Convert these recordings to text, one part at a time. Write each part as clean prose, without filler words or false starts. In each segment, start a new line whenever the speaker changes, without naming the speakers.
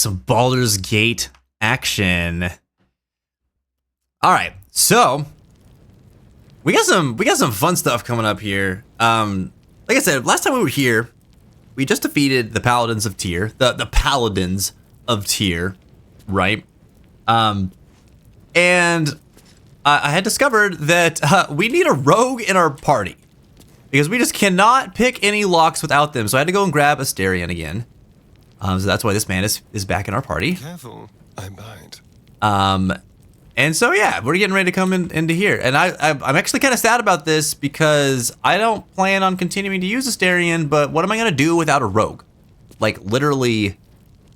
some Baldur's Gate action. All right, so we got some fun stuff coming up here. Like I said, last time we were here, we just defeated the Paladins of Tyr, the Paladins of Tyr, right? And I had discovered that we need a rogue in our party because we just cannot pick any locks without them. So I had to go and grab Asterion again. So that's why this man is back in our party.
Careful, I bite.
And so yeah, we're getting ready to come into here. And I'm actually kind of sad about this because I don't plan on continuing to use Asterion, but what am I going to do without a rogue? Like literally,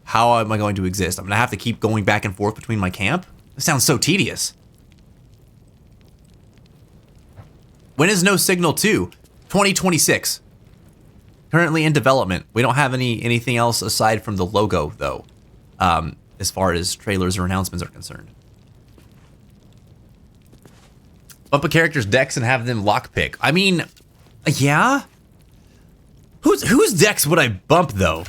how am I going to exist? I'm going to have to keep going back and forth between my camp? This sounds so tedious. When is No Signal 2? 2026. Currently in development. We don't have anything else aside from the logo, though, as far as trailers or announcements are concerned. Bump a character's decks and have them lockpick. I mean, yeah? Whose decks would I bump, though?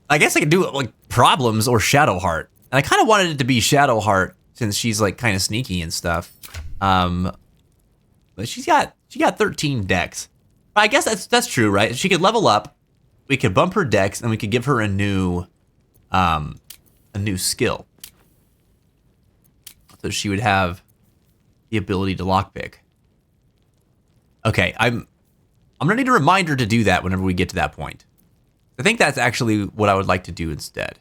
I guess I could do it like Problems or Shadowheart. And I kind of wanted it to be Shadowheart since she's like kind of sneaky and stuff. But she got 13 decks. I guess that's true, right? She could level up. We could bump her decks, and we could give her a new skill. So she would have the ability to lockpick. Okay, I'm gonna need a reminder to do that whenever we get to that point. I think that's actually what I would like to do instead.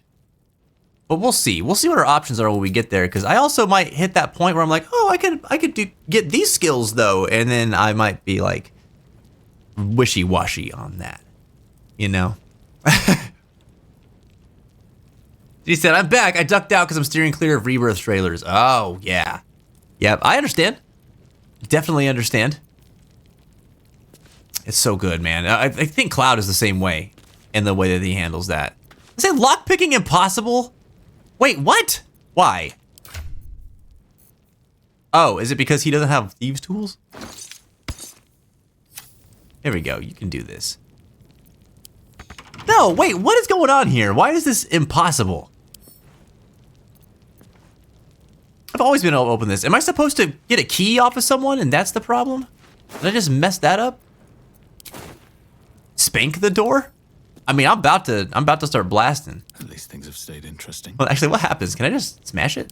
But we'll see. We'll see what our options are when we get there, because I also might hit that point where I'm like, oh, I could get these skills though, and then I might be like wishy-washy on that, you know? He said, I'm back. I ducked out because I'm steering clear of Rebirth trailers. Oh, yeah. Yep, I understand. Definitely understand. It's so good, man. I think Cloud is the same way in the way that he handles that. I said lockpicking impossible? Wait, what? Why? Oh, is it because he doesn't have thieves' tools? There we go. You can do this. No, wait, what is going on here? Why is this impossible? I've always been able to open this. Am I supposed to get a key off of someone and that's the problem? Did I just mess that up? Spank the door? I mean, I'm about to start blasting.
At least things have stayed interesting.
Well, actually, what happens? Can I just smash it?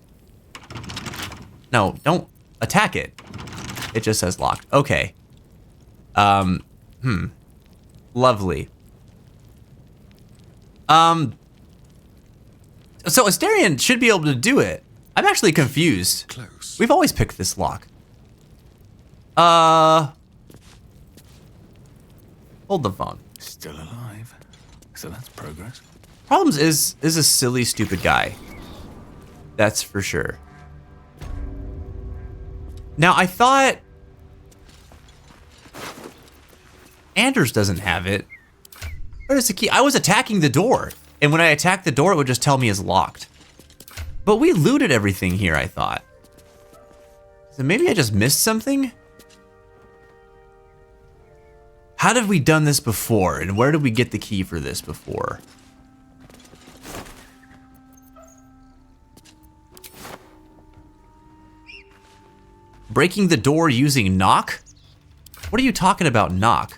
No, don't attack it. It just says locked. Okay. Lovely. So Asterion should be able to do it. I'm actually confused.
Close.
We've always picked this lock. Hold the phone.
Still alive. So that's progress.
Problems is a silly, stupid guy. That's for sure. Now, I thought Anders doesn't have it. Where's the key? I was attacking the door, and when I attacked the door, it would just tell me it's locked. But we looted everything here, I thought. So maybe I just missed something? How have we done this before, and where did we get the key for this before? Breaking the door using knock? What are you talking about, knock?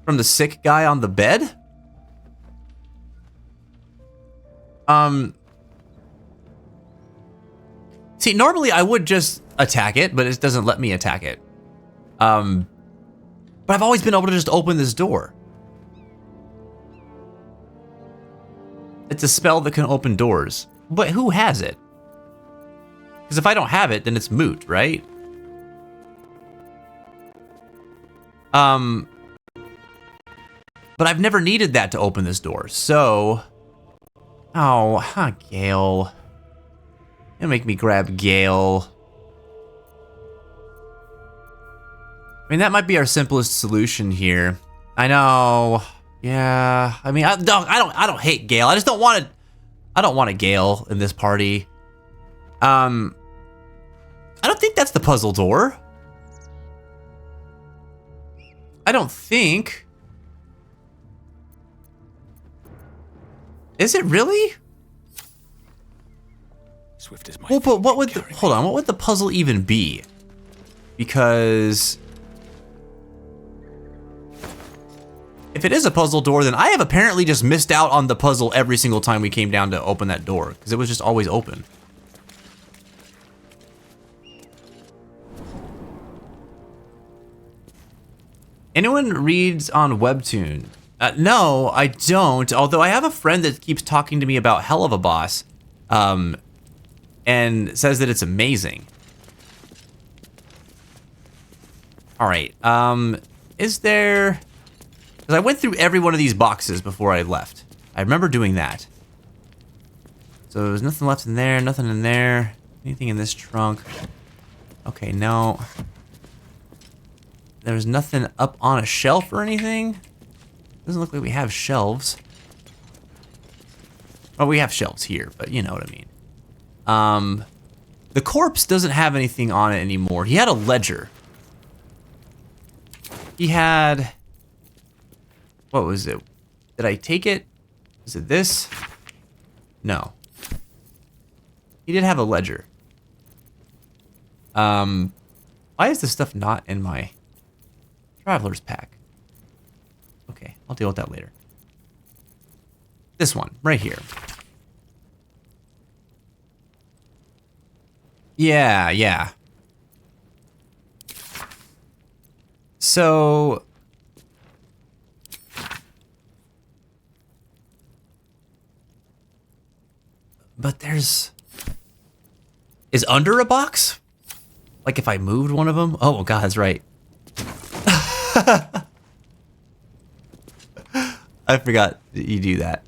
From the sick guy on the bed? See, normally I would just attack it, but it doesn't let me attack it. But I've always been able to just open this door. It's a spell that can open doors. But who has it? Because if I don't have it, then it's moot, right? But I've never needed that to open this door, so... Oh, Gale. You'll make me grab Gale. I mean, that might be our simplest solution here. I know. Yeah. I mean, I don't hate Gale. I just don't want to... I don't want a Gale in this party. I don't think that's the puzzle door. I don't think. Is it really?
Swift is my
Well, but what would
favorite.
hold on? What would the puzzle even be? Because if it is a puzzle door, then I have apparently just missed out on the puzzle every single time we came down to open that door because it was just always open. Anyone reads on Webtoon? No, I don't. Although I have a friend that keeps talking to me about Hell of a Boss, and says that it's amazing. All right. Is there? Because I went through every one of these boxes before I left. I remember doing that. So there's nothing left in there. Nothing in there. Anything in this trunk? Okay, no. There's nothing up on a shelf or anything. Doesn't look like we have shelves. Oh, we have shelves here, but you know what I mean. The corpse doesn't have anything on it anymore. He had a ledger. He had... What was it? Did I take it? Is it this? No. He did have a ledger. Why is this stuff not in my traveler's pack? Okay, I'll deal with that later. This one, right here. Yeah. So... But there's... Is under a box? Like if I moved one of them? Oh, God, that's right. I forgot that you do that.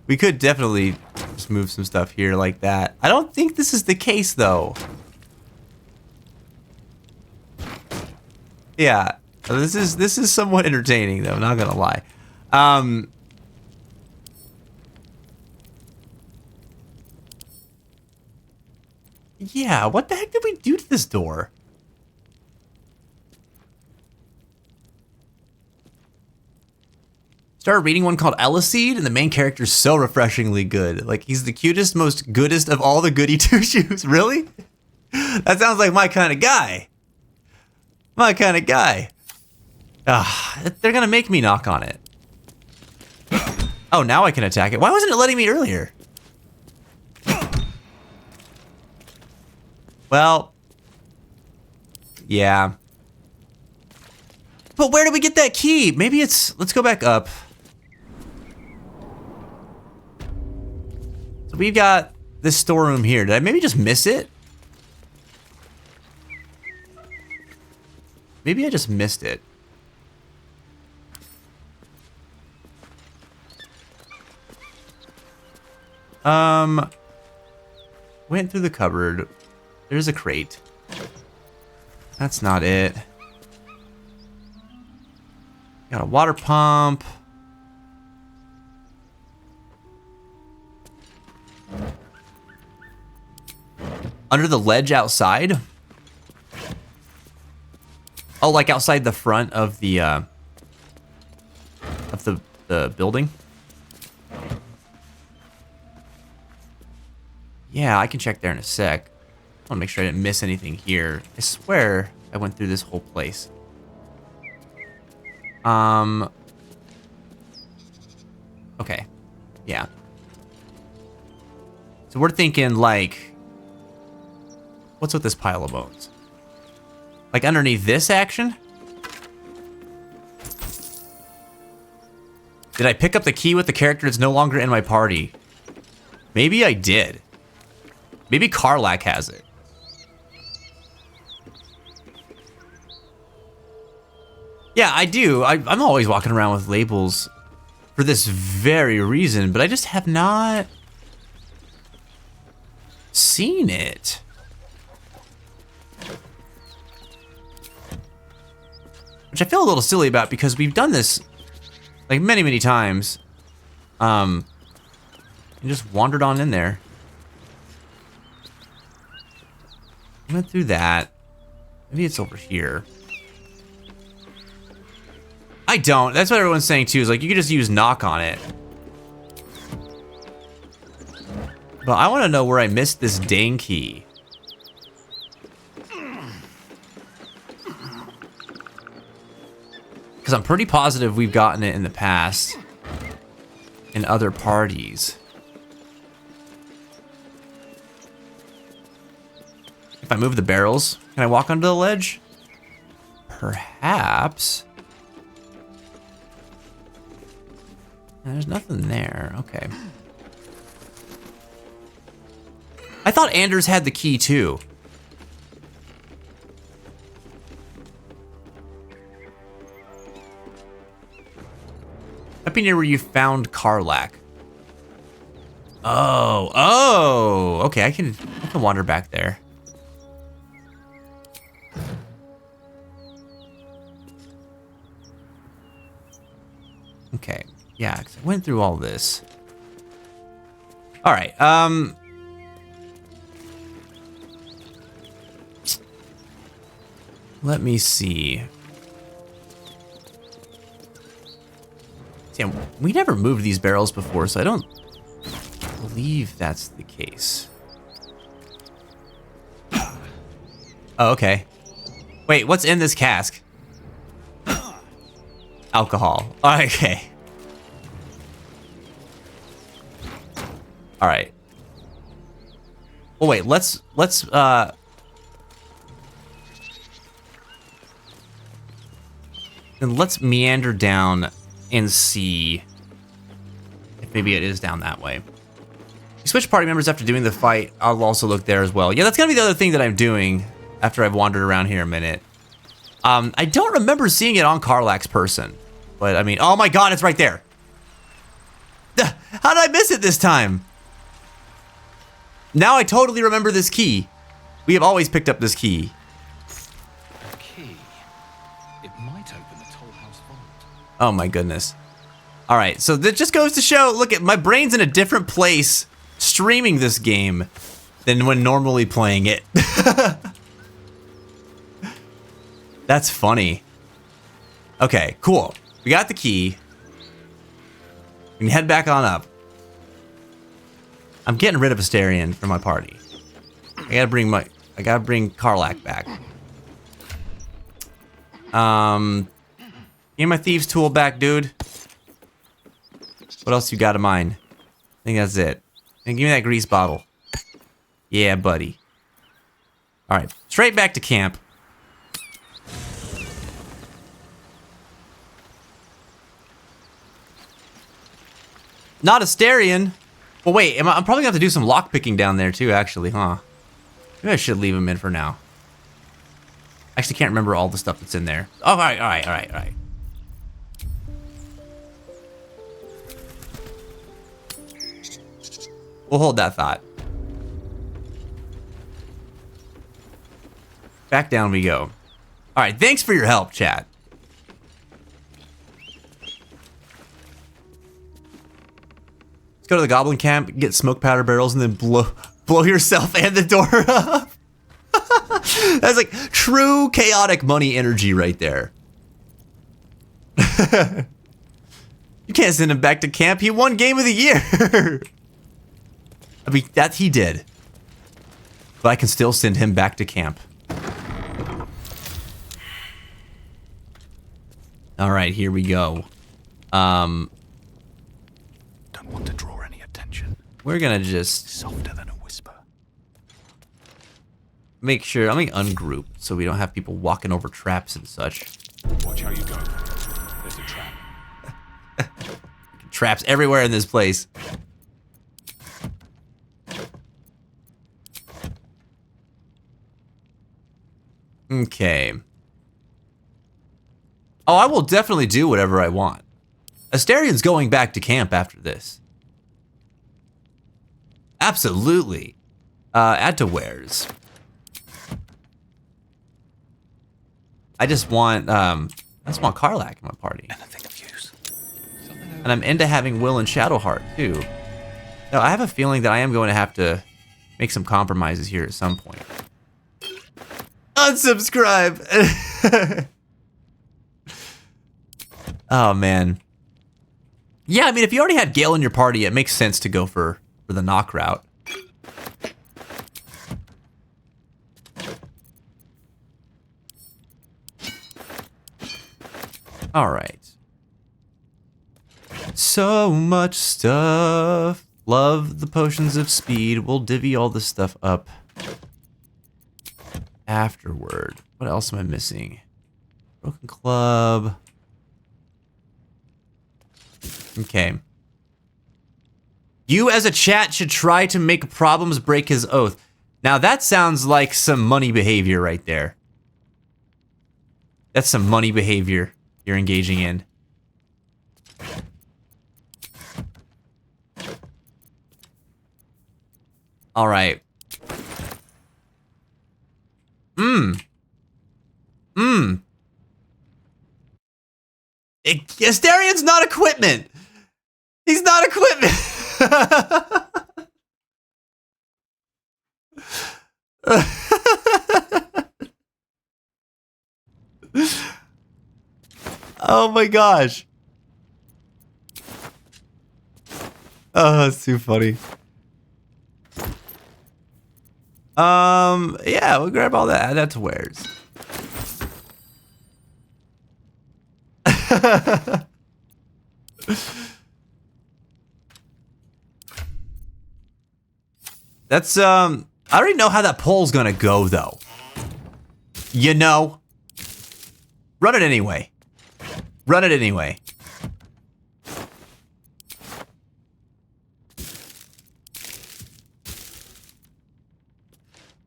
We could definitely just move some stuff here like that. I don't think this is the case, though. Yeah, this is somewhat entertaining, though. Not gonna lie. Yeah, what the heck did we do to this door? Started reading one called Eliseed, and the main character's so refreshingly good. Like, he's the cutest, most goodest of all the goody two-shoes. Really? That sounds like my kind of guy. My kind of guy. They're gonna make me knock on it. Oh, now I can attack it. Why wasn't it letting me earlier? Well, yeah. But where did we get that key? Maybe it's... Let's go back up. So we've got this storeroom here. Did I maybe just miss it? Maybe I just missed it. Went through the cupboard. There's a crate. That's not it. Got a water pump. Under the ledge outside? Oh, like outside the front of the building? Yeah, I can check there in a sec. I want to make sure I didn't miss anything here. I swear I went through this whole place. Okay. Yeah. So we're thinking, like... What's with this pile of bones? Like underneath this action? Did I pick up the key with the character that's no longer in my party? Maybe I did. Maybe Karlak has it. Yeah, I do. I'm always walking around with labels for this very reason, but I just have not seen it. Which I feel a little silly about because we've done this like many, many times. And just wandered on in there. I went through that. Maybe it's over here. I don't. That's what everyone's saying too, is like you could just use knock on it. But I want to know where I missed this dang key. Because I'm pretty positive we've gotten it in the past. In other parties. If I move the barrels, can I walk onto the ledge? Perhaps. There's nothing there. Okay. I thought Anders had the key too. Up in here where you found Karlach. Oh, okay. I can wander back there. Okay, yeah, 'cause I went through all this. All right, let me see. Damn, we never moved these barrels before, so I don't believe that's the case. Oh, okay. Wait, what's in this cask? Alcohol. Okay. All right. Oh wait, let's then let's meander down and see if maybe it is down that way. You switch party members after doing the fight. I'll also look there as well. Yeah, that's gonna be the other thing that I'm doing after I've wandered around here a minute. I don't remember seeing it on Karlach's person, but I mean, oh my God, it's right there. How did I miss it this time? Now I totally remember this key. We have always picked up this key.
A key. It might open the toll house vault.
Oh my goodness. All right, so that just goes to show, look at my brain's in a different place streaming this game than when normally playing it. That's funny. Okay, cool. We got the key. We can head back on up. I'm getting rid of Asterion from my party. I gotta bring Karlach back. Give me my thieves tool back, dude. What else you got in mind? I think that's it. And give me that grease bottle. Yeah, buddy. All right, straight back to camp. Not Asterion. Well, wait, I'm probably gonna have to do some lockpicking down there too, actually, huh? Maybe I should leave him in for now. I actually can't remember all the stuff that's in there. Oh, all right. We'll hold that thought. Back down we go. All right, thanks for your help, chat. Let's go to the goblin camp, get smoke powder barrels, and then blow yourself and the door up. That's like true chaotic money energy right there. You can't send him back to camp. He won game of the year. I mean, that he did. But I can still send him back to camp. All right, here we go.
Don't want to draw any attention.
We're gonna just
Softer than a whisper.
make sure, I'm gonna ungroup so we don't have people walking over traps and such.
Watch how you go. There's a trap.
Traps everywhere in this place. Okay. Oh, I will definitely do whatever I want. Asterion's going back to camp after this. Absolutely. Add to wares. I just want Karlach in my party.
Anything of use.
And I'm into having Will and Shadowheart too. Now, I have a feeling that I am going to have to make some compromises here at some point. Unsubscribe. Oh, man. Yeah, I mean, if you already had Gale in your party, it makes sense to go for the knock route. All right. So much stuff. Love the potions of speed. We'll divvy all this stuff up afterward. What else am I missing? Broken club. Okay. You as a chat should try to make problems break his oath. Now that sounds like some money behavior right there. That's some money behavior you're engaging in. All right. Asterian's not equipment. He's not equipment. Oh my gosh. Oh, that's too funny. Yeah, we'll grab all that. Add that to wares. That's, I already know how that poll's gonna go, though. You know? Run it anyway. Run it anyway.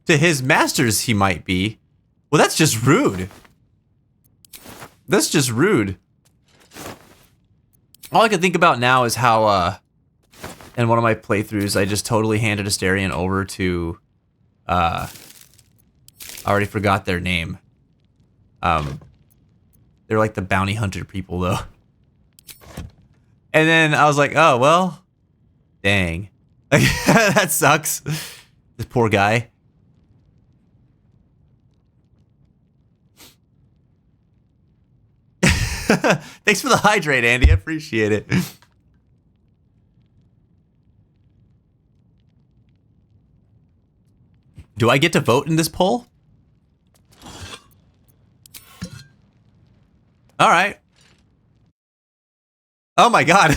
To his masters, he might be. Well, that's just rude. That's just rude. All I can think about now is how, in one of my playthroughs, I just totally handed Asterion over to, I already forgot their name. They're like the bounty hunter people, though. And then I was like, oh, well, dang. That sucks. This poor guy. Thanks for the hydrate, Andy. I appreciate it. Do I get to vote in this poll? All right. Oh my god.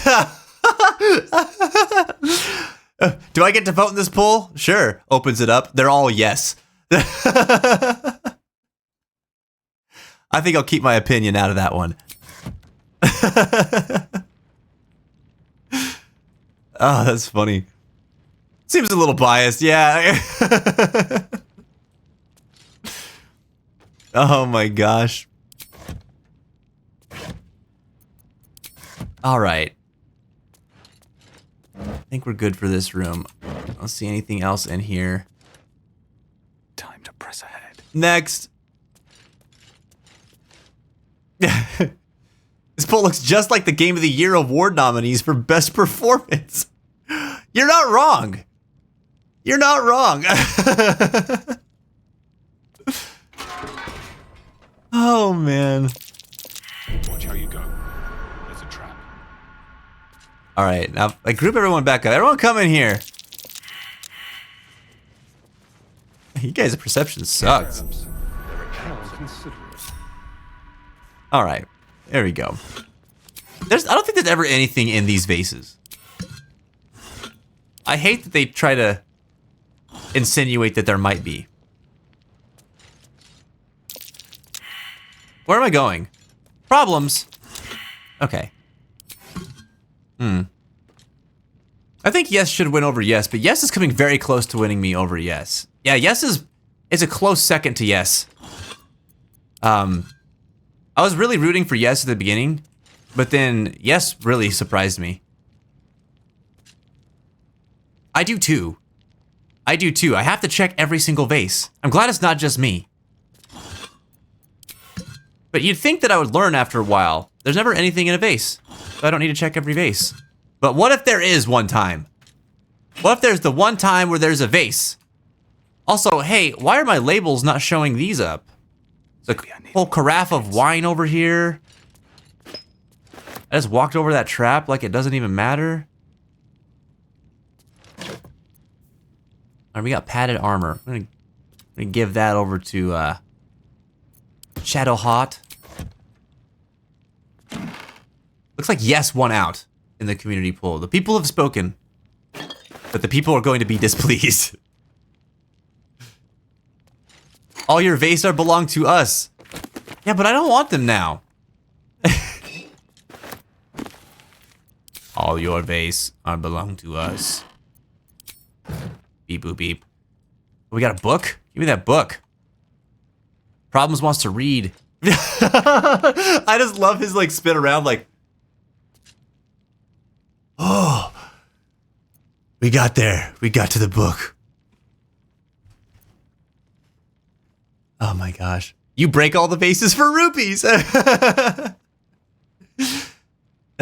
Do I get to vote in this poll? Sure. Opens it up. They're all yes. I think I'll keep my opinion out of that one. Oh, that's funny. Seems a little biased, yeah. Oh my gosh. All right. I think we're good for this room. I don't see anything else in here.
Time to press ahead.
Next. This poll looks just like the Game of the Year award nominees for best performance. You're not wrong. You're not wrong. Oh, man.
Watch how you go. There's a trap.
All right, now I group everyone back up. Everyone come in here. You guys' perception sucks. All right, there we go. I don't think there's ever anything in these vases. I hate that they try to insinuate that there might be. Where am I going? Problems. Okay. I think yes should win over yes, but yes is coming very close to winning me over yes. Yeah, yes is a close second to yes. I was really rooting for yes at the beginning, but then yes really surprised me. I do too. I do too. I have to check every single vase. I'm glad it's not just me. But you'd think that I would learn after a while. There's never anything in a vase, so I don't need to check every vase. But what if there is one time? What if there's the one time where there's a vase? Also, hey, why are my labels not showing these up? There's a whole carafe of wine over here. I just walked over that trap like it doesn't even matter. Alright, we got padded armor. I'm gonna give that over to Shadow Hot. Looks like yes won out in the community poll. The people have spoken, but the people are going to be displeased. All your vase are belong to us. Yeah, but I don't want them now. All your vase are belong to us. Beep boop beep. We got a book? Give me that book. Problems wants to read. I just love his like spin around like, oh, we got there. We got to the book. Oh my gosh. You break all the vases for rupees. That's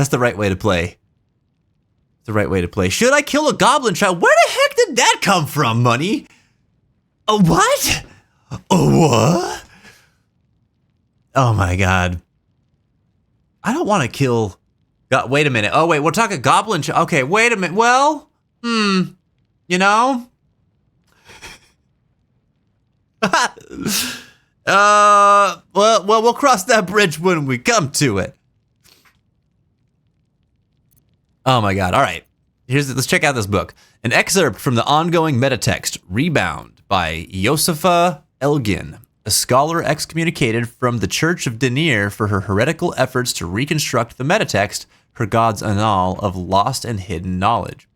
the right way to play. The right way to play. Should I kill a goblin child? Where the heck did that come from, Money? A what? A what? Oh my god. I don't want to kill... wait a minute. Oh wait, we're talking goblin child. Okay, wait a minute. Well, you know? Well, we'll cross that bridge when we come to it. Oh my god, all right. Let's check out this book. An excerpt from the ongoing metatext, Rebound, by Josefa Elgin, a scholar excommunicated from the Church of Denier for her heretical efforts to reconstruct the metatext, her God's annal of lost and hidden knowledge.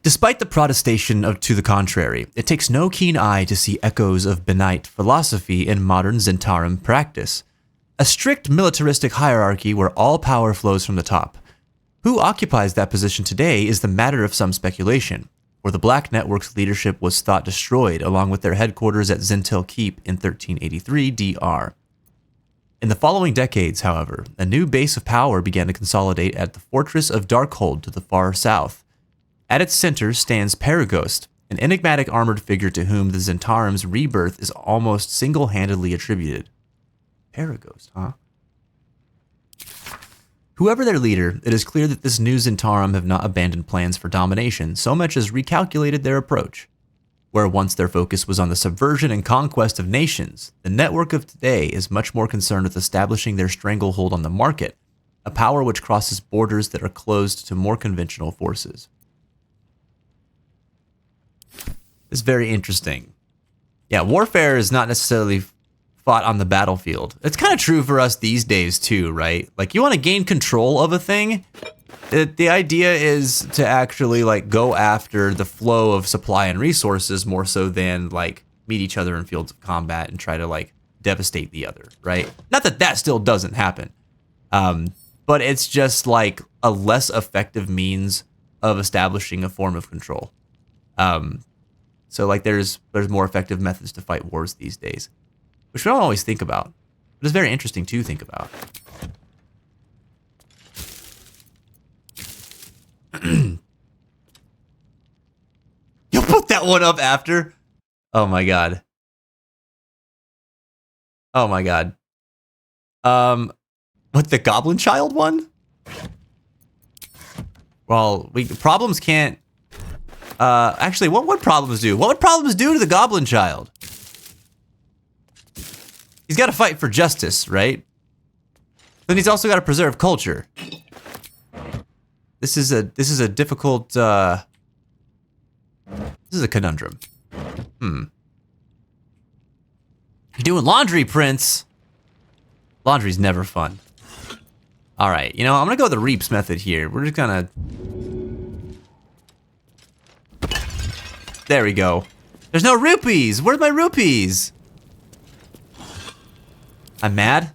Despite the protestation to the contrary, it takes no keen eye to see echoes of Benite philosophy in modern Zentarum practice. A strict militaristic hierarchy where all power flows from the top. Who occupies that position today is the matter of some speculation, where the Black Network's leadership was thought destroyed along with their headquarters at Zintel Keep in 1383 DR. In the following decades, however, a new base of power began to consolidate at the fortress of Darkhold to the far south. At its center stands Paragost, an enigmatic armored figure to whom the Zentarum's rebirth is almost single-handedly attributed. Paragost, huh? Whoever their leader, it is clear that this new Zentarum have not abandoned plans for domination so much as recalculated their approach. Where once their focus was on the subversion and conquest of nations, the network of today is much more concerned with establishing their stranglehold on the market, a power which crosses borders that are closed to more conventional forces. It's very interesting. Yeah, warfare is not necessarily fought on the battlefield. It's kind of true for us these days too, right? Like, you want to gain control of a thing, the idea is to actually like go after the flow of supply and resources more so than like meet each other in fields of combat and try to like devastate the other, right? Not that that still doesn't happen, but it's just like a less effective means of establishing a form of control. So like there's more effective methods to fight wars these days, which we don't always think about, but it's very interesting to think about. You'll put that one up after? Oh my god. Oh my god. What, the Goblin Child one? Well, problems can't... actually, what would problems do? What would problems do to the Goblin Child? He's got to fight for justice, right? Then he's also got to preserve culture. This is a difficult, this is a conundrum. You're doing laundry, Prince. Laundry's never fun. All right, you know, I'm gonna go with the Reaps method here. We're just gonna... There we go. There's no rupees. Where's my rupees? I'm mad.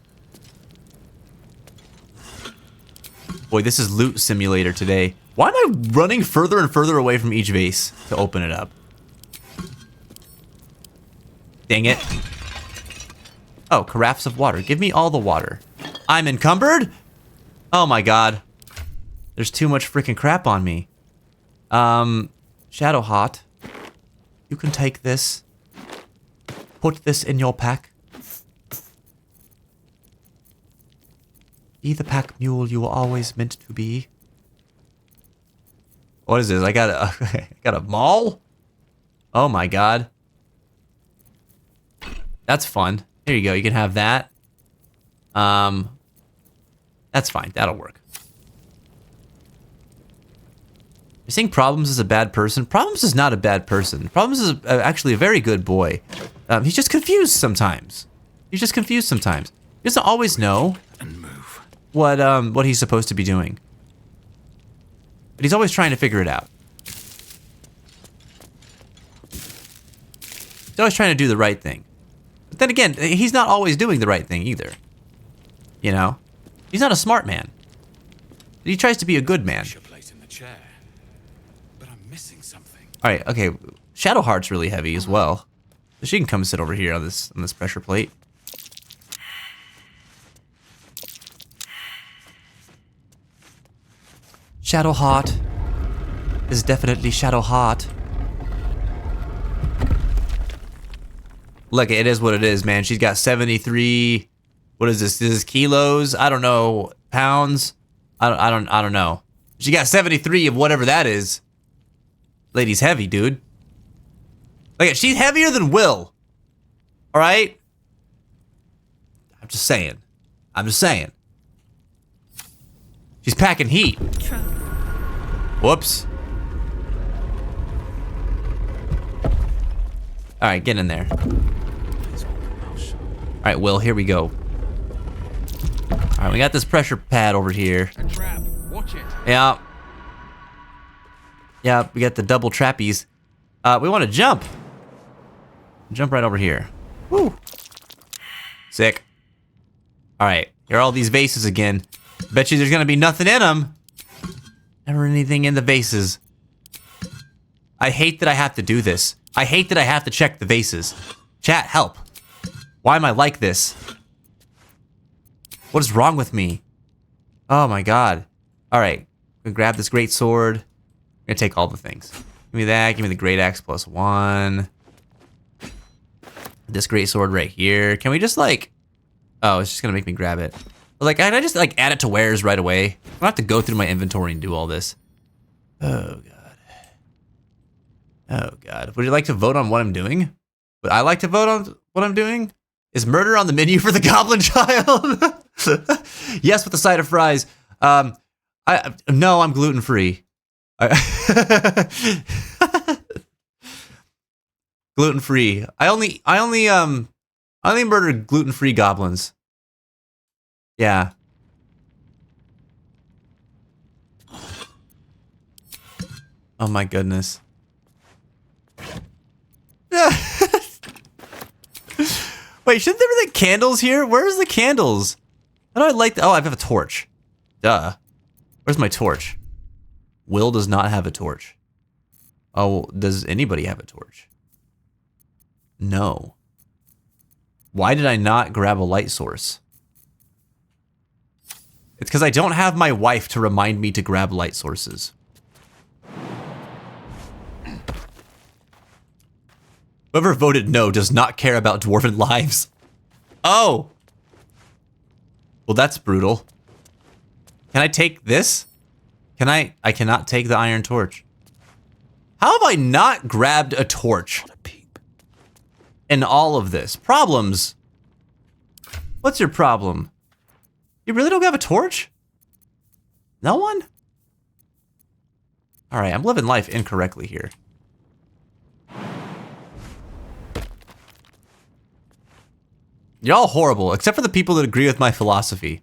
Boy, this is loot simulator today. Why am I running further and further away from each vase to open it up? Dang it. Oh, carafes of water. Give me all the water. I'm encumbered? Oh my god. There's too much freaking crap on me. Shadow Hot. You can take this. put this in your pack. Be the pack mule you were always meant to be. What is this? I got a, got a mall? Oh my god. That's fun. Here you go. You can have that. That's fine. That'll work. You're saying Problems is a bad person? Problems is not a bad person. Problems is actually a very good boy. He's just confused sometimes. He's just confused sometimes. He doesn't always know what he's supposed to be doing. But he's always trying to figure it out. He's always trying to do the right thing. But then again, he's not always doing the right thing either. You know? He's not a smart man. But he tries to be a good man. Alright, okay. Shadowheart's really heavy as well. So she can come sit over here on this pressure plate. Shadowheart is definitely Shadowheart. Look, it is what it is, man. She's got 73. What is this? This is kilos? I don't know. Pounds? I don't know. She got 73 of whatever that is. Lady's heavy, dude. Look, she's heavier than Will. All right? I'm just saying. I'm just saying. She's packing heat. Whoops. All right, get in there. All right, Will, here we go. All right, we got this pressure pad over here. Yeah. Yeah, we got the double trapeze. We want to jump. Jump right over here. Woo. Sick. All right, here are all these vases again. Bet you there's gonna be nothing in them. Never anything in the vases. I hate that I have to do this. I hate that I have to check the vases. Chat, help. Why am I like this? What is wrong with me? Oh my god. Alright. I'm gonna grab this great sword. I'm gonna take all the things. Give me that. Give me the great axe +1. This great sword right here. Can we just like... Oh, it's just gonna make me grab it. Like, can I just like add it to wares right away? I don't have to go through my inventory and do all this. Oh god. Oh god. Would you like to vote on what I'm doing? Would I like to vote on what I'm doing? Is murder on the menu for the Goblin Child? Yes, with a side of fries. No, I'm gluten free. Gluten free. I only murder gluten free goblins. Yeah. Oh my goodness. Wait, shouldn't there be the candles here? Where's the candles? How do I light the... Oh, I have a torch. Duh. Where's my torch? Will does not have a torch. Oh, does anybody have a torch? No. Why did I not grab a light source? It's because I don't have my wife to remind me to grab light sources. Whoever voted no does not care about dwarven lives. Oh! Well, that's brutal. Can I take this? Can I? I cannot take the iron torch. How have I not grabbed a torch in all of this? Problems. What's your problem? You really don't have a torch? No one? Alright, I'm living life incorrectly here. You're all horrible, except for the people that agree with my philosophy.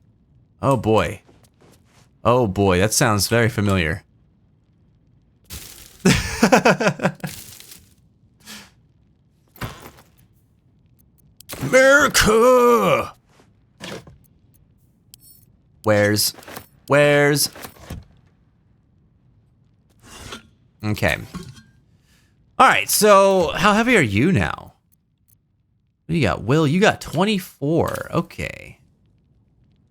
Oh boy. Oh boy, that sounds very familiar. America! Where's? Okay. Alright, so how heavy are you now? What do you got? Will, you got 24. Okay.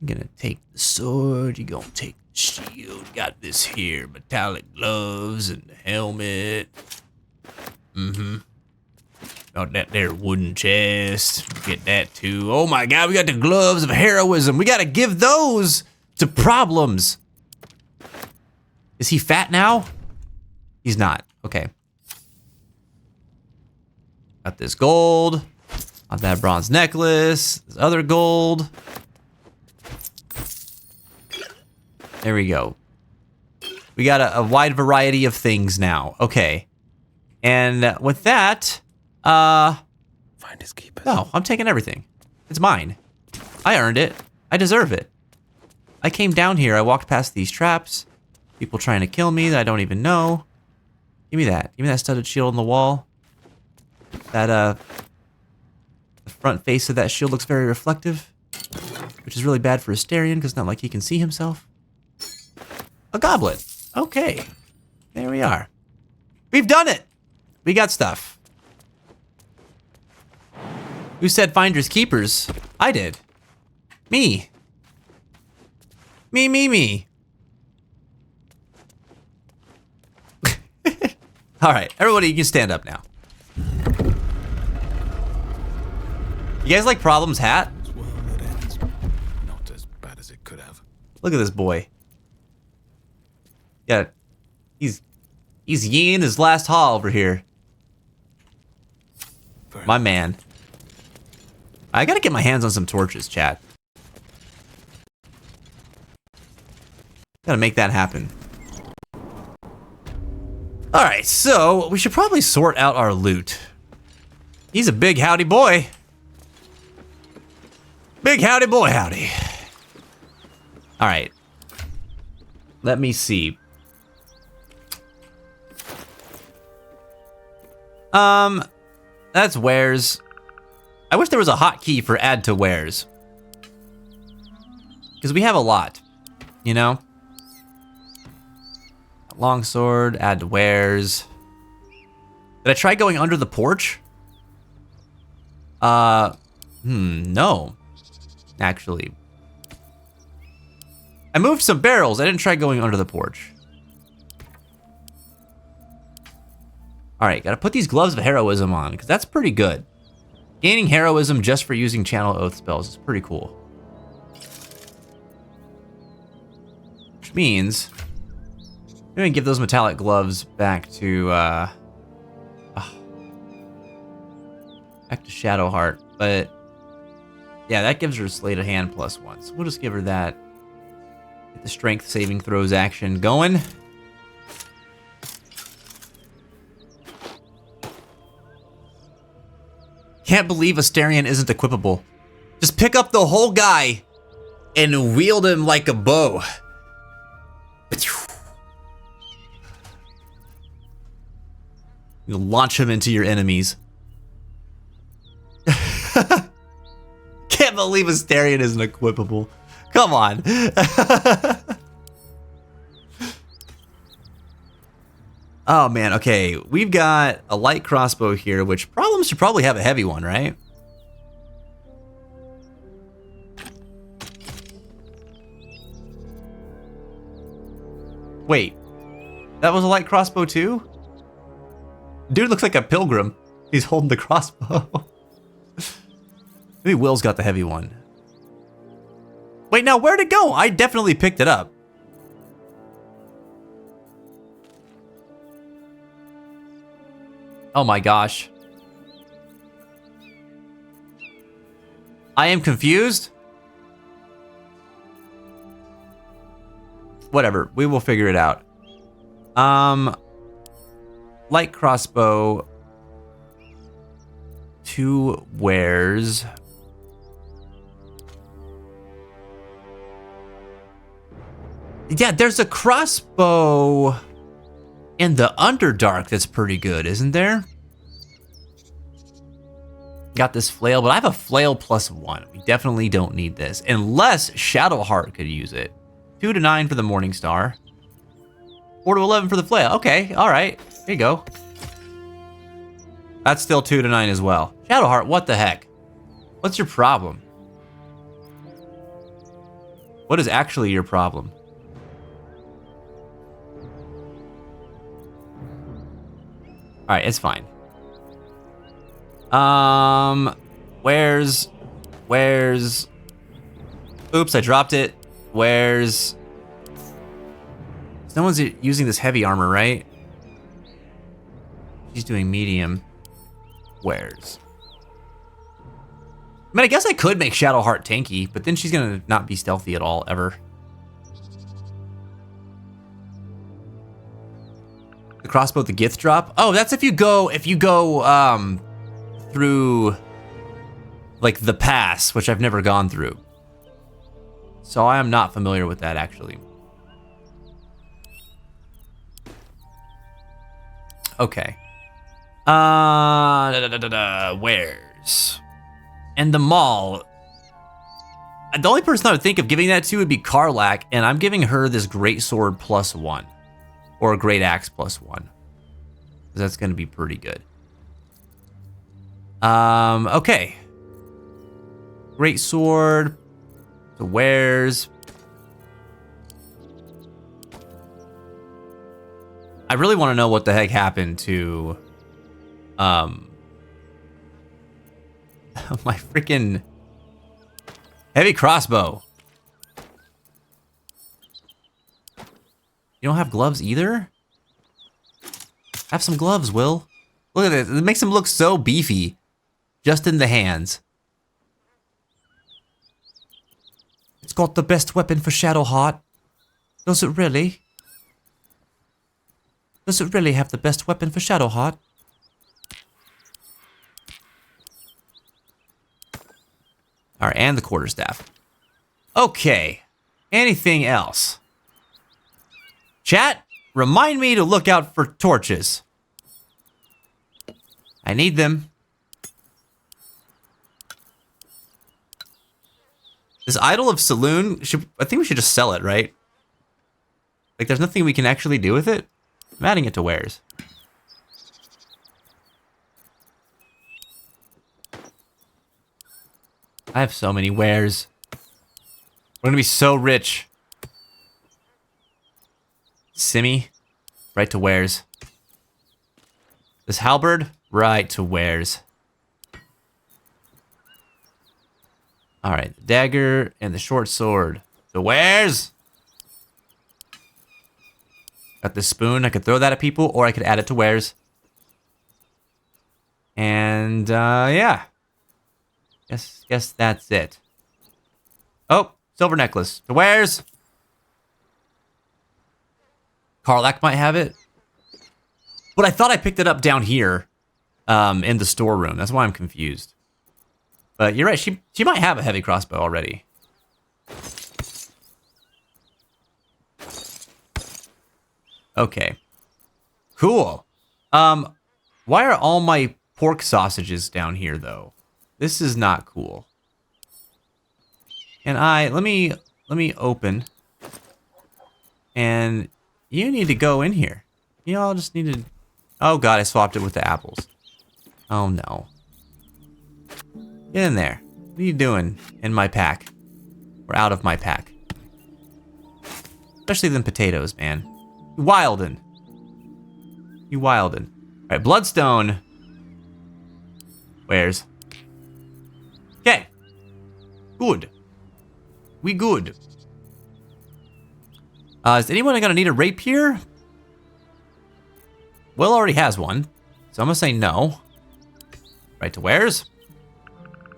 I'm gonna take the sword. You're gonna take the shield. Got this here. Metallic gloves and the helmet. Mm-hmm. Oh, that there wooden chest. Get that too. Oh my god, we got the gloves of heroism. We gotta give those to problems. Is he fat now? He's not. Okay. Got this gold. Got that bronze necklace. This other gold. There we go. We got a wide variety of things now. Okay. And with that,
Find his keepers.
no, I'm taking everything. It's mine. I earned it. I deserve it. I came down here. I walked past these traps. People trying to kill me that I don't even know. Give me that. Give me that studded shield on the wall. That, the front face of that shield looks very reflective, which is really bad for Asterion because it's not like he can see himself. A goblet. Okay. There we are. We've done it. We got stuff. Who said finders keepers? I did. Me. Me. All right, everybody, you can stand up now. You guys like Problem's hat?
Well, that ends. Not as bad as it could have.
Look at this boy. Yeah, he's yeeing his last haul over here. My man. I gotta get my hands on some torches, chat. Gotta make that happen. Alright, so we should probably sort out our loot. He's a big howdy boy. Big howdy boy, howdy. Alright. Let me see. That's wares. I wish there was a hotkey for add to wares. Because we have a lot, you know? Longsword, add to wares. Did I try going under the porch? No. Actually. I moved some barrels. I didn't try going under the porch. Alright, gotta put these gloves of heroism on, because that's pretty good. Gaining heroism just for using channel oath spells is pretty cool. Which means I'm gonna give those metallic gloves back to back to Shadowheart, but yeah, that gives her a sleight of hand +1. So we'll just give her that. Get the strength saving throws action going. Can't believe Asterion isn't equipable. Just pick up the whole guy and wield him like a bow. You launch him into your enemies. Can't believe Asterion isn't equipable. Come on. Oh man, okay. We've got a light crossbow here, which Problem should probably have a heavy one, right? Wait, that was a light crossbow too? Dude looks like a pilgrim. He's holding the crossbow. Maybe Will's got the heavy one. Wait, now where'd it go? I definitely picked it up. Oh my gosh. I am confused. Whatever, we will figure it out. Light crossbow. 2 wares. Yeah, there's a crossbow in the Underdark that's pretty good, isn't there? Got this flail, but I have a flail +1. We definitely don't need this, unless Shadowheart could use it. 2 to 9 for the Morning Star. 4 to 11 for the flail. Okay, all right, here you go. That's still 2 to 9 as well. Shadowheart, what the heck? What's your problem? What is actually your problem? All right, it's fine. Where's... Oops, I dropped it. Where's... Someone's using this heavy armor, right? She's doing medium. Where's... I mean, I guess I could make Shadowheart tanky, but then she's gonna not be stealthy at all, ever. The crossbow, the Gith drop? Oh, that's if you go, through, like, the pass, which I've never gone through. So I am not familiar with that, actually. Okay. Where's... And the mall. The only person I would think of giving that to would be Karlach, and I'm giving her this great sword +1. Or a great axe +1. That's gonna be pretty good. Okay. Great sword. The wares. I really want to know what the heck happened to my freaking heavy crossbow. You don't have gloves either? Have some gloves, Will. Look at this. It makes him look so beefy. Just in the hands. It's got the best weapon for Shadowheart. Does it really? Does it really have the best weapon for Shadowheart? Alright, and the quarterstaff. Okay. Anything else? Chat, remind me to look out for torches. I need them. This Idol of Saloon, I think we should just sell it, right? Like, there's nothing we can actually do with it? I'm adding it to wares. I have so many wares. We're gonna be so rich. Simi, right to wares. This halberd, right to wares. Alright, the dagger and the short sword. The wares! Got this spoon, I could throw that at people, or I could add it to wares. And, yeah. Guess that's it. Oh, silver necklace. To wares! Karlach might have it. But I thought I picked it up down here, in the storeroom. That's why I'm confused. But you're right, she might have a heavy crossbow already. Okay. Cool. Why are all my pork sausages down here, though? This is not cool. And let me open. And you need to go in here. You all just need to... Oh god, I swapped it with the apples. Oh no. Get in there. What are you doing in my pack? Or out of my pack? Especially them potatoes, man. You wildin'. You wildin'. Alright, bloodstone. Where's? Okay. Good. We good. Is anyone gonna need a rapier? Will already has one. So I'm gonna say no. Right to wares.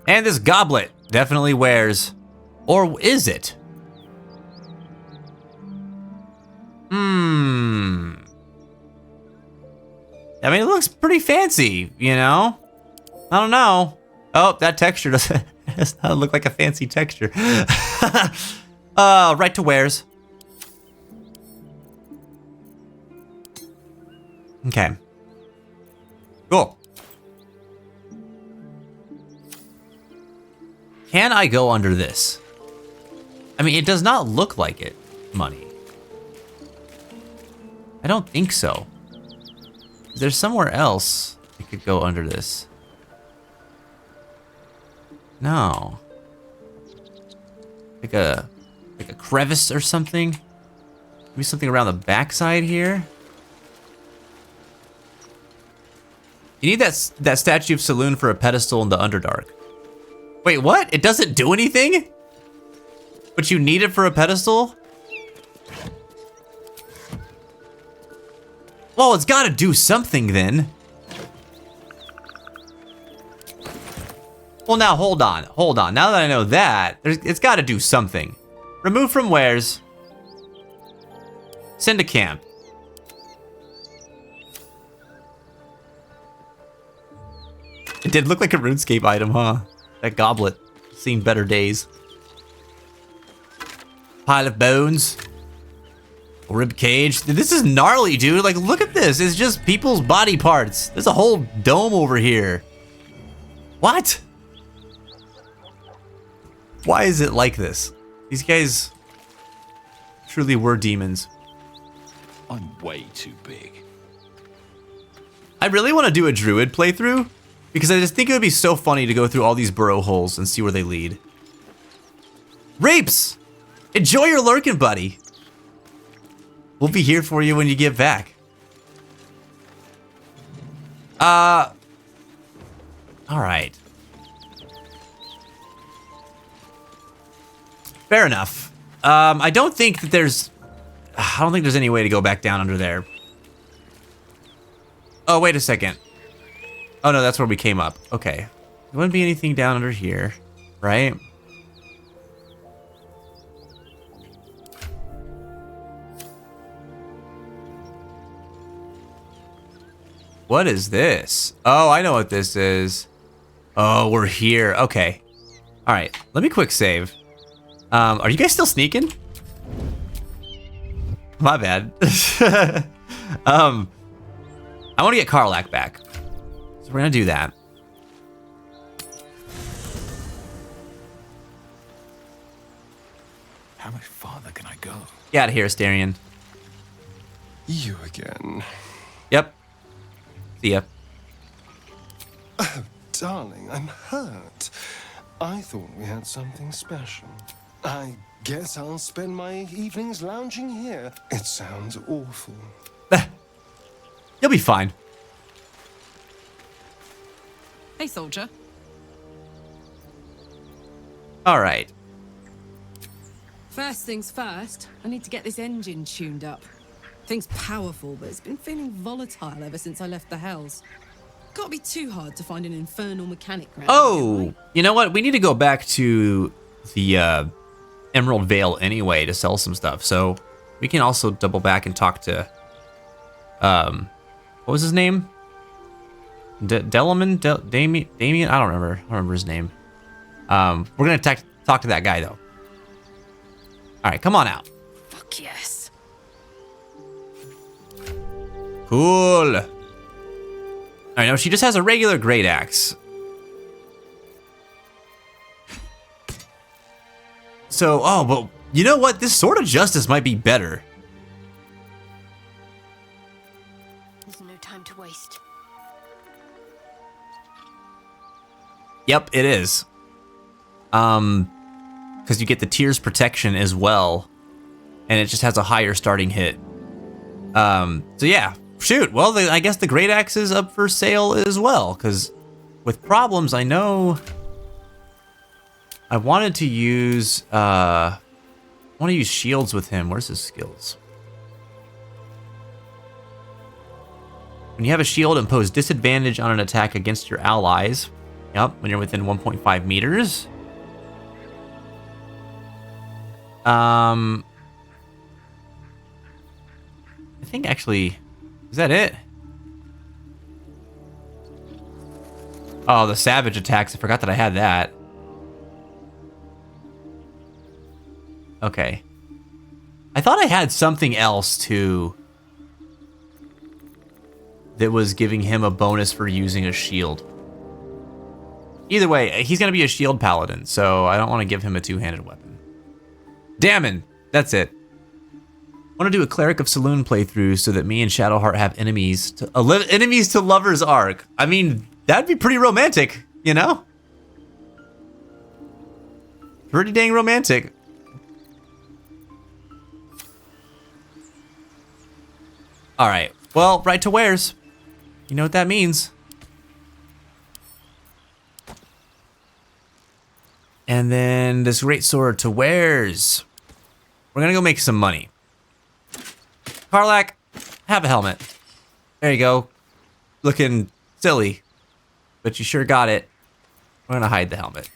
And this goblet definitely wears. Or is it? I mean, it looks pretty fancy, you know? I don't know. Oh, that texture does not look like a fancy texture. Right to wares. Okay. Cool. Can I go under this? I mean, it does not look like it, money. I don't think so. There's somewhere else I could go under this. No. Like a crevice or something? Maybe something around the backside here? You need that statue of Saloon for a pedestal in the Underdark. Wait, what? It doesn't do anything? But you need it for a pedestal? Well, it's gotta do something then. Well, now hold on. Now that I know that, it's gotta do something. Remove from wares. Send to camp. It did look like a RuneScape item, huh? That goblet. Seen better days. Pile of bones. Rib cage. This is gnarly, dude. Like, look at this. It's just people's body parts. There's a whole dome over here. What? Why is it like this? These guys truly were demons.
I'm way too big.
I really want to do a druid playthrough because I just think it would be so funny to go through all these burrow holes and see where they lead. Rapes! Enjoy your lurking, buddy. We'll be here for you when you get back. All right. Fair enough. I don't think there's any way to go back down under there. Oh, wait a second. Oh no, that's where we came up. Okay. There wouldn't be anything down under here, right? What is this? Oh, I know what this is. Oh, we're here. Okay. All right. Let me quick save. Are you guys still sneaking? My bad. I want to get Karlach back. So we're going to do that.
How much farther can I go?
Get out of here, Astarion.
You again.
Yep. See ya.
Darling, I'm hurt. I thought we had something special. I guess I'll spend my evenings lounging here. It sounds awful.
You'll be fine.
Hey, soldier.
All right.
First things first, I need to get this engine tuned up. Thing's powerful, but it's been feeling volatile ever since I left the Hells. Can't be too hard to find an infernal mechanic around here,
Oh,
right?
you know what? We need to go back to the Emerald Vale anyway to sell some stuff. So we can also double back and talk to, what was his name? Damien? I don't remember his name. We're gonna talk to that guy though. All right, come on out.
Fuck yes.
Cool. I know she just has a regular great axe. So, oh, but you know what? This Sword of Justice might be better.
There's no time to waste.
Yep, it is. Because you get the Tears protection as well, and it just has a higher starting hit. So yeah, shoot. Well, I guess the great axe is up for sale as well. Because with problems, I know I wanted to use. I want to use shields with him. Where's his skills? When you have a shield, impose disadvantage on an attack against your allies. Yep, when you're within 1.5 meters. I think actually, is that it? Oh, the savage attacks. I forgot that I had that. Okay. I thought I had something else too that was giving him a bonus for using a shield. Either way, he's going to be a shield paladin, so I don't want to give him a two-handed weapon. Damn, that's it. I want to do a Cleric of Saloon playthrough so that me and Shadowheart have enemies to Lover's Arc. I mean, that'd be pretty romantic, you know? Pretty dang romantic. All right. Well, right to wares. You know what that means. And then this great sword to wares. We're gonna go make some money. Karlak, have a helmet. There you go. Looking silly, but you sure got it. We're gonna hide the helmet.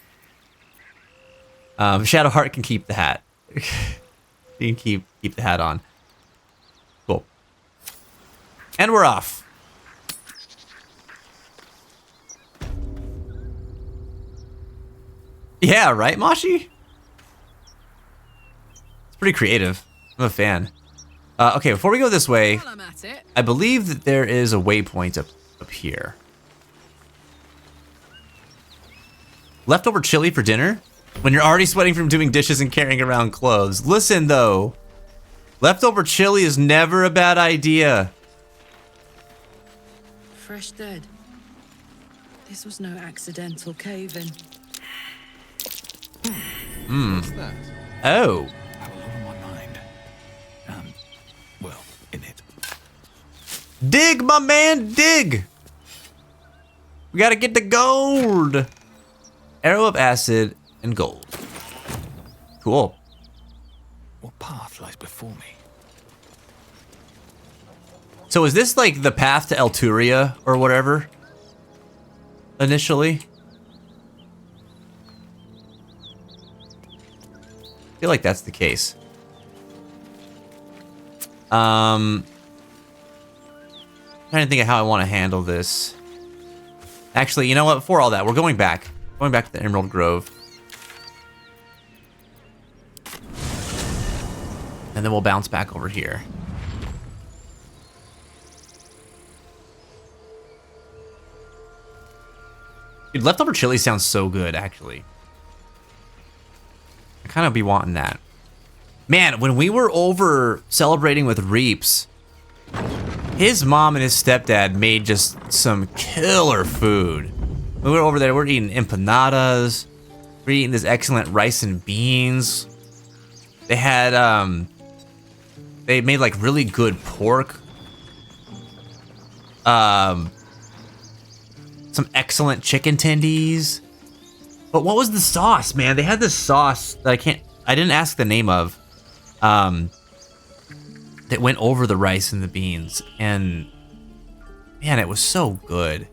Shadowheart can keep the hat. You can keep the hat on. Cool. And we're off. Yeah, right, Mashi? It's pretty creative. I'm a fan. Okay, before we go this way,
While I'm at it,
I believe that there is a waypoint up here. Leftover chili for dinner? When you're already sweating from doing dishes and carrying around clothes. Listen, though. Leftover chili is never a bad idea.
fresh dead. This was no accidental cave-in.
What's that?
Oh.
I have a lot on my mind. Well, in it.
Dig, my man, dig! We gotta get the gold! Arrow of acid and gold. Cool.
What path lies before me?
So is this like the path to Elturia or whatever? Initially? I feel like that's the case. Trying to think of how I want to handle this. Actually, you know what? Before all that, we're going back. Going back to the Emerald Grove. And then we'll bounce back over here. Dude, leftover chili sounds so good, actually. I kind of be wanting that. Man, when we were over celebrating with Reaps, his mom and his stepdad made just some killer food. We were over there, we're eating empanadas. We're eating this excellent rice and beans. They had, they made like really good pork. Some excellent chicken tendies. But what was the sauce, man? They had this sauce that I didn't ask the name of. That went over the rice and the beans. And man, it was so good.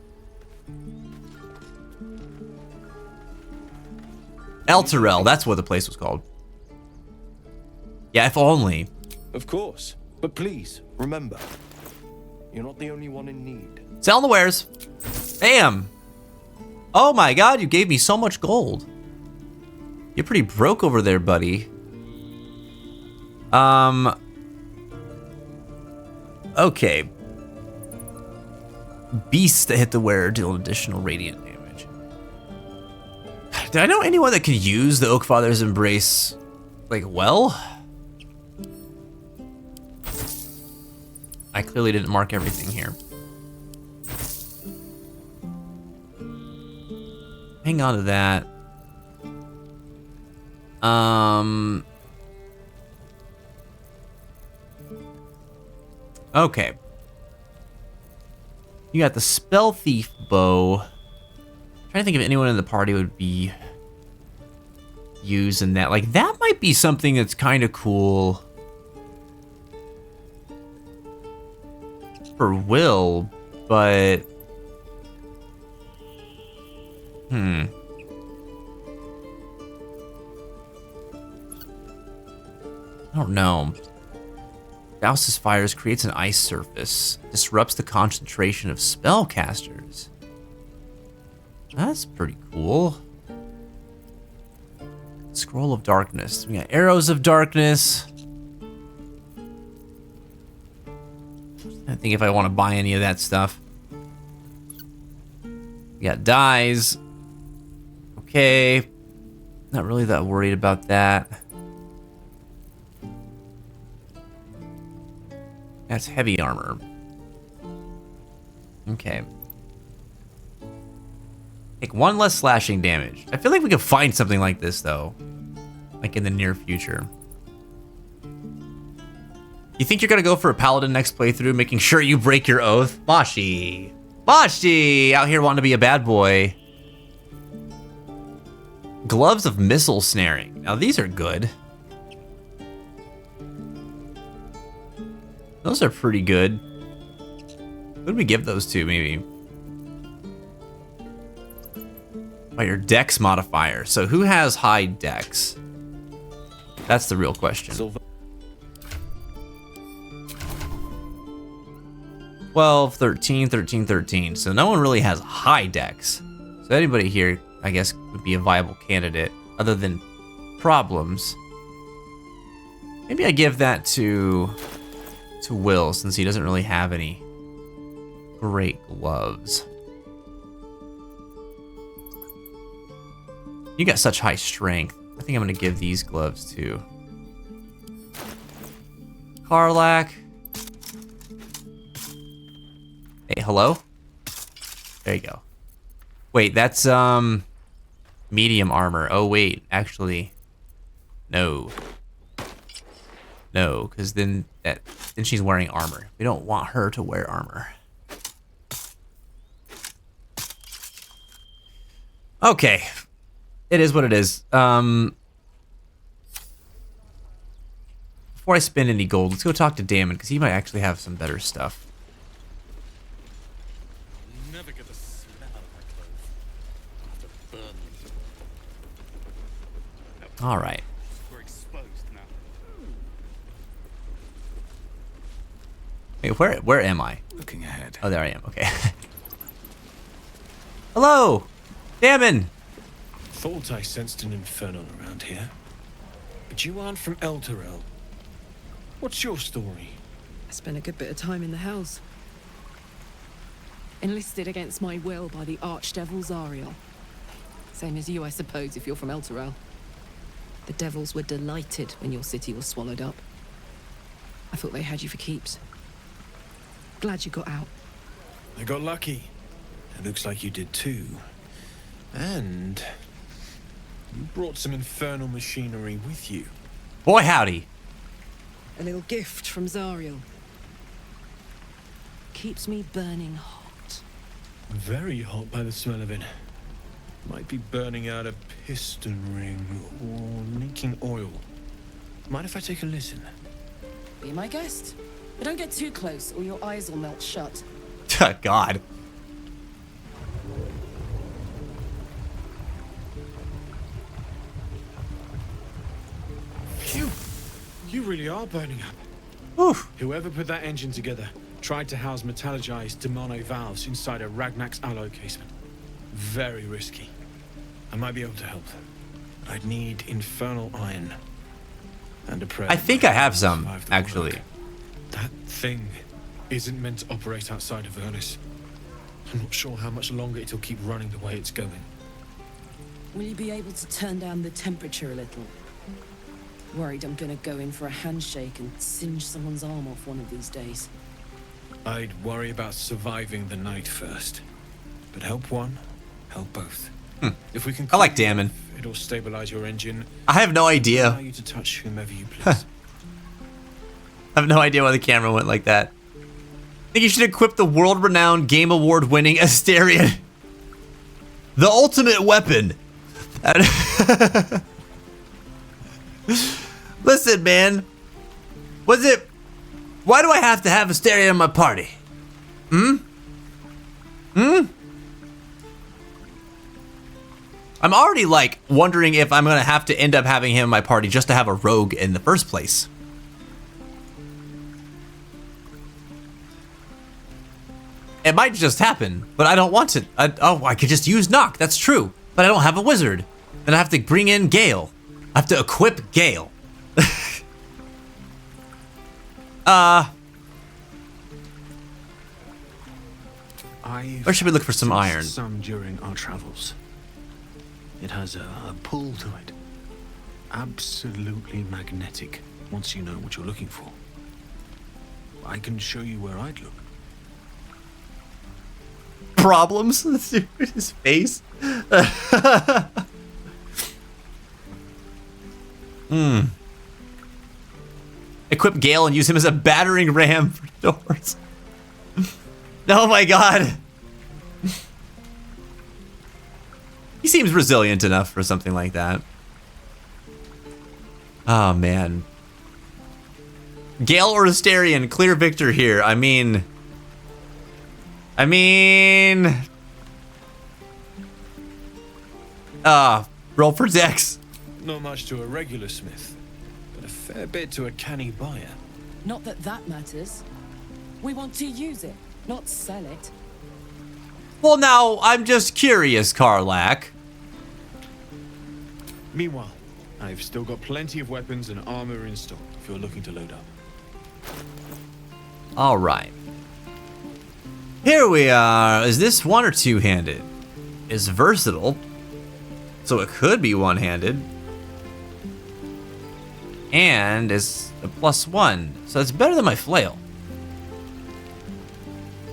Elturel, that's what the place was called. Yeah, if only.
Of course. But please, remember, you're not the only one in need.
Selling the wares. Bam. Oh my god, you gave me so much gold. You're pretty broke over there, buddy. Okay. Beasts that hit the wearer deal additional radiant damage. Do I know anyone that can use the Oakfather's Embrace, like, well? I clearly didn't mark everything here. Hang on to that. Okay. You got the Spell Thief bow. I'm trying to think if anyone in the party would be using that. Like, that might be something that's kind of cool for Will, but I don't know. Douses fires, creates an ice surface, disrupts the concentration of spellcasters. That's pretty cool. Scroll of Darkness. We got Arrows of Darkness. I think if I want to buy any of that stuff. We got Dyes. Okay. Not really that worried about that. That's heavy armor. Okay. Take 1 less slashing damage. I feel like we could find something like this, though. Like in the near future. You think you're gonna go for a paladin next playthrough, making sure you break your oath? Mashi! Mashi! Out here wanting to be a bad boy. Gloves of missile snaring. Now these are good. Those are pretty good. Who did we give those to, maybe? Oh, your dex modifier. So who has high dex? That's the real question. 12, 13, 13, 13. So no one really has high dex. So anybody here, I guess, would be a viable candidate, other than Problems. Maybe I give that to Will, since he doesn't really have any great gloves. You got such high strength. I think I'm gonna give these gloves to Karlak. Hey, hello? There you go. Wait, that's medium armor. Oh wait, actually, no. No, because then she's wearing armor. We don't want her to wear armor. Okay. It is what it is. Before I spend any gold, let's go talk to Damon, because he might actually have some better stuff.
Never get the smell out of my clothes. I'll have to burn them.
All right.
We're exposed now.
Wait, where am I?
Looking ahead.
Oh, there I am. Okay. Hello, Damon.
Thought I sensed an infernal around here. But you aren't from Elturel. What's your story?
I spent a good bit of time in the Hells. Enlisted against my will by the Archdevil Zariel. Same as you, I suppose, if you're from Elturel. The devils were delighted when your city was swallowed up. I thought they had you for keeps. Glad you got out.
I got lucky. It looks like you did too. And you brought some infernal machinery with you.
Boy, howdy.
A little gift from Zariel. Keeps me burning hot.
Very hot by the smell of it. Might be burning out a piston ring or leaking oil. Mind if I take a listen?
Be my guest. But don't get too close or your eyes will melt shut.
God.
Phew! You really are burning up.
Oof.
Whoever put that engine together tried to house metallurgized Demono valves inside a Ragnak's alloy casement. Very risky. I might be able to help. I'd need infernal iron. And a prayer.
I think I have some,
survive the
actually.
work. That thing isn't meant to operate outside of Vernus. I'm not sure how much longer it'll keep running the way it's going.
Will you be able to turn down the temperature a little? Worried I'm gonna go in for a handshake and singe someone's arm off one of these days.
I'd worry about surviving the night first. But help one, help both. If we can
I like
cool you
Damon.
off, it'll stabilize your engine.
I have no
Allow
idea.
you to touch whomever you please.
I have no idea why the camera went like that. I think you should equip the world-renowned Game Award-winning Asterion. The ultimate weapon. Listen, man. Why do I have to have Asterion in my party? I'm already, like, wondering if I'm gonna have to end up having him in my party just to have a rogue in the first place. It might just happen, but I don't want it. I could just use Nock, that's true. But I don't have a wizard. Then I have to bring in Gale. I have to equip Gale. Where should we look for some iron?
Some during our travels. It has a pull to it. Absolutely magnetic, once you know what you're looking for. I can show you where I'd look.
Problems? Let's see his face. Equip Gale and use him as a battering ram for doors. Oh my god. He seems resilient enough for something like that. Oh, man. Gale or Asterion, clear victor here. I mean... roll for Dex.
Not much to a regular smith, but a fair bit to a canny buyer.
Not that that matters. We want to use it, not sell it.
Well, now, I'm just curious, Karlak.
Meanwhile, I've still got plenty of weapons and armor in stock if you're looking to load up.
All right. Here we are. Is this one or two-handed? It's versatile, so it could be one-handed. And it's a +1, so it's better than my flail.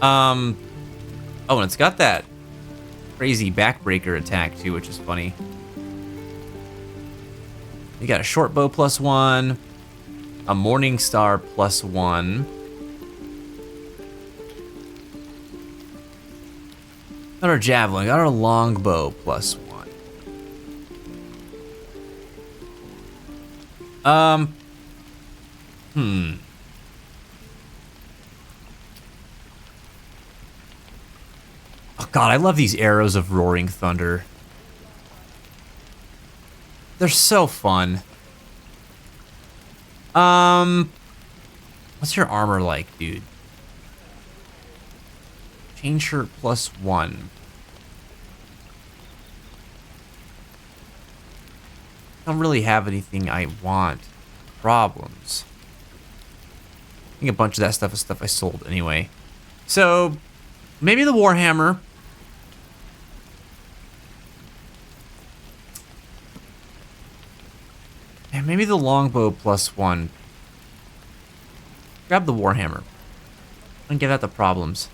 Oh, and it's got that crazy backbreaker attack too, which is funny. You got a short bow +1, a morning star +1. Got our javelin, got our longbow +1. Oh god, I love these arrows of roaring thunder. They're so fun. What's your armor like, dude? Chain shirt +1. Don't really have anything I want. Problems. I think a bunch of that stuff is stuff I sold anyway. So, maybe the Warhammer. And maybe the longbow +1. Grab the Warhammer. And get at the problems.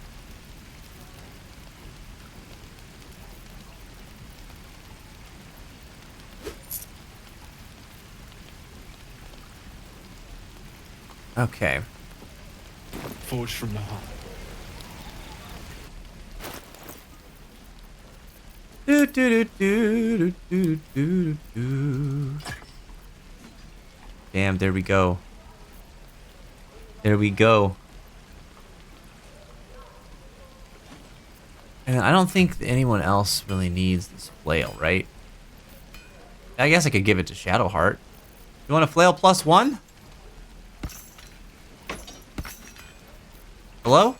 Okay.
Forged from the heart.
Do, do, do, do, do, do, do. Damn, there we go. There we go. And I don't think anyone else really needs this flail, right? I guess I could give it to Shadowheart. You want a flail +1? Hello?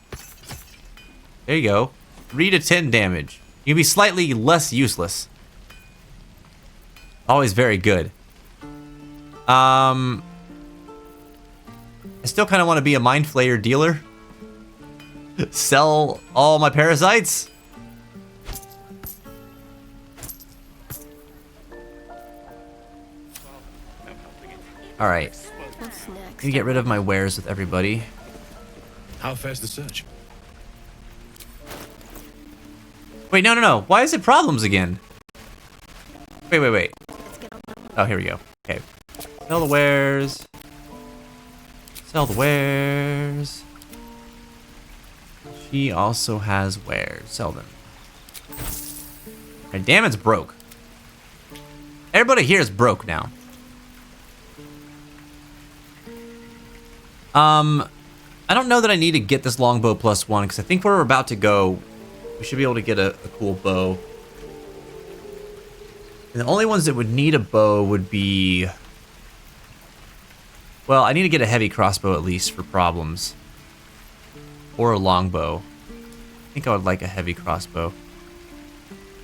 There you go. 3 to 10 damage. You can be slightly less useless. Always very good. I still kind of want to be a Mind Flayer dealer. Sell all my parasites. Alright.
What's next?
Need to get rid of my wares with everybody.
How fares the search?
Wait, no. Why is it problems again? Wait. Oh, here we go. Okay. Sell the wares. Sell the wares. She also has wares. Sell them. Okay, damn, it's broke. Everybody here is broke now. I don't know that I need to get this longbow +1 because I think where we're about to go, we should be able to get a cool bow. And the only ones that would need a bow would be... Well, I need to get a heavy crossbow at least for problems. Or a longbow. I think I would like a heavy crossbow.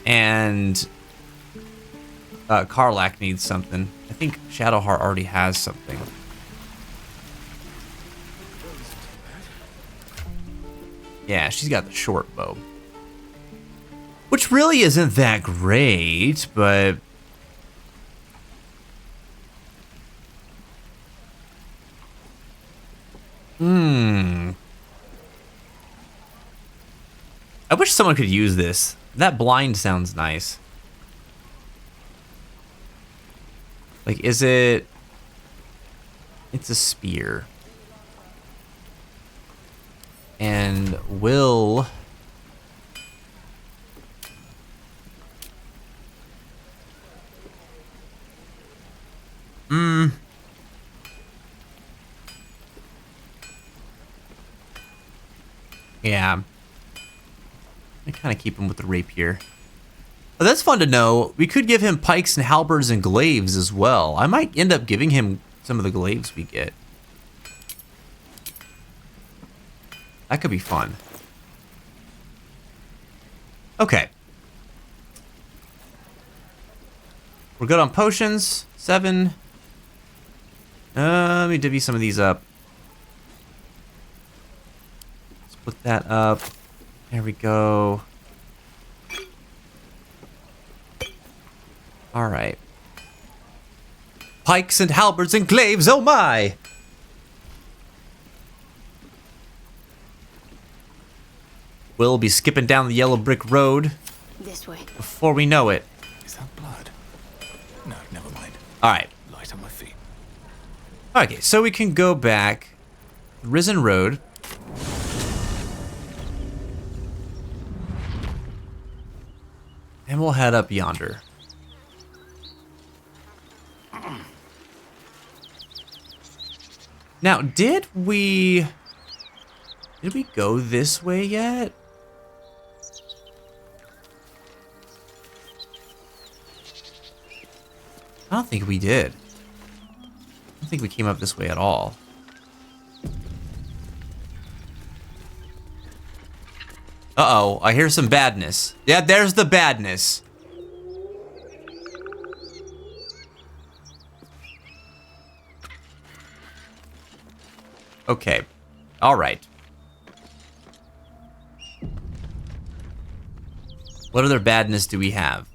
And... Karlak needs something. I think Shadowheart already has something. Yeah, she's got the short bow. Which really isn't that great, but... I wish someone could use this. That blind sounds nice. Like, is it... It's a spear. And will... Yeah. I kind of keep him with the rapier. Oh, that's fun to know. We could give him pikes and halberds and glaives as well. I might end up giving him some of the glaives we get. That could be fun. Okay. We're good on potions. 7. Let me divvy some of these up. Split that up. There we go. All right. Pikes and halberds and glaives, oh my! We'll be skipping down the yellow brick road
This way.
before we know it.
Is that blood? No, never mind.
All right.
Light on my feet.
Okay, so we can go back. Risen Road. And we'll head up yonder. Now, did we go this way yet? I don't think we did. I don't think we came up this way at all. Uh-oh, I hear some badness. Yeah, there's the badness. Okay. All right. What other badness do we have?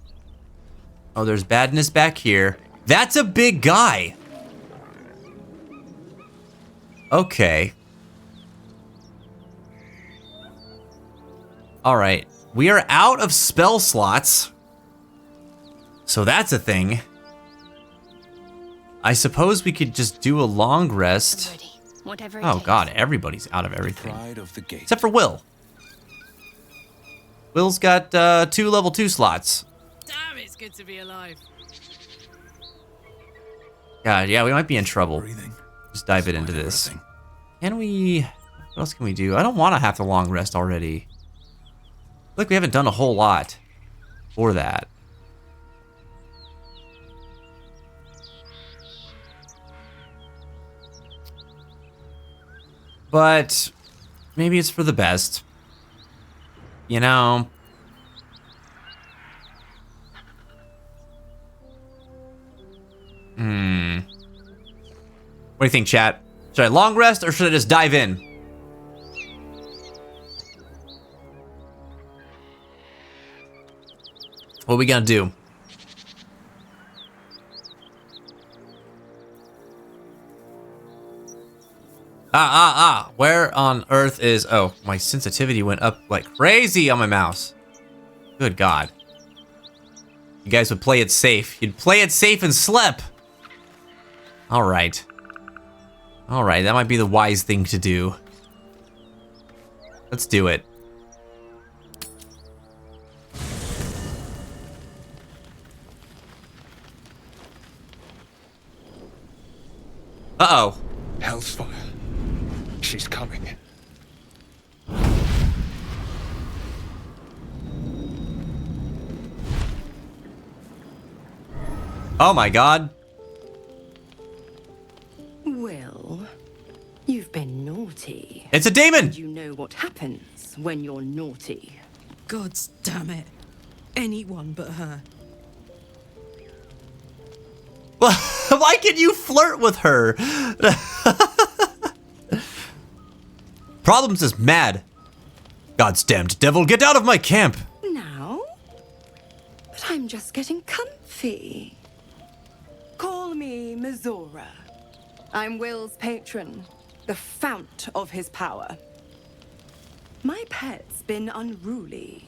Oh, there's badness back here. That's a big guy. Okay. All right. We are out of spell slots. So that's a thing. I suppose we could just do a long rest.
Ready. Whatever it
Oh
takes.
god, everybody's out of everything.
Pride of the gate.
Except for Will. Will's got 2 level 2 slots.
Damn, it's good to be alive.
God, yeah, we might be in trouble.
Breathing.
Just dive it into this.
Everything.
Can we... What else can we do? I don't want to have the long rest already. Look, we haven't done a whole lot for that. But maybe it's for the best. You know. What do you think, chat? Should I long rest or should I just dive in? What are we gonna do? Where on earth is... Oh, my sensitivity went up like crazy on my mouse. Good God. You guys would play it safe. You'd play it safe and sleep. All right. All right, that might be the wise thing to do. Let's do it. Uh-oh.
Hell's fire. She's coming.
Oh my God.
Well, you've been naughty.
It's a demon.
You know what happens when you're naughty.
God's damn it. Anyone but her.
Why can you flirt with her? Problems is mad. God's damned devil, get out of my camp.
Now? But I'm just getting comfy. Call me Mizora. I'm Will's patron, the fount of his power. My pet's been unruly,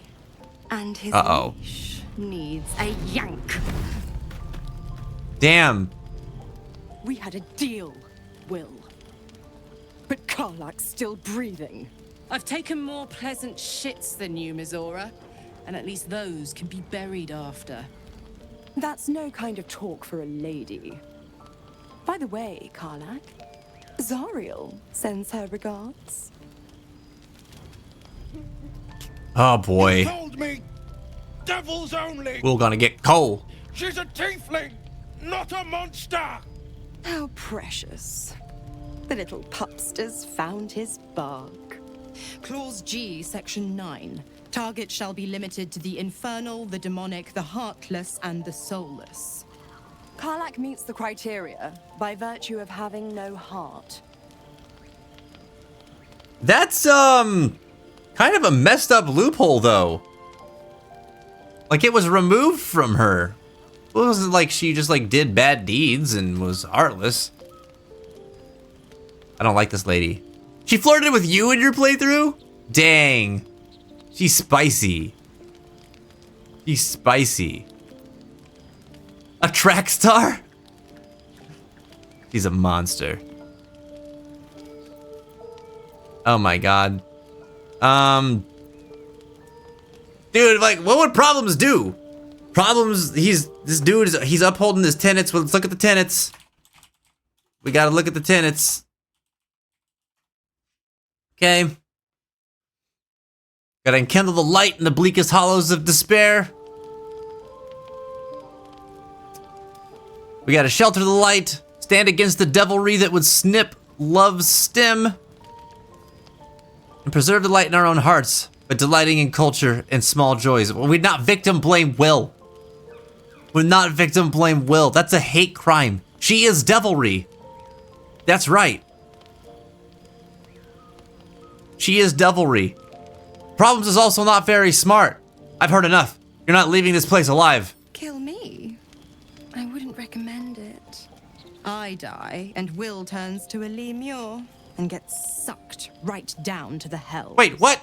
and his
Uh-oh.
leash needs a yank.
Damn.
We had a deal, Will. But Karlak's still breathing.
I've taken more pleasant shits than you, Mizora. And at least those can be buried after.
That's no kind of talk for a lady. By the way, Karlak, Zariel sends her regards.
Oh boy.
Told me, devils only.
We're gonna get coal.
She's a tiefling, not a monster.
How precious. The little pupster's found his bark.
Clause G, Section 9. Target shall be limited to the infernal, the demonic, the heartless, and the soulless.
Karlak meets the criteria by virtue of having no heart.
That's kind of a messed up loophole though. Like it was removed from her. It wasn't like she just like did bad deeds and was heartless. I don't like this lady. She flirted with you in your playthrough? Dang. She's spicy. She's spicy. A track star? She's a monster. Oh my god. Dude, like, what would Problems do? Problems, he's upholding his tenets. Well, let's look at the tenets. We gotta look at the tenets. Okay. Gotta enkindle the light in the bleakest hollows of despair. We gotta shelter the light, stand against the devilry that would snip love's stem, and preserve the light in our own hearts by delighting in culture and small joys. We're not victim blame Will. We're not victim blame Will. That's a hate crime. She is devilry. That's right. She is devilry. Problems is also not very smart. I've heard enough. You're not leaving this place alive.
Kill me? I wouldn't recommend it. I die, and Will turns to a lemure and gets sucked right down to the hell.
Wait, what?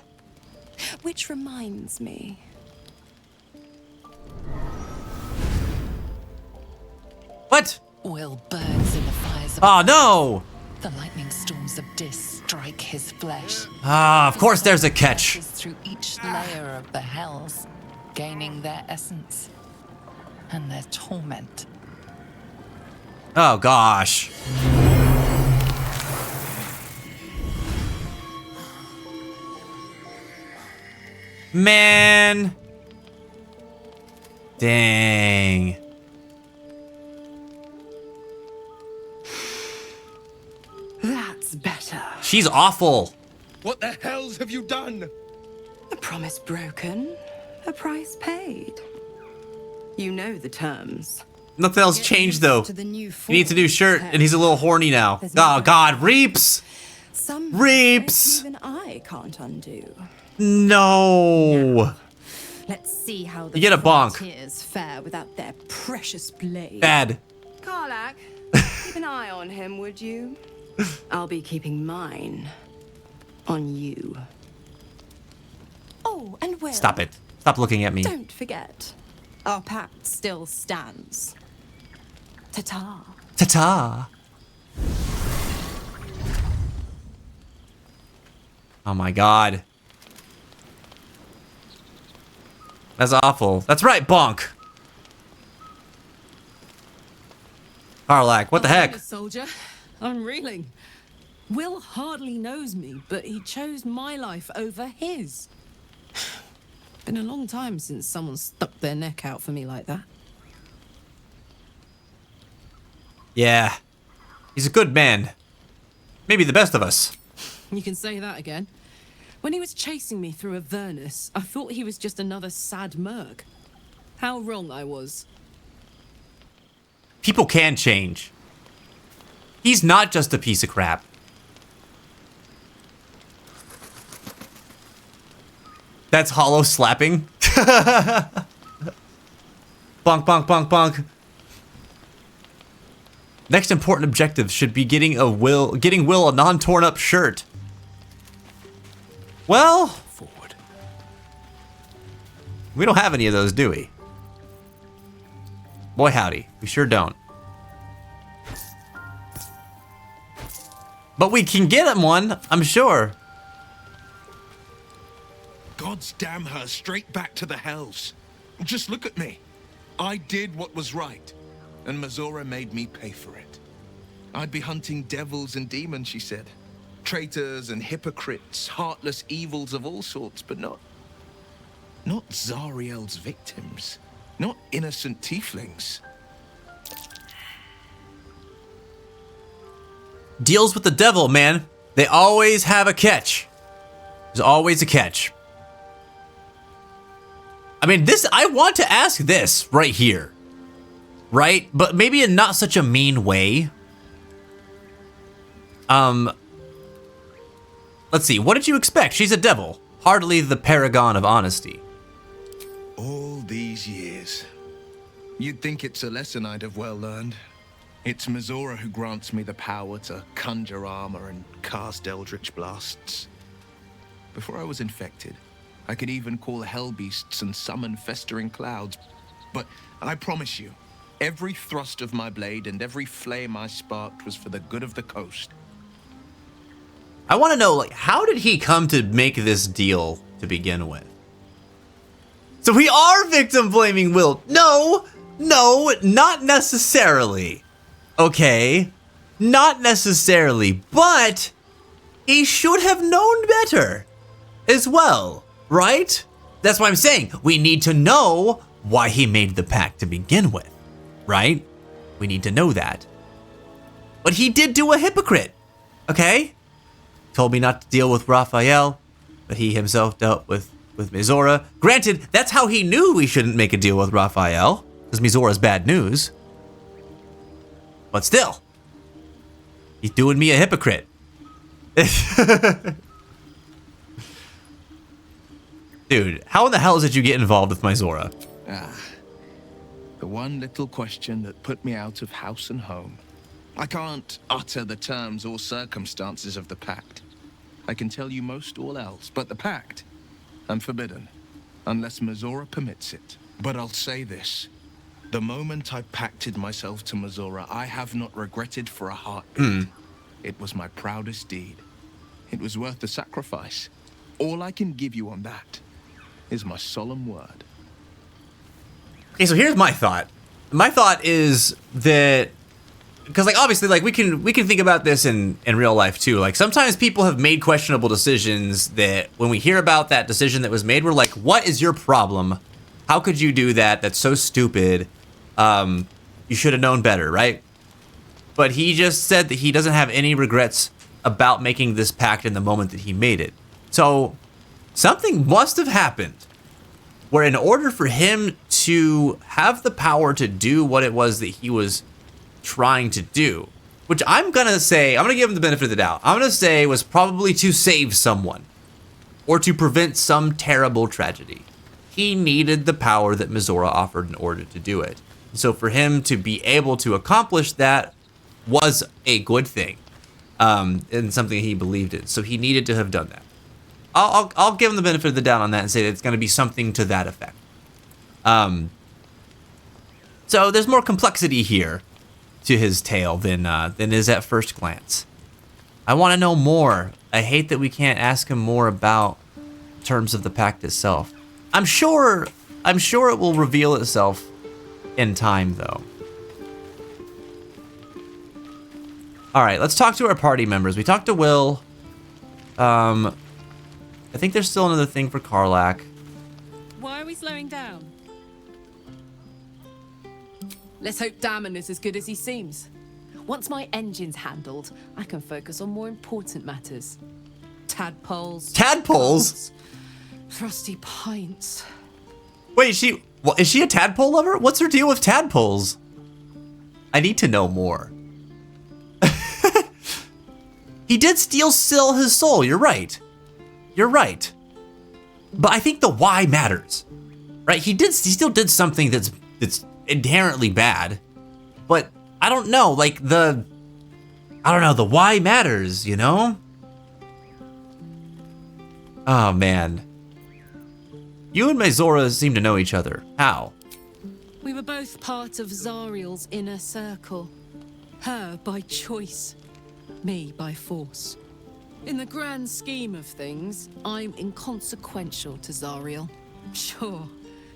Which reminds me.
What?
Will burns in the fires of
Oh no!
the lightning storms of Dis strike his flesh.
Ah, of course there's a catch.
Passes through each layer of the hells, gaining their essence and their torment.
Oh gosh. Man. Dang.
That's better.
She's awful.
What the hells have you done?
A promise broken, a price paid. You know the terms.
Nothing else changed though.
To the new
He needs a new shirt and he's a little horny now.
There's
Oh
no-
god, Reaps!
Some
Reaps!
even I can't undo.
No.
Let's see how the
You get a bonk.
frontiers fare without their precious blade.
Bad.
Karlak, keep an eye on him, would you? I'll be keeping mine on you.
Oh, and Will.
Stop it. Stop looking at me.
Don't forget, our pact still stands. Ta-ta.
Ta-ta. Oh my god. That's awful. That's right, bonk. Karlak, what the heck?
Honest soldier, I'm reeling. Will hardly knows me, but he chose my life over his. Been a long time since someone stuck their neck out for me like that.
Yeah. He's a good man. Maybe the best of us.
You can say that again. When he was chasing me through Avernus, I thought he was just another sad merc. How wrong I was.
People can change. He's not just a piece of crap. That's hollow slapping. Bonk, bonk, bonk, bonk. Next important objective should be getting Will a non-torn up shirt. Well,
Forward.
we don't have any of those, do we? Boy howdy, we sure don't. But we can get him one, I'm sure.
God's damn her straight back to the hells. Just look at me. I did what was right, and Mazora made me pay for it.
I'd be hunting devils and demons, she said. Traitors and hypocrites, heartless evils of all sorts, but not Zariel's victims. Not innocent tieflings.
Deals with the devil, man. They always have a catch. There's always a catch. I mean, I want to ask this right here. Right? But maybe in not such a mean way. Let's see. What did you expect? She's a devil. Hardly the paragon of honesty.
All these years. You'd think it's a lesson I'd have well learned. It's Mizora who grants me the power to conjure armor and cast eldritch blasts. Before I was infected, I could even call hell beasts and summon festering clouds. But I promise you, every thrust of my blade and every flame I sparked was for the good of the coast.
I want to know, like, how did he come to make this deal to begin with? So we are victim blaming Will. No, not necessarily. Okay, not necessarily, but he should have known better as well, right? That's why I'm saying we need to know why he made the pact to begin with, right? We need to know that. But he did do a hypocrite, okay? Told me not to deal with Raphael, but he himself dealt with Mizora. Granted, that's how he knew we shouldn't make a deal with Raphael, because Mizora's bad news. But still, he's doing me a hypocrite. Dude, how in the hell did you get involved with Mizora?
The one little question that put me out of house and home. I can't utter the terms or circumstances of the pact. I can tell you most all else, but the pact, I'm forbidden, unless Mizora permits it. But I'll say this. The moment I pacted myself to Mizora, I have not regretted for a heartbeat. It was my proudest deed. It was worth the sacrifice. All I can give you on that is my solemn word.
Okay, so here's my thought. My thought is that, because like obviously like we can think about this in real life too. Like sometimes people have made questionable decisions that when we hear about that decision that was made, we're like, what is your problem? How could you do that? That's so stupid. You should have known better, right? But he just said that he doesn't have any regrets about making this pact in the moment that he made it. So something must have happened where in order for him to have the power to do what it was that he was trying to do, which I'm going to give him the benefit of the doubt. I'm going to say was probably to save someone or to prevent some terrible tragedy. He needed the power that Mizora offered in order to do it. So for him to be able to accomplish that was a good thing, and something he believed in. So he needed to have done that. I'll give him the benefit of the doubt on that and say that it's going to be something to that effect. So there's more complexity here to his tale than is at first glance. I want to know more. I hate that we can't ask him more about terms of the pact itself. I'm sure it will reveal itself in time, though. All right, let's talk to our party members. We talked to Will. I think there's still another thing for Karlak.
Why are we slowing down? Let's hope Damon is as good as he seems. Once my engine's handled, I can focus on more important matters. Tadpoles.
Tadpoles?
Frosty pints.
Wait, is she a tadpole lover? What's her deal with tadpoles? I need to know more. He did sell his soul. You're right. But I think the why matters, right? He still did something that's inherently bad, but I don't know, like the why matters, you know? Oh man. You and Mizora seem to know each other. How?
We were both part of Zariel's inner circle. Her by choice, me by force. In the grand scheme of things, I'm inconsequential to Zariel. Sure,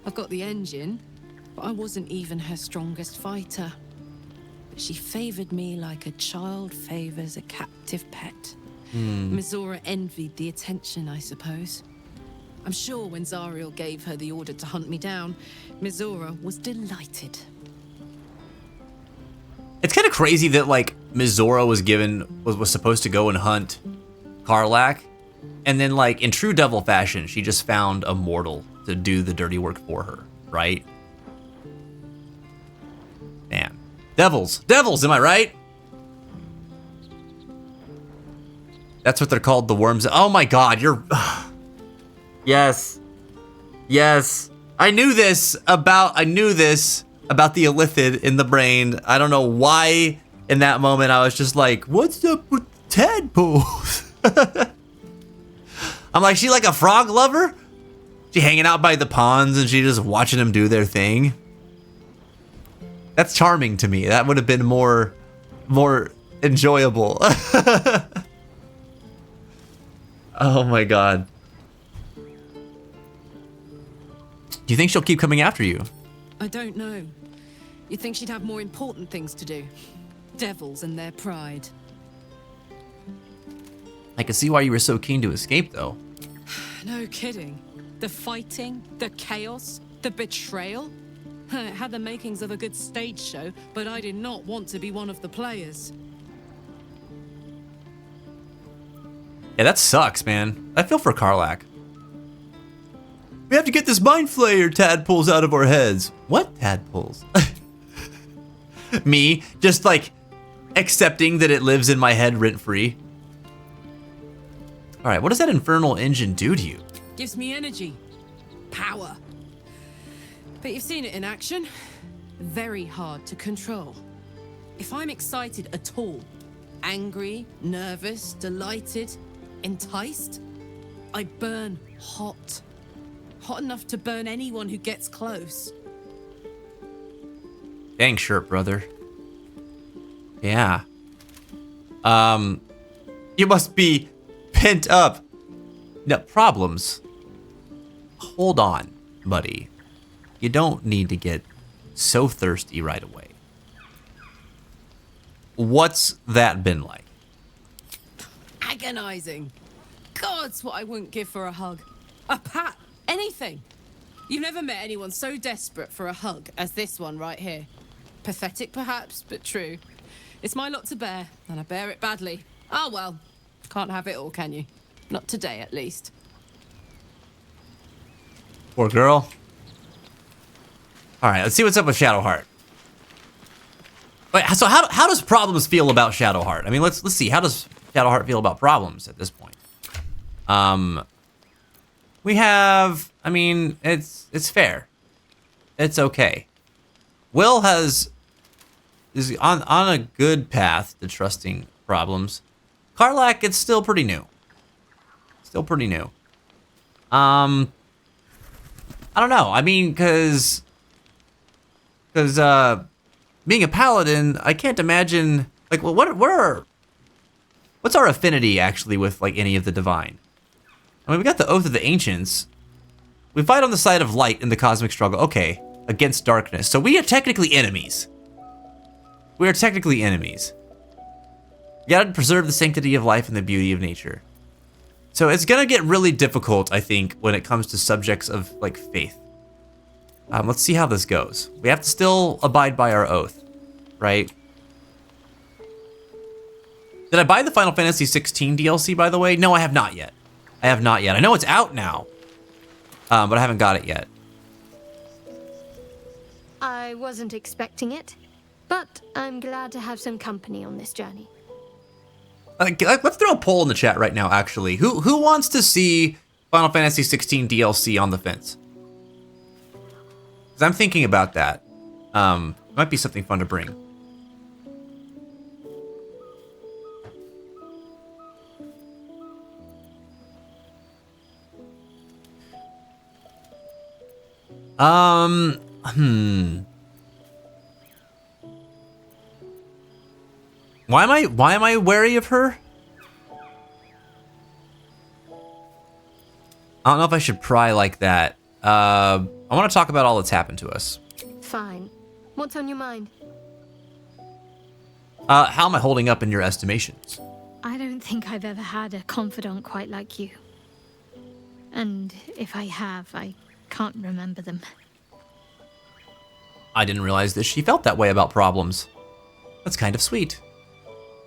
I've got the engine, but I wasn't even her strongest fighter. But She favored me like a child favors a captive pet. Mizora envied the attention, I suppose. I'm sure when Zariel gave her the order to hunt me down, Mizora was delighted.
It's kind of crazy that like Mizora was supposed to go and hunt Karlak, and then like in true devil fashion, she just found a mortal to do the dirty work for her, right? Man, devils, am I right? That's what they're called, the worms. Oh my God, you're. Yes. I knew this about the illithid in the brain. I don't know why in that moment I was just like, what's up with tadpoles? I'm like, she like a frog lover? She hanging out by the ponds and she just watching them do their thing? That's charming to me. That would have been more enjoyable. Oh my God. Do you think she'll keep coming after you?
I don't know. You'd think she'd have more important things to do. Devils and their pride.
I can see why you were so keen to escape, though.
No kidding. The fighting, the chaos, the betrayal. It had the makings of a good stage show, but I did not want to be one of the players.
Yeah, that sucks, man. I feel for Karlak. We have to get this mind flayer tadpoles out of our heads. What tadpoles? Me, just like accepting that it lives in my head rent-free. All right, what does that infernal engine do to you?
Gives me energy. Power. But you've seen it in action. Very hard to control. If I'm excited at all, angry, nervous, delighted, enticed, I burn hot. Hot enough to burn anyone who gets close.
Dang shirt, brother. Yeah. You must be pent up. No, problems. Hold on, buddy. You don't need to get so thirsty right away. What's that been like?
Agonizing. God's what I wouldn't give for a hug. A pat. Anything. You've never met anyone so desperate for a hug as this one right here. Pathetic perhaps, but true. It's my lot to bear, and I bear it badly. Ah well, can't have it all, can you? Not today, at least.
Poor girl. All right, let's see what's up with Shadowheart. Wait, so how does Problems feel about Shadowheart? I mean, let's see. How does Shadowheart feel about Problems at this point? We have. I mean, it's fair. It's okay. Will is on a good path to trusting Problems. Karlak, it's still pretty new. Still pretty new. I don't know. I mean, because being a paladin, I can't imagine like what's our affinity actually with like any of the divine? I mean, we got the Oath of the Ancients. We fight on the side of light in the cosmic struggle. Okay, against darkness. So we are technically enemies. We are technically enemies. You gotta preserve the sanctity of life and the beauty of nature. So it's gonna get really difficult, I think, when it comes to subjects of like faith. Let's see how this goes. We have to still abide by our oath, right? Did I buy the Final Fantasy 16 DLC, by the way? No, I have not yet. I know it's out now, but I haven't got it yet.
I wasn't expecting it, but I'm glad to have some company on this journey.
Let's throw a poll in the chat right now, actually. Who wants to see Final Fantasy 16 DLC on the fence? Because I'm thinking about that. It might be something fun to bring. Why am I wary of her? I don't know if I should pry like that. I want to talk about all that's happened to us.
Fine. What's on your mind?
How am I holding up in your estimations?
I don't think I've ever had a confidant quite like you. And if I have, I can't remember them.
I didn't realize that she felt that way about Problems. That's kind of sweet.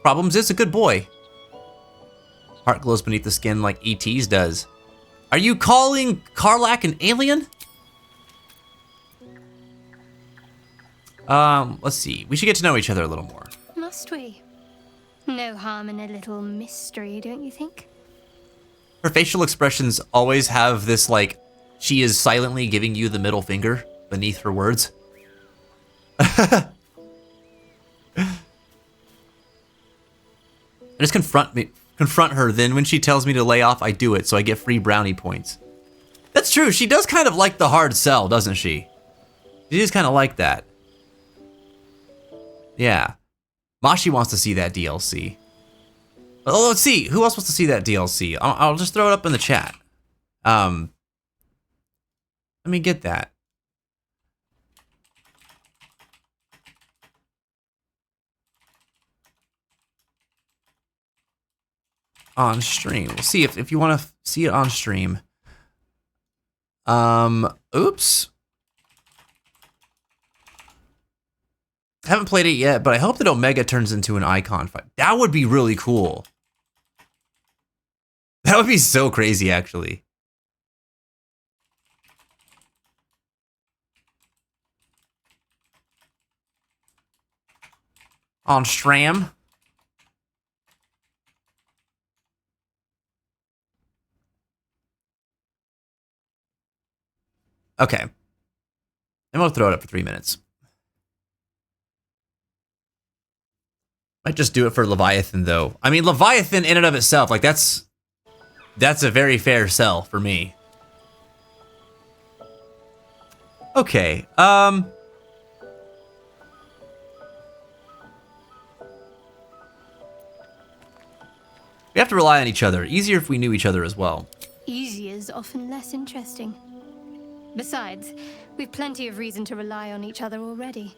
Problems is a good boy. Heart glows beneath the skin like E.T.'s does. Are you calling Karlach an alien? Let's see. We should get to know each other a little more.
Must we? No harm in a little mystery, don't you think?
Her facial expressions always have this, like, she is silently giving you the middle finger beneath her words. I just confront her, then when she tells me to lay off, I do it, so I get free brownie points. That's true, she does kind of like the hard sell, doesn't she? She is kind of like that. Yeah. Mashi wants to see that DLC. Oh, let's see, who else wants to see that DLC? I'll just throw it up in the chat. Let me get that. On stream. We'll see if you want to see it on stream. Oops. Haven't played it yet, but I hope that Omega turns into an icon fight. That would be really cool. That would be so crazy, actually. On stream. Okay. And we'll throw it up for 3 minutes. Might just do it for Leviathan, though. I mean, Leviathan in and of itself, like, that's a very fair sell for me. Okay, we have to rely on each other. Easier if we knew each other as well.
Easy is often less interesting. Besides, we've plenty of reason to rely on each other already.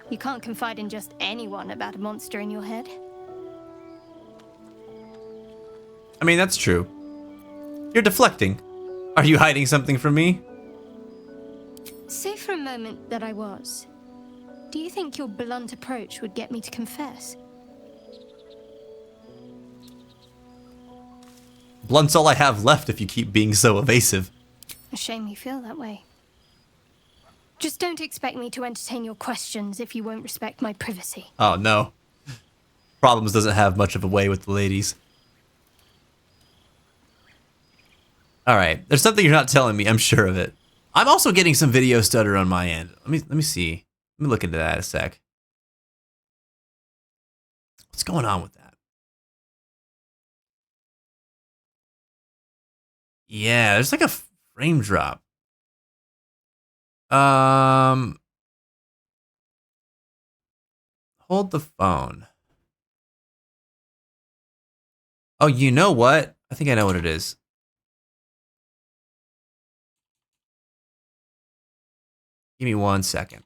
You can't confide in just anyone about a monster in your head.
I mean, that's true. You're deflecting. Are you hiding something from me?
Say for a moment that I was. Do you think your blunt approach would get me to confess?
Blunt's all I have left if you keep being so evasive.
A shame you feel that way. Just don't expect me to entertain your questions if you won't respect my privacy.
Oh, no. Problems doesn't have much of a way with the ladies. Alright, there's something you're not telling me, I'm sure of it. I'm also getting some video stutter on my end. Let me see. Let me look into that a sec. What's going on with that? Yeah, there's like a frame drop. Hold the phone. Oh, you know what? I think I know what it is. Give me 1 second.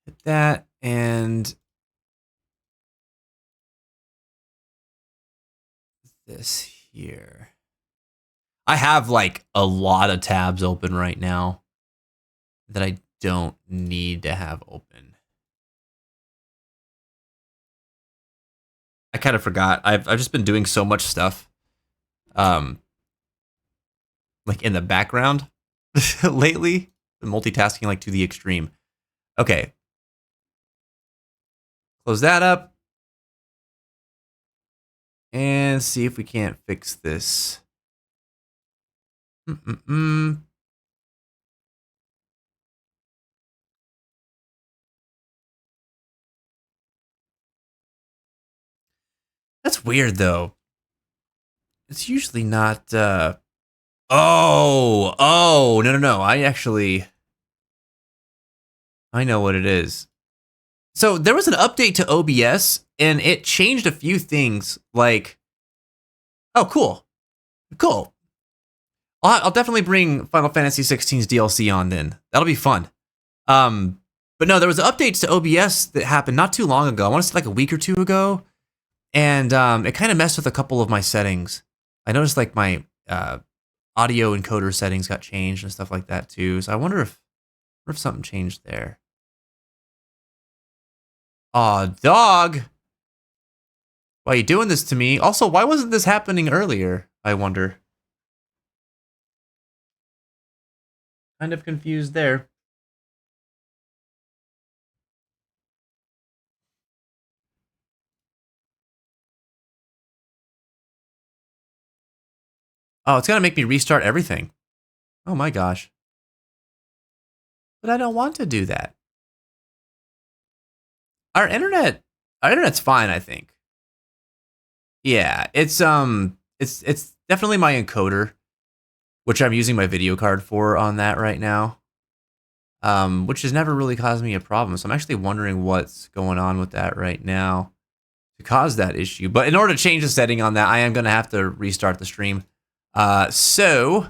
Hit that and this here. I have like a lot of tabs open right now that I don't need to have open. I kind of forgot. I've just been doing so much stuff, like in the background lately. Multitasking like to the extreme. Okay. Close that up. And see if we can't fix this. That's weird, though. It's usually not, no. I know what it is. So there was an update to OBS, and it changed a few things, like Oh, cool. Cool. I'll definitely bring Final Fantasy 16's DLC on then. That'll be fun. But no, there was updates to OBS that happened not too long ago. I want to say like a week or two ago. And it kind of messed with a couple of my settings. I noticed like my audio encoder settings got changed and stuff like that too. So I wonder if something changed there. Aw, dog. Why are you doing this to me? Also, why wasn't this happening earlier? I wonder. Kind of confused there. Oh, it's gonna make me restart everything. Oh my gosh. But I don't want to do that. Our internet's fine, I think. Yeah, it's definitely my encoder, which I'm using my video card for on that right now. Which has never really caused me a problem. So I'm actually wondering what's going on with that right now to cause that issue. But in order to change the setting on that, I am gonna have to restart the stream. So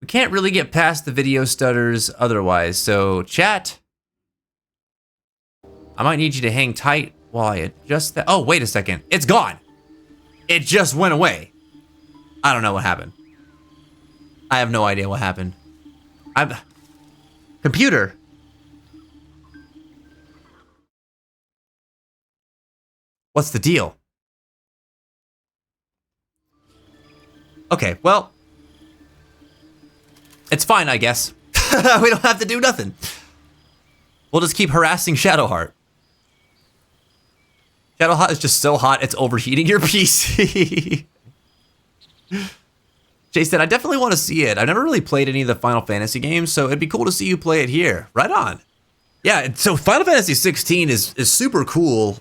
we can't really get past the video stutters otherwise. So chat, I might need you to hang tight while I adjust that. Oh, wait a second. It's gone. It just went away. I don't know what happened. I have no idea what happened. Computer. What's the deal? Okay, well, it's fine, I guess. We don't have to do nothing. We'll just keep harassing Shadowheart. Shadowheart is just so hot, it's overheating your PC. Jay said, I definitely want to see it. I've never really played any of the Final Fantasy games, so it'd be cool to see you play it here. Right on. Yeah, so Final Fantasy 16 is super cool.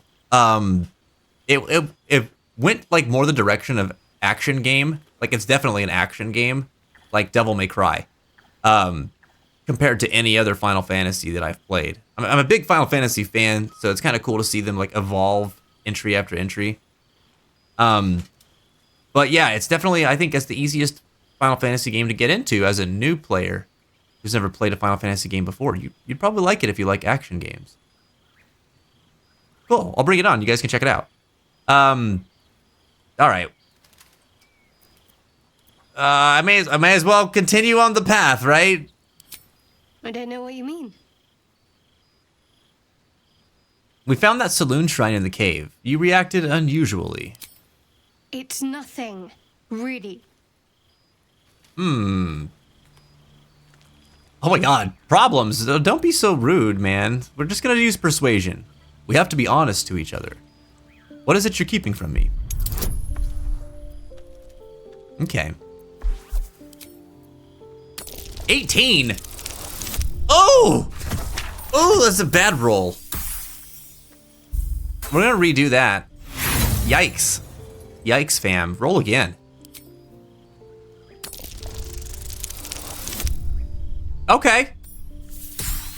It went like more the direction of action game. Like it's definitely an action game, like Devil May Cry, compared to any other Final Fantasy that I've played. I'm a big Final Fantasy fan, so it's kind of cool to see them like evolve entry after entry. But yeah, it's definitely, I think it's the easiest Final Fantasy game to get into as a new player who's never played a Final Fantasy game before. You'd probably like it if you like action games. Cool, I'll bring it on. You guys can check it out. All right. I may as well continue on the path, right?
I don't know what you mean.
We found that saloon shrine in the cave. You reacted unusually.
It's nothing, really.
Oh my god. Problems. Don't be so rude, man. We're just gonna use persuasion. We have to be honest to each other. What is it you're keeping from me? Okay. 18! Oh! Oh, that's a bad roll. We're gonna redo that. Yikes. Yikes, fam. Roll again. Okay.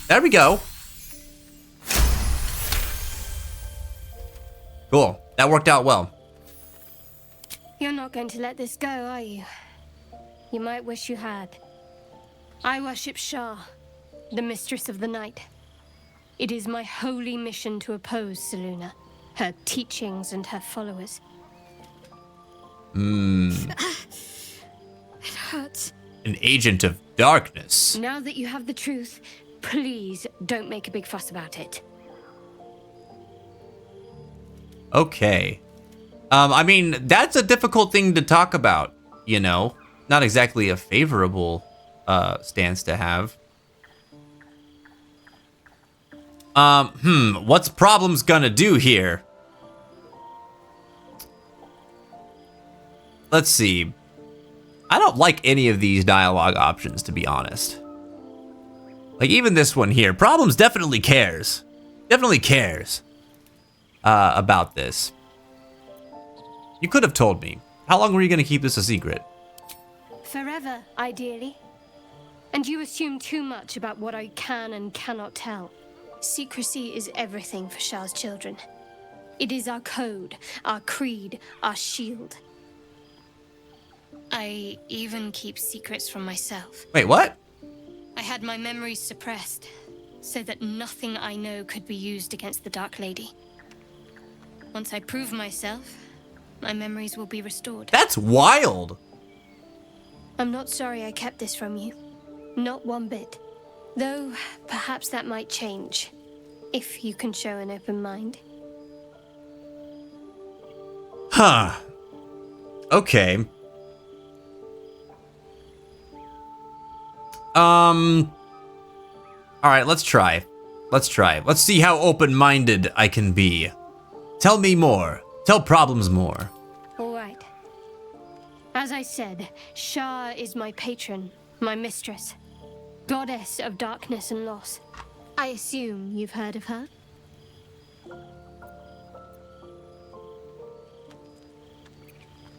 There we go. Cool. That worked out well.
You're not going to let this go, are you? You might wish you had. I worship Shah, the mistress of the night. It is my holy mission to oppose Selûne, her teachings and her followers. It hurts.
An agent of darkness.
Now that you have the truth, please don't make a big fuss about it.
Okay. I mean, that's a difficult thing to talk about, you know? Not exactly a favorable stance to have. What's Problems gonna do here? Let's see. I don't like any of these dialogue options, to be honest. Like, even this one here. Problems definitely cares. Definitely cares about this. You could have told me. How long were you gonna keep this a secret?
Forever, ideally. And you assume too much about what I can and cannot tell. Secrecy is everything for Shah's children. It is our code, our creed, our shield. I even keep secrets from myself.
Wait, what?
I had my memories suppressed, so that nothing I know could be used against the Dark Lady. Once I prove myself, my memories will be restored.
That's wild.
I'm not sorry I kept this from you. Not one bit. Though, perhaps that might change, if you can show an open mind.
Huh. Okay. Alright, let's try. Let's try. Let's see how open-minded I can be. Tell me more. Tell Problems more.
All right. As I said, Shah is my patron, my mistress. Goddess of darkness and loss. I assume you've heard of her?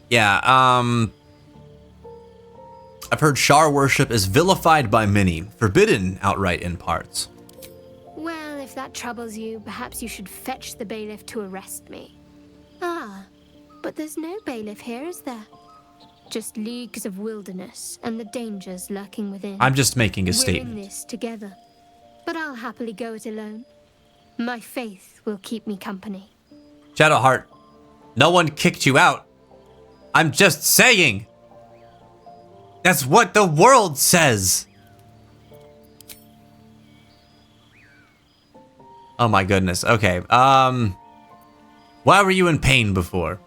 Yeah, I've heard Shar worship is vilified by many, forbidden outright in parts.
Well, if that troubles you, perhaps you should fetch the bailiff to arrest me. Ah, but there's no bailiff here, is there? Just leagues of wilderness and the dangers lurking within.
I'm just making a
We're
statement.
in this together, but I'll happily go it alone. My faith will keep me company.
Shadowheart, no one kicked you out. I'm just saying. That's what the world says. Oh my goodness. Okay. Why were you in pain before?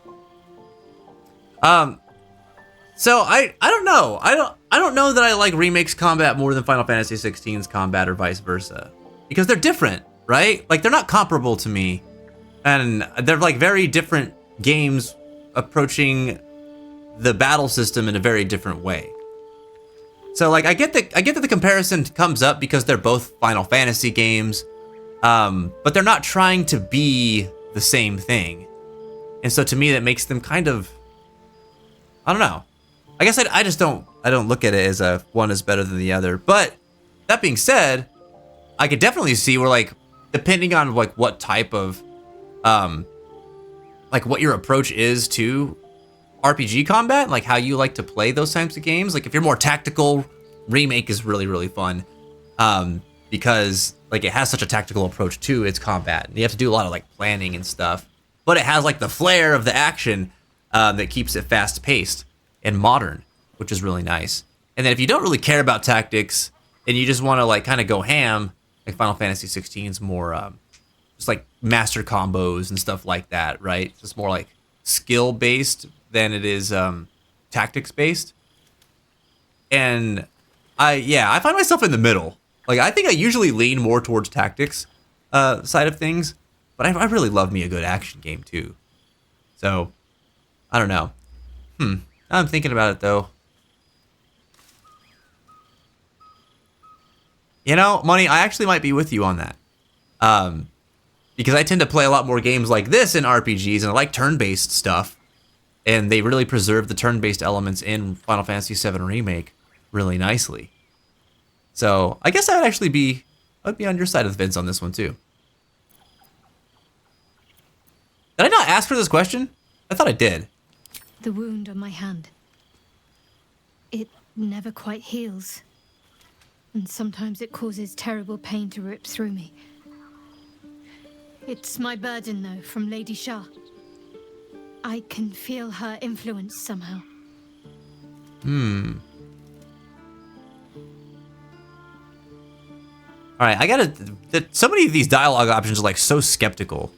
So I don't know. I don't know that I like Remake's combat more than Final Fantasy 16's combat or vice versa. Because they're different, right? Like they're not comparable to me. And they're like very different games approaching the battle system in a very different way. So like I get that the comparison comes up because they're both Final Fantasy games, but they're not trying to be the same thing. And so to me that makes them kind of, I don't know. I guess I just don't look at it as a one is better than the other. But that being said, I could definitely see where like depending on like what type of like what your approach is to RPG combat, like how you like to play those types of games. Like if you're more tactical, Remake is really, really fun. Because like it has such a tactical approach to its combat. You have to do a lot of like planning and stuff. But it has like the flair of the action that keeps it fast paced and modern, which is really nice. And then if you don't really care about tactics and you just want to like kind of go ham, like Final Fantasy 16 is more just like master combos and stuff like that, right? It's more like skill based than it is tactics based. And I find myself in the middle. Like I think I usually lean more towards tactics side of things, but I really love me a good action game too. So I don't know. I'm thinking about it though. You know, Money, I actually might be with you on that. Because I tend to play a lot more games like this in RPGs, and I like turn-based stuff. And they really preserve the turn-based elements in Final Fantasy VII Remake really nicely. So I guess I'd be on your side of the fence on this one too. Did I not ask for this question? I thought I did.
The wound on my hand. It never quite heals. And sometimes it causes terrible pain to rip through me. It's my burden, though, from Lady Shah. I can feel her influence somehow.
All right, I gotta. So many of these dialogue options are like so skeptical.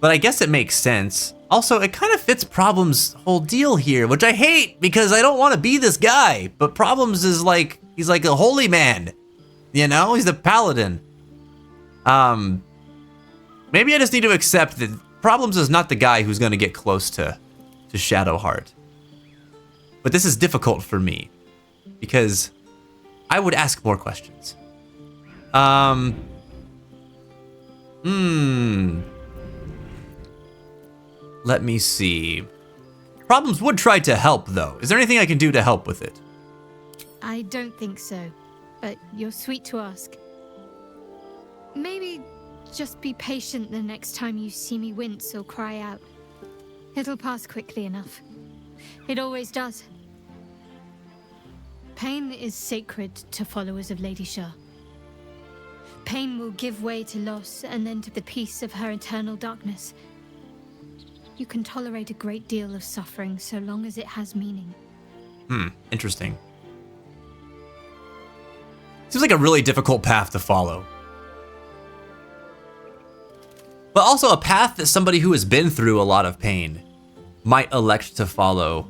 But I guess it makes sense. Also, it kind of fits Problem's whole deal here, which I hate because I don't want to be this guy. But Problems is like, he's like a holy man, you know? He's the paladin. Maybe I just need to accept that Problems is not the guy who's going to get close to Shadowheart. But this is difficult for me because I would ask more questions. Let me see. Problems would try to help, though. Is there anything I can do to help with it?
I don't think so, but you're sweet to ask.
Maybe just be patient the next time you see me wince or cry out. It'll pass quickly enough. It always does. Pain is sacred to followers of Lady Shah. Pain will give way to loss and then to the peace of her eternal darkness. You can tolerate a great deal of suffering so long as it has meaning.
Interesting. Seems like a really difficult path to follow. But also a path that somebody who has been through a lot of pain might elect to follow,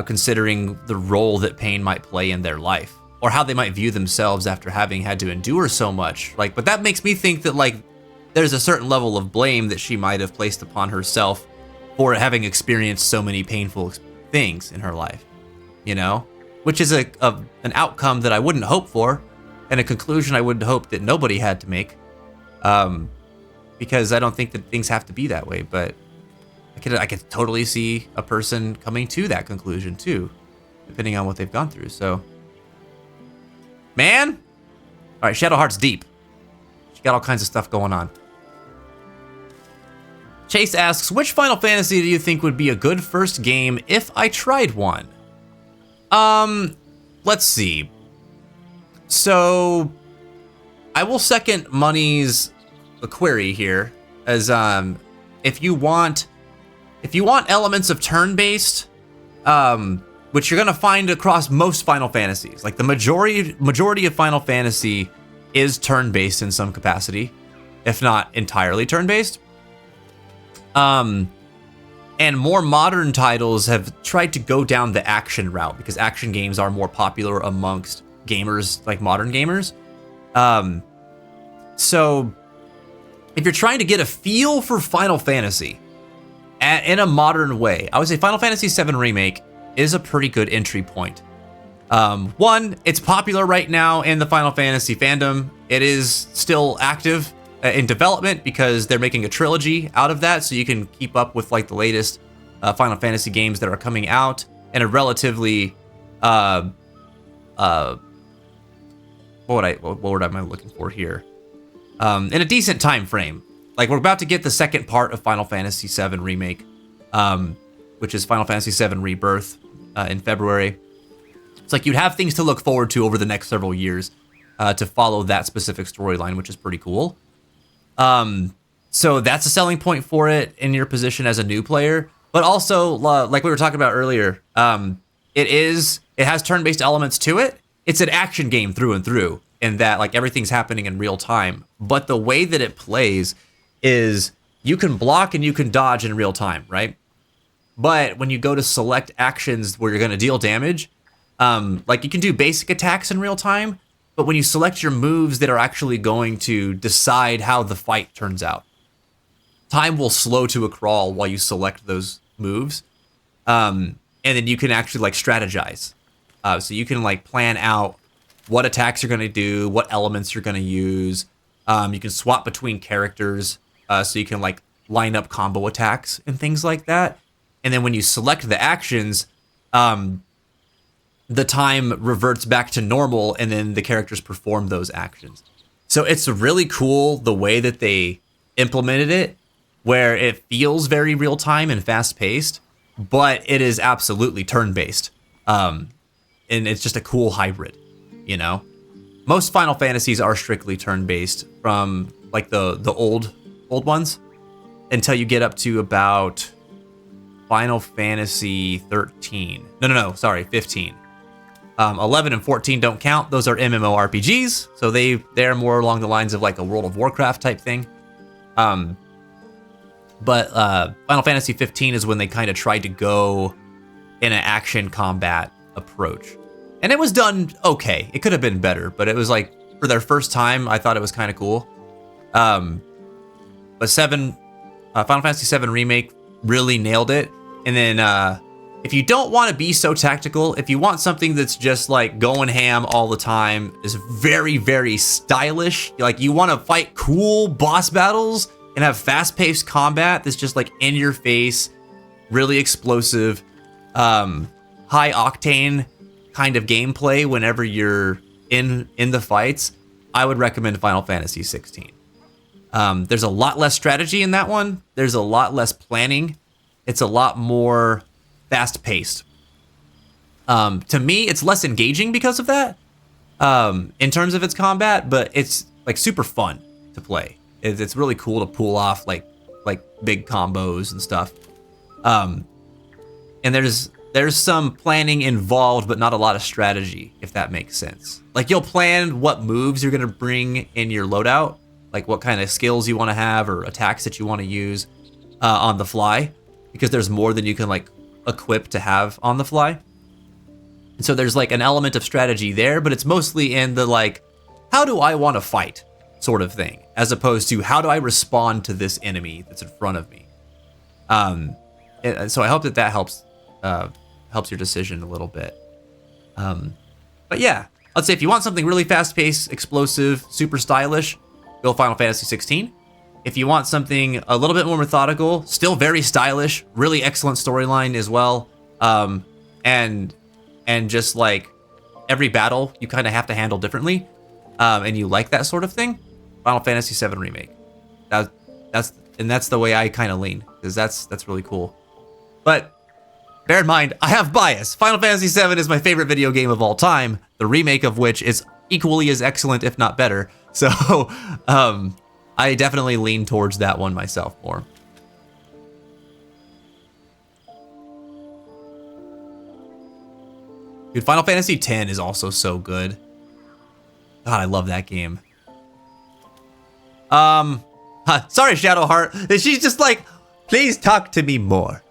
considering the role that pain might play in their life, or how they might view themselves after having had to endure so much. Like, but that makes me think that, like, there's a certain level of blame that she might have placed upon herself for having experienced so many painful things in her life, you know? Which is an outcome that I wouldn't hope for, and a conclusion I would hope that nobody had to make, because I don't think that things have to be that way. But I could totally see a person coming to that conclusion too, depending on what they've gone through. So, man, all right, Shadowheart's deep. She got all kinds of stuff going on. Chase asks, which Final Fantasy do you think would be a good first game if I tried one? Let's see. So, I will second Money's query here, as if you want elements of turn-based, which you're gonna find across most Final Fantasies. Like the majority of Final Fantasy is turn-based in some capacity, if not entirely turn-based. And more modern titles have tried to go down the action route because action games are more popular amongst gamers, like modern gamers. So if you're trying to get a feel for Final Fantasy in a modern way, I would say Final Fantasy VII Remake is a pretty good entry point. One, it's popular right now in the Final Fantasy fandom. It is still active in development because they're making a trilogy out of that, so you can keep up with like the latest Final Fantasy games that are coming out in a relatively what word am I looking for here? In a decent time frame. Like, we're about to get the second part of Final Fantasy VII Remake, which is Final Fantasy VII Rebirth in February. It's like you'd have things to look forward to over the next several years to follow that specific storyline, which is pretty cool. So that's a selling point for it in your position as a new player. But also, like we were talking about earlier, it has turn-based elements to it. It's an action game through and through, in that like everything's happening in real time. But the way that it plays is you can block and you can dodge in real time, right? But when you go to select actions where you're going to deal damage, like you can do basic attacks in real time, but when you select your moves that are actually going to decide how the fight turns out, time will slow to a crawl while you select those moves. And then you can actually like strategize. So you can like plan out what attacks you're going to do, what elements you're going to use. You can swap between characters, so you can like line up combo attacks and things like that. And then when you select the actions, the time reverts back to normal, and then the characters perform those actions. So it's really cool the way that they implemented it, where it feels very real time and fast paced, but it is absolutely turn based. And it's just a cool hybrid, you know? Most Final Fantasies are strictly turn-based from like the old ones until you get up to about Final Fantasy 13. No, sorry, 15. 11 and 14 don't count. Those are MMORPGs, so they're more along the lines of like a World of Warcraft type thing. But Final Fantasy 15 is when they kind of tried to go in an action combat approach. And it was done okay. It could have been better, but it was like, for their first time, I thought it was kind of cool. But Final Fantasy VII Remake really nailed it. And then if you don't want to be so tactical, if you want something that's just like going ham all the time, is very, very stylish, like you want to fight cool boss battles and have fast-paced combat that's just like in your face, really explosive, high octane kind of gameplay whenever you're in the fights, I would recommend Final Fantasy 16. There's a lot less strategy in that one. There's a lot less planning. It's a lot more fast-paced. To me, it's less engaging because of that, in terms of its combat, but it's like super fun to play. It's really cool to pull off like big combos and stuff. And there's some planning involved, but not a lot of strategy, if that makes sense. Like, you'll plan what moves you're gonna bring in your loadout, like what kind of skills you want to have or attacks that you want to use on the fly, because there's more than you can like equip to have on the fly. And so there's like an element of strategy there, but it's mostly in the like, how do I want to fight sort of thing, as opposed to how do I respond to this enemy that's in front of me. So I hope that helps your decision a little bit. But yeah, I'd say if you want something really fast-paced, explosive, super stylish, go Final Fantasy 16. If you want something a little bit more methodical, still very stylish, really excellent storyline as well, and just like every battle you kind of have to handle differently, and you like that sort of thing, Final Fantasy 7 Remake. That's the way I kind of lean, because that's really cool. But bear in mind, I have bias. Final Fantasy 7 is my favorite video game of all time, the remake of which is equally as excellent, if not better. So, I definitely lean towards that one myself more. Dude, Final Fantasy X is also so good. God, I love that game. Sorry, Shadowheart. She's just like, please talk to me more.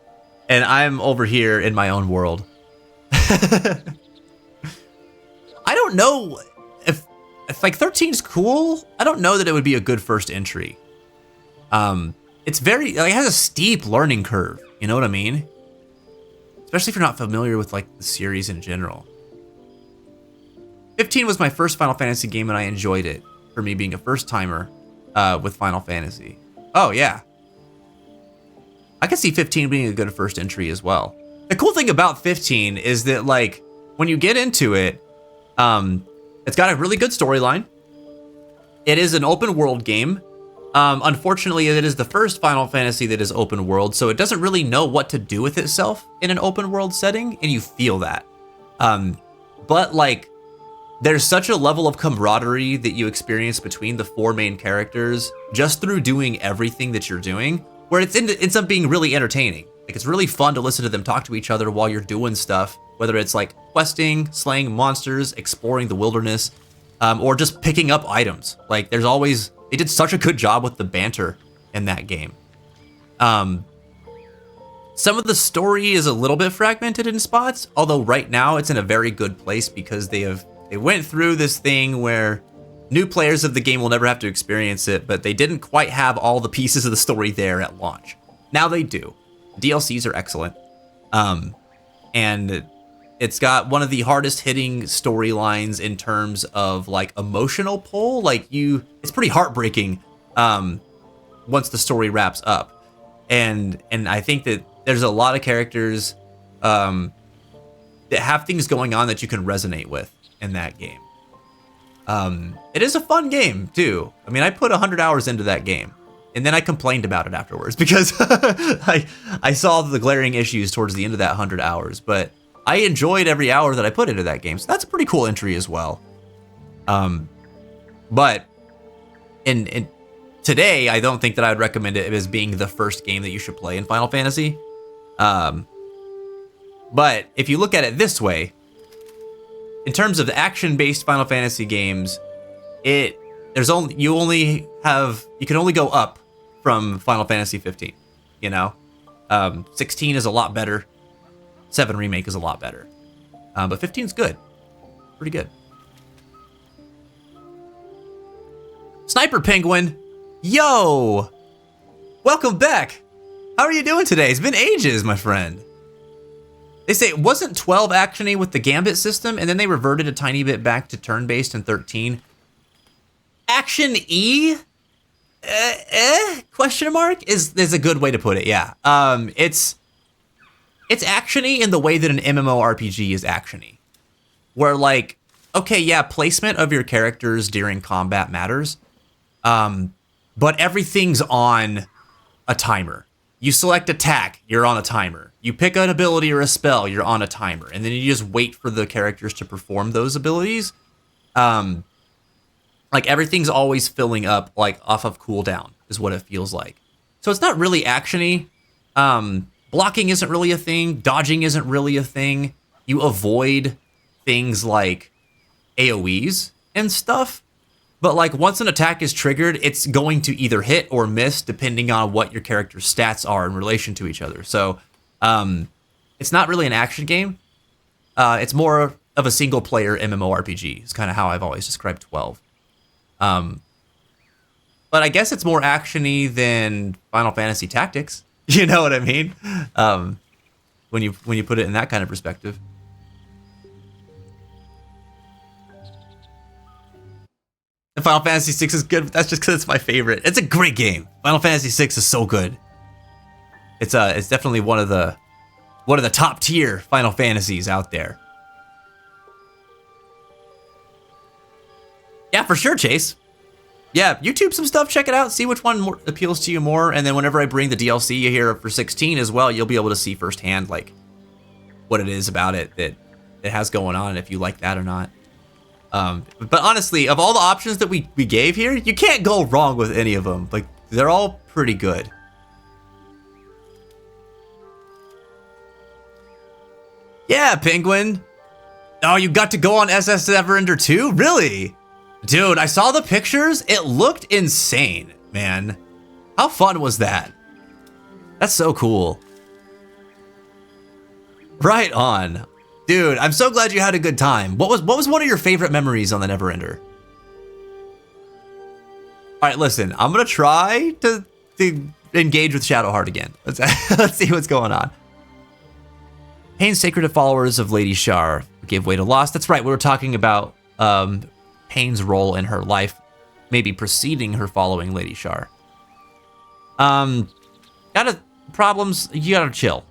And I'm over here in my own world. I don't know if like 13's cool. I don't know that it would be a good first entry. It's very, like, it has a steep learning curve. You know what I mean? Especially if you're not familiar with like the series in general. 15 was my first Final Fantasy game and I enjoyed it, for me being a first timer with Final Fantasy. Oh yeah. I could see 15 being a good first entry as well. The cool thing about 15 is that, like, when you get into it, it's got a really good storyline. It is an open world game. Unfortunately, it is the first Final Fantasy that is open world, so it doesn't really know what to do with itself in an open world setting, and you feel that. But like, there's such a level of camaraderie that you experience between the four main characters just through doing everything that you're doing, where it ends up being really entertaining. Like, it's really fun to listen to them talk to each other while you're doing stuff, whether it's like questing, slaying monsters, exploring the wilderness, or just picking up items. Like, there's always, they did such a good job with the banter in that game. Some of the story is a little bit fragmented in spots, although right now it's in a very good place because they went through this thing where new players of the game will never have to experience it, but they didn't quite have all the pieces of the story there at launch. Now they do. DLCs are excellent. And it's got one of the hardest hitting storylines in terms of like emotional pull. Like, it's pretty heartbreaking once the story wraps up. And I think that there's a lot of characters that have things going on that you can resonate with in that game. It is a fun game too. I mean, I put 100 hours into that game, and then I complained about it afterwards because I saw the glaring issues towards the end of that 100 hours, but I enjoyed every hour that I put into that game. So that's a pretty cool entry as well. But in today, I don't think that I would recommend it as being the first game that you should play in Final Fantasy. But if you look at it this way, in terms of the action-based Final Fantasy games, you can only go up from Final Fantasy 15. You know, 16 is a lot better. 7 Remake is a lot better, but 15 is good, pretty good. Sniper Penguin, yo, welcome back. How are you doing today? It's been ages, my friend. They say it wasn't 12 actiony with the Gambit system, and then they reverted a tiny bit back to turn-based in 13. Action E? Question mark is a good way to put it. Yeah. It's actiony in the way that an MMORPG is actiony, where like okay, yeah, placement of your characters during combat matters. But everything's on a timer. You select attack, you're on a timer. You pick an ability or a spell, you're on a timer. And then you just wait for the characters to perform those abilities. Like everything's always filling up like off of cooldown is what it feels like. So it's not really actiony. Blocking isn't really a thing. Dodging isn't really a thing. You avoid things like AoEs and stuff. But like once an attack is triggered, it's going to either hit or miss depending on what your character's stats are in relation to each other. So it's not really an action game. It's more of a single player MMORPG. It's kind of how I've always described 12. But I guess it's more actiony than Final Fantasy Tactics. You know what I mean? When you put it in that kind of perspective. And Final Fantasy 6 is good, but that's just because it's my favorite. It's a great game. Final Fantasy 6 is so good. It's definitely one of the top tier Final Fantasies out there. Yeah, for sure, Chase. Yeah, YouTube some stuff, check it out, see which one appeals to you more, and then whenever I bring the DLC here for 16 as well, you'll be able to see firsthand like what it is about it that it has going on, and if you like that or not. But honestly, of all the options that we gave here, you can't go wrong with any of them. Like, they're all pretty good. Yeah, Penguin. Oh, you got to go on SS Neverender too? Really? Dude, I saw the pictures. It looked insane, man. How fun was that? That's so cool. Right on. Dude, I'm so glad you had a good time. What was one of your favorite memories on the Neverender? All right, listen, I'm gonna try to engage with Shadowheart again. Let's see what's going on. Pain's sacred followers of Lady Shar give way to loss. That's right, we were talking about Pain's role in her life, maybe preceding her following Lady Shar. Problems. You gotta chill.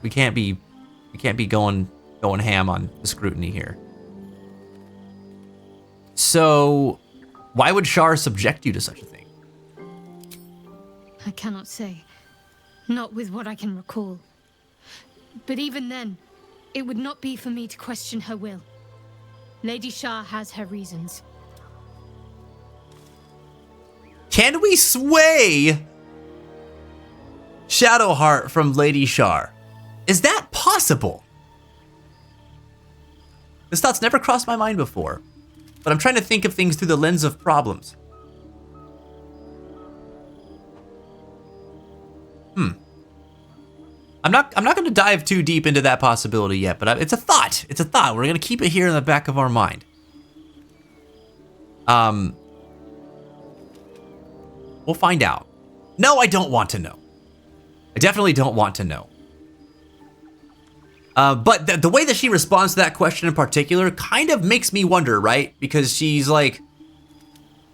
We can't be going ham on the scrutiny here. So, why would Shar subject you to such a thing?
I cannot say. Not with what I can recall. But even then, it would not be for me to question her will. Lady Shar has her reasons.
Can we sway Shadowheart from Lady Shar? Is that possible? This thought's never crossed my mind before, but I'm trying to think of things through the lens of problems. I'm not going to dive too deep into that possibility yet, but it's a thought. It's a thought. We're going to keep it here in the back of our mind. We'll find out. No, I don't want to know. I definitely don't want to know. But the way that she responds to that question in particular kind of makes me wonder, right? Because she's like,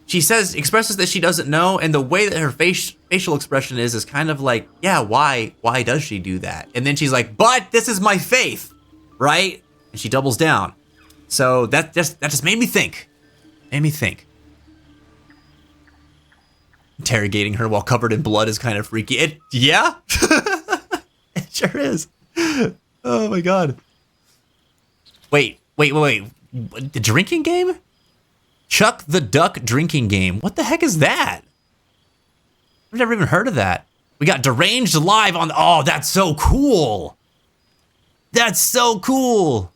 she expresses that she doesn't know, and the way that her facial expression is kind of like, yeah, why does she do that? And then she's like, but this is my faith, right? And she doubles down. So that just made me think. Interrogating her while covered in blood is kind of freaky. Yeah? It sure is. Oh my god. Wait. The drinking game? Chuck the Duck drinking game. What the heck is that? I've never even heard of that. We got Deranged live on. Oh, that's so cool. That's so cool.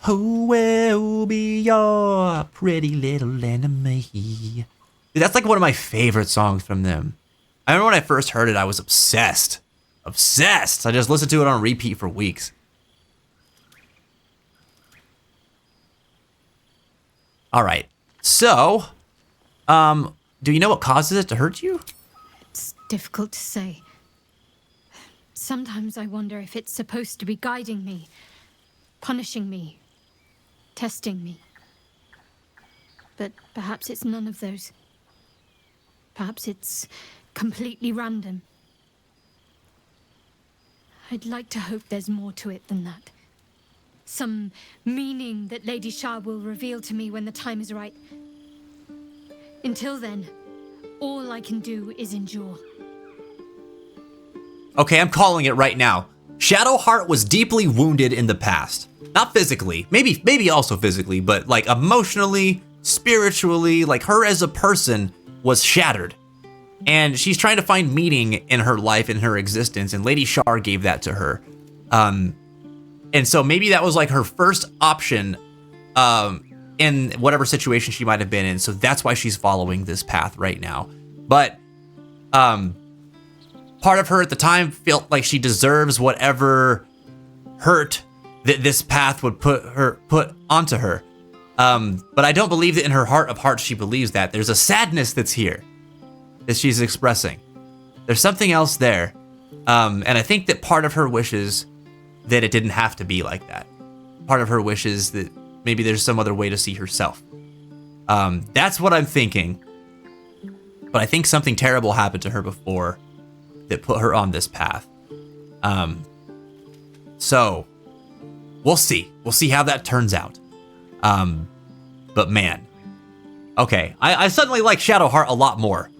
Who will be your pretty little enemy? Dude, that's like one of my favorite songs from them. I remember when I first heard it, I was obsessed. Obsessed. I just listened to it on repeat for weeks. All right. So, do you know what causes it to hurt you?
It's difficult to say. Sometimes I wonder if it's supposed to be guiding me, punishing me, testing me. But perhaps it's none of those. Perhaps it's completely random. I'd like to hope there's more to it than that. some meaning that Lady Shah will reveal to me when the time is right. Until then, all I can do is endure.
Okay, I'm calling it right now. Shadowheart was deeply wounded in the past. Not physically, maybe also physically, but like emotionally, spiritually, like her as a person was shattered. And she's trying to find meaning in her life, in her existence, and Lady Shar gave that to her. And so maybe that was like her first option in whatever situation she might have been in. So that's why she's following this path right now. But part of her at the time felt like she deserves whatever hurt that this path would put onto her. But I don't believe that in her heart of hearts she believes that. There's a sadness that's here that she's expressing. There's something else there. And I think that part of her wishes that it didn't have to be like that. Part of her wishes that maybe there's some other way to see herself. That's what I'm thinking. But I think something terrible happened to her before that put her on this path. So we'll see. We'll see how that turns out. But man, okay. I suddenly like Shadowheart a lot more.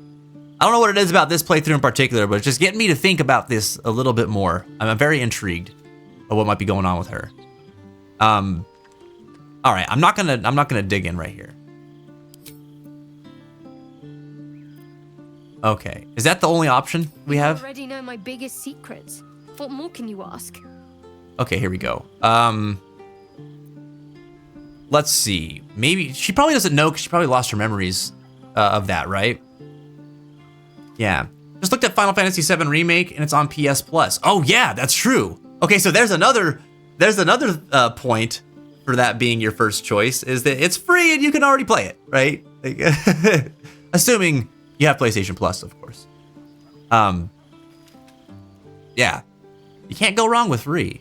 I don't know what it is about this playthrough in particular, but it's just getting me to think about this a little bit more. I'm very intrigued of what might be going on with her. All right, I'm not gonna dig in right here. Okay, is that the only option we have?
You already know my biggest secrets. What more can you ask?
Okay, here we go. Let's see. Maybe she probably doesn't know because she probably lost her memories of that, right? Yeah. Just looked at Final Fantasy VII Remake and it's on PS Plus. Oh yeah, that's true. Okay, so there's another point for that being your first choice is that it's free and you can already play it, right? Like, assuming you have PlayStation Plus, of course. Yeah. You can't go wrong with free.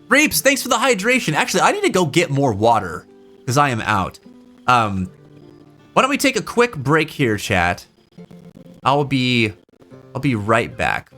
Reaps, thanks for the hydration. Actually, I need to go get more water because I am out. Why don't we take a quick break here, chat? I'll be right back.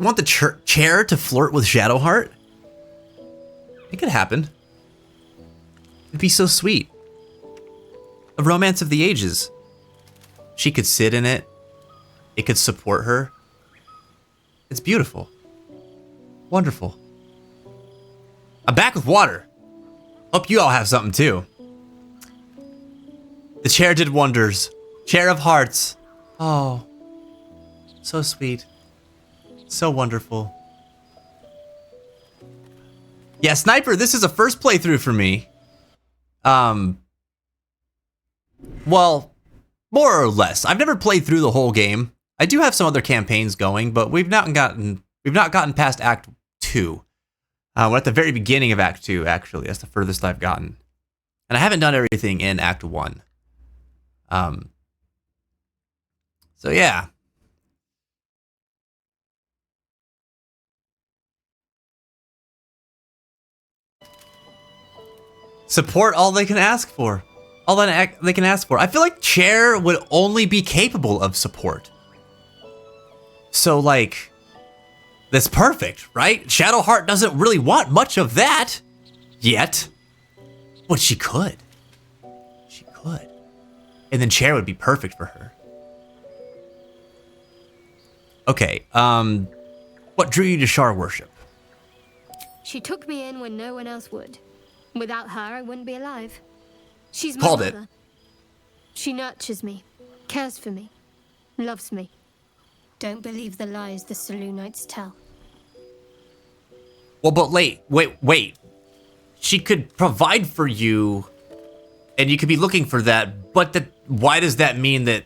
want the chair to flirt with Shadowheart? It could happen. It'd be so sweet. A romance of the ages. She could sit in it. It could support her. It's beautiful. Wonderful. I'm back with water. Hope you all have something too. The chair did wonders. Chair of hearts. Oh, so sweet. So wonderful. Yeah, Sniper, this is a first playthrough for me. Well, more or less. I've never played through the whole game. I do have some other campaigns going, but we've not gotten past Act 2. We're at the very beginning of Act 2, actually. That's the furthest I've gotten. And I haven't done everything in Act 1. So yeah. Support all they can ask for. All that they can ask for. I feel like Chair would only be capable of support. So like, that's perfect, right? Shadowheart doesn't really want much of that yet, but she could. She could. And then Chair would be perfect for her. Okay, what drew you to Shar worship?
She took me in when no one else would. Without her, I wouldn't be alive. She's my
Called
mother.
it.
She nurtures me, cares for me, loves me. Don't believe the lies the Selûnites tell.
Well, but wait. She could provide for you, and you could be looking for that, but why does that mean that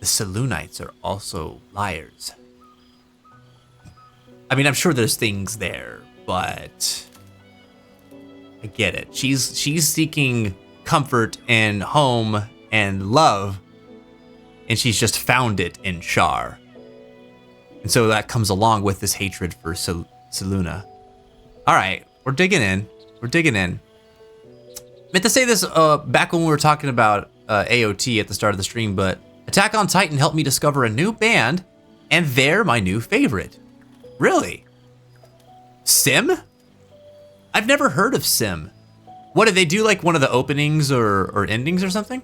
the Selûnites are also liars? I mean, I'm sure there's things there, but I get it. She's seeking comfort and home and love, and she's just found it in Shar. And so that comes along with this hatred for Selûne. All right, we're digging in. We're digging in. Meant to say this back when we were talking about AOT at the start of the stream, but Attack on Titan helped me discover a new band, and they're my new favorite. Really? Sim? I've never heard of Sim. What, did they do like one of the openings or endings or something?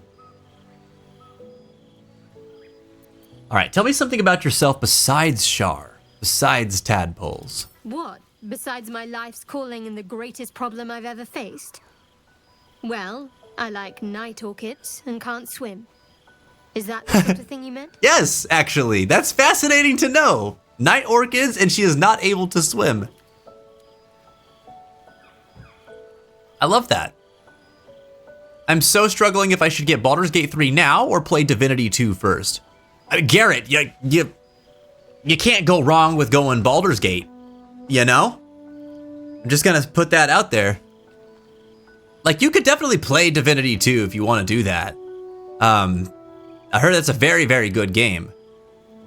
All right, tell me something about yourself besides Shar, besides tadpoles.
What? Besides my life's calling and the greatest problem I've ever faced? Well, I like night orchids and can't swim. Is that the sort of thing you meant?
Yes, actually. That's fascinating to know. Night orchids, and she is not able to swim. I love that. I'm so struggling if I should get Baldur's Gate 3 now or play Divinity 2 first. Garrett, you can't go wrong with going Baldur's Gate, you know? I'm just gonna put that out there. Like, you could definitely play Divinity 2 if you want to do that. I heard that's a very, very good game.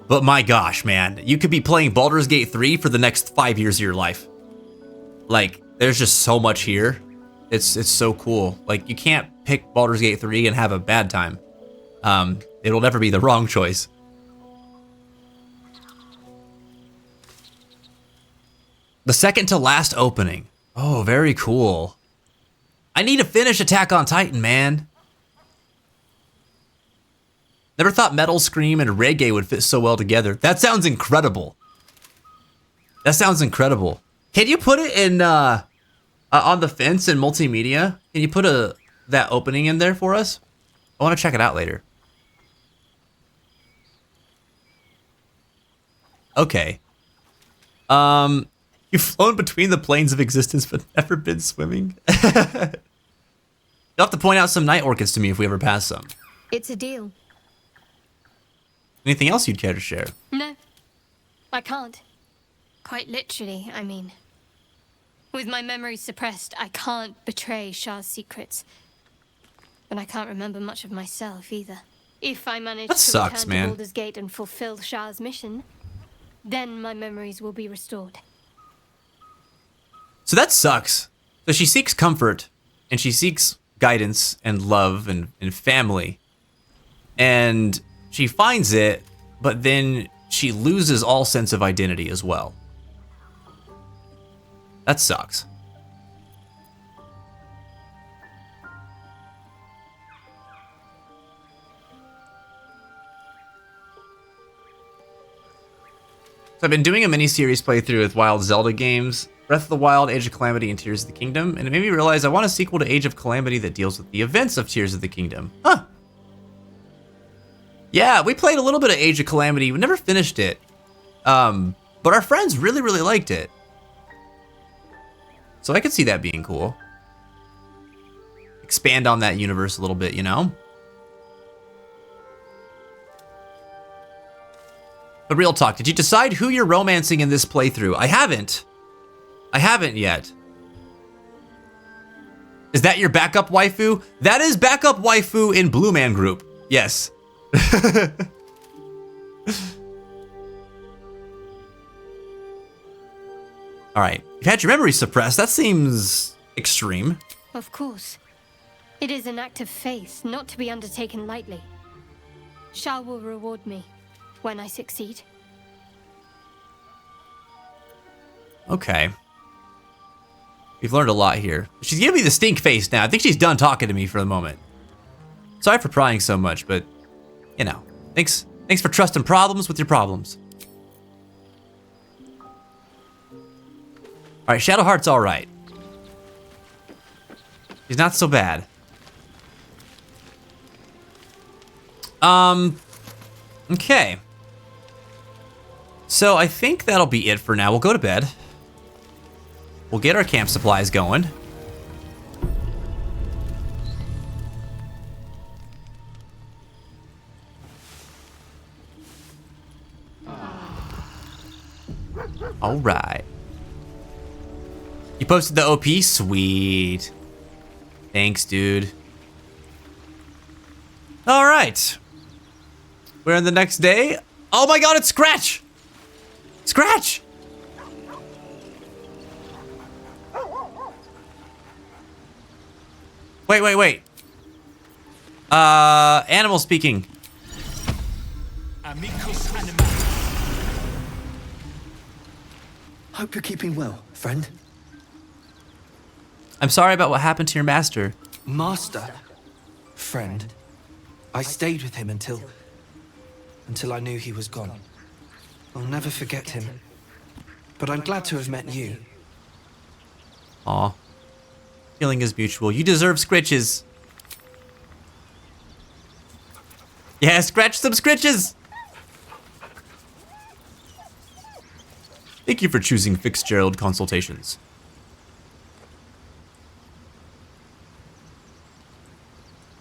But my gosh, man, you could be playing Baldur's Gate 3 for the next 5 years of your life. Like, there's just so much here. It's so cool. Like, you can't pick Baldur's Gate 3 and have a bad time. It'll never be the wrong choice. The second to last opening. Oh, very cool. I need to finish Attack on Titan, man. Never thought metal scream and reggae would fit so well together. That sounds incredible. That sounds incredible. Can you put it in on the fence in multimedia? Can you put that opening in there for us? I want to check it out later. Okay. You've flown between the planes of existence but never been swimming? You'll have to point out some night orchids to me if we ever pass some.
It's a deal.
Anything else you'd care to share?
No, I can't. Quite literally, I mean. With my memories suppressed, I can't betray Shah's secrets. But I can't remember much of myself either. If I manage to return to Baldur's Gate and fulfill Shah's mission, then my memories will be restored.
So that sucks. So she seeks comfort, and she seeks guidance and love and family. And she finds it, but then she loses all sense of identity as well. That sucks. So I've been doing a mini-series playthrough with Wild Zelda games, Breath of the Wild, Age of Calamity, and Tears of the Kingdom, and it made me realize I want a sequel to Age of Calamity that deals with the events of Tears of the Kingdom. Huh. Yeah, we played a little bit of Age of Calamity. We never finished it. But our friends really, really liked it. So I could see that being cool. Expand on that universe a little bit, you know? But real talk, did you decide who you're romancing in this playthrough? I haven't. I haven't yet. Is that your backup waifu? That is backup waifu in Blue Man Group. Yes. All right. You've had your memory suppressed. That seems extreme.
Of course. It is an act of faith, not to be undertaken lightly. Shah will reward me when I succeed.
Okay. We've learned a lot here. She's giving me the stink face now. I think she's done talking to me for the moment. Sorry for prying so much, but, you know, thanks for trusting problems with your problems. All right, Shadowheart's all right. He's not so bad. Okay. So I think that'll be it for now. We'll go to bed. We'll get our camp supplies going. All right. You posted the OP? Sweet. Thanks, dude. All right. We're in the next day. Oh my god, it's Scratch! Scratch! Wait. Animal speaking.
Hope you're keeping well, friend.
I'm sorry about what happened to your master.
Master? Friend. I stayed with him until I knew he was gone. I'll never forget him. But I'm glad to have met you.
Aw. Feeling is mutual. You deserve scritches. Yeah, scratch some scritches! Thank you for choosing Fixgerald Consultations.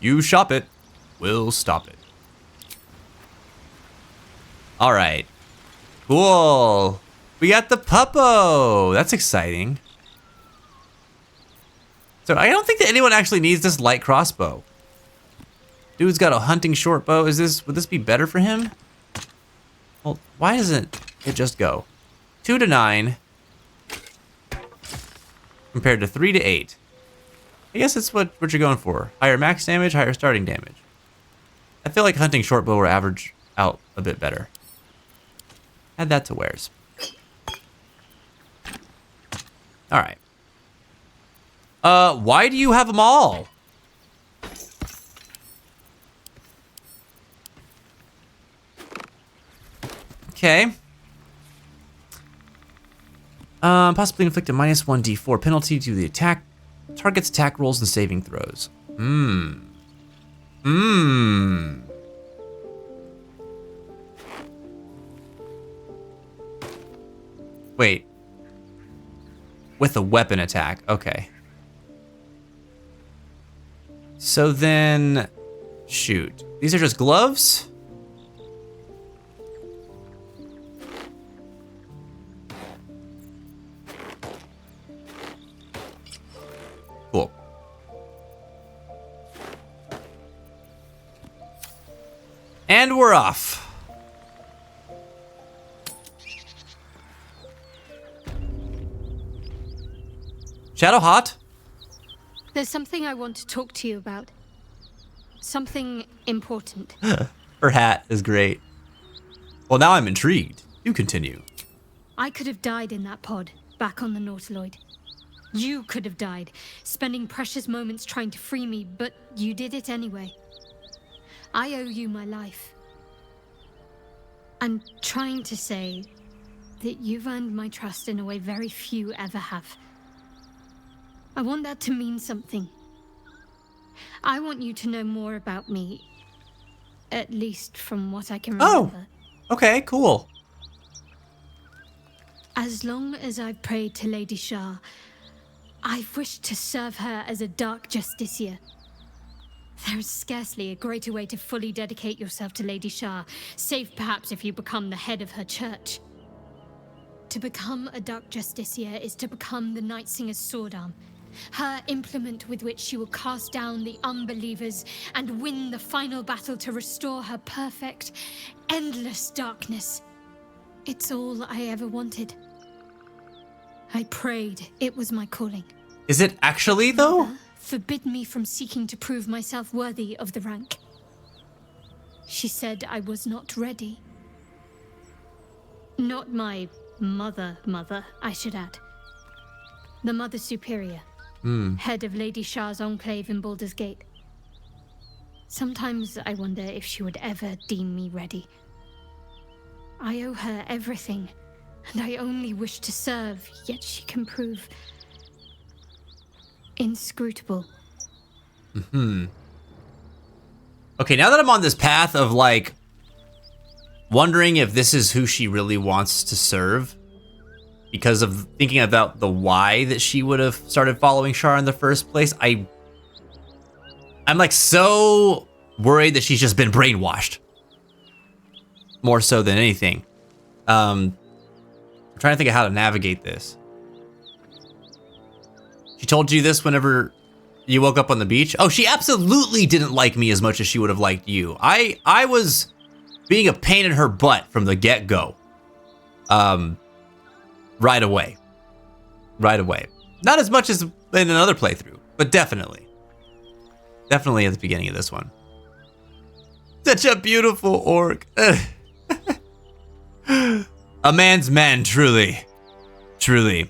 You shop it, we'll stop it. All right. Cool. We got the puppo. That's exciting. So I don't think that anyone actually needs this light crossbow. Dude's got a hunting short bow. Would this be better for him? Well, why doesn't it just go 2 to 9 compared to 3 to 8? I guess that's what you're going for. Higher max damage, higher starting damage. I feel like hunting short bow will average out a bit better. Add that to wares. All right. Why do you have them all? Okay. Possibly inflict a -1 d4 penalty to the attack. Target's attack rolls and saving throws. Wait. With a weapon attack. Okay. So then... Shoot. These are just gloves? Cool. And we're off. Shadow Hot?
There's something I want to talk to you about. Something important.
Her hat is great. Well, now I'm intrigued. You continue.
I could have died in that pod, back on the Nautiloid. You could have died, spending precious moments trying to free me, but you did it anyway. I owe you my life. I'm trying to say that you've earned my trust in a way very few ever have. I want that to mean something. I want you to know more about me, at least from what I can remember.
Oh, okay, cool.
As long as I've prayed to Lady Shah, I've wished to serve her as a dark justiciar. There is scarcely a greater way to fully dedicate yourself to Lady Shah, save perhaps if you become the head of her church. To become a dark justiciar is to become the Night Singer's sword arm, her implement with which she will cast down the unbelievers and win the final battle to restore her perfect, endless darkness. It's all I ever wanted. I prayed it was my calling.
Is it actually, though?
Mother forbid me from seeking to prove myself worthy of the rank. She said I was not ready. Not my mother, I should add. The Mother Superior, head of Lady Shah's enclave in Baldur's Gate. Sometimes I wonder if she would ever deem me ready. I owe her everything, and I only wish to serve, yet she can prove inscrutable.
Okay, now that I'm on this path of, like, wondering if this is who she really wants to serve, because of thinking about the why that she would have started following Shar in the first place, I'm like so worried that she's just been brainwashed. More so than anything. I'm trying to think of how to navigate this. She told you this whenever you woke up on the beach? Oh, she absolutely didn't like me as much as she would have liked you. I was being a pain in her butt from the get-go. Right away. Right away. Not as much as in another playthrough, but definitely. Definitely at the beginning of this one. Such a beautiful orc. A man's man, truly. Truly.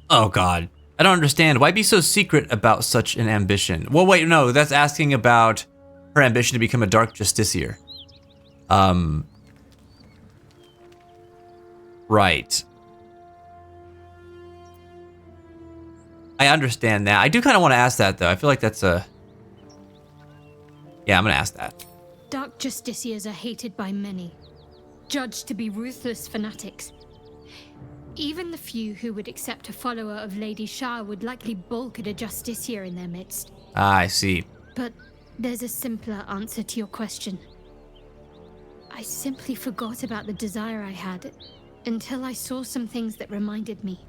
Oh god. I don't understand. Why be so secret about such an ambition? Well, wait, no, that's asking about her ambition to become a dark justiciar. Right. I understand that. I do kind of want to ask that, though. I feel like that's a... Yeah, I'm going to ask that.
Dark justiciars are hated by many, judged to be ruthless fanatics. Even the few who would accept a follower of Lady Shah would likely balk at a justiciar in their midst.
Ah, I see.
But there's a simpler answer to your question. I simply forgot about the desire I had until I saw some things that reminded me.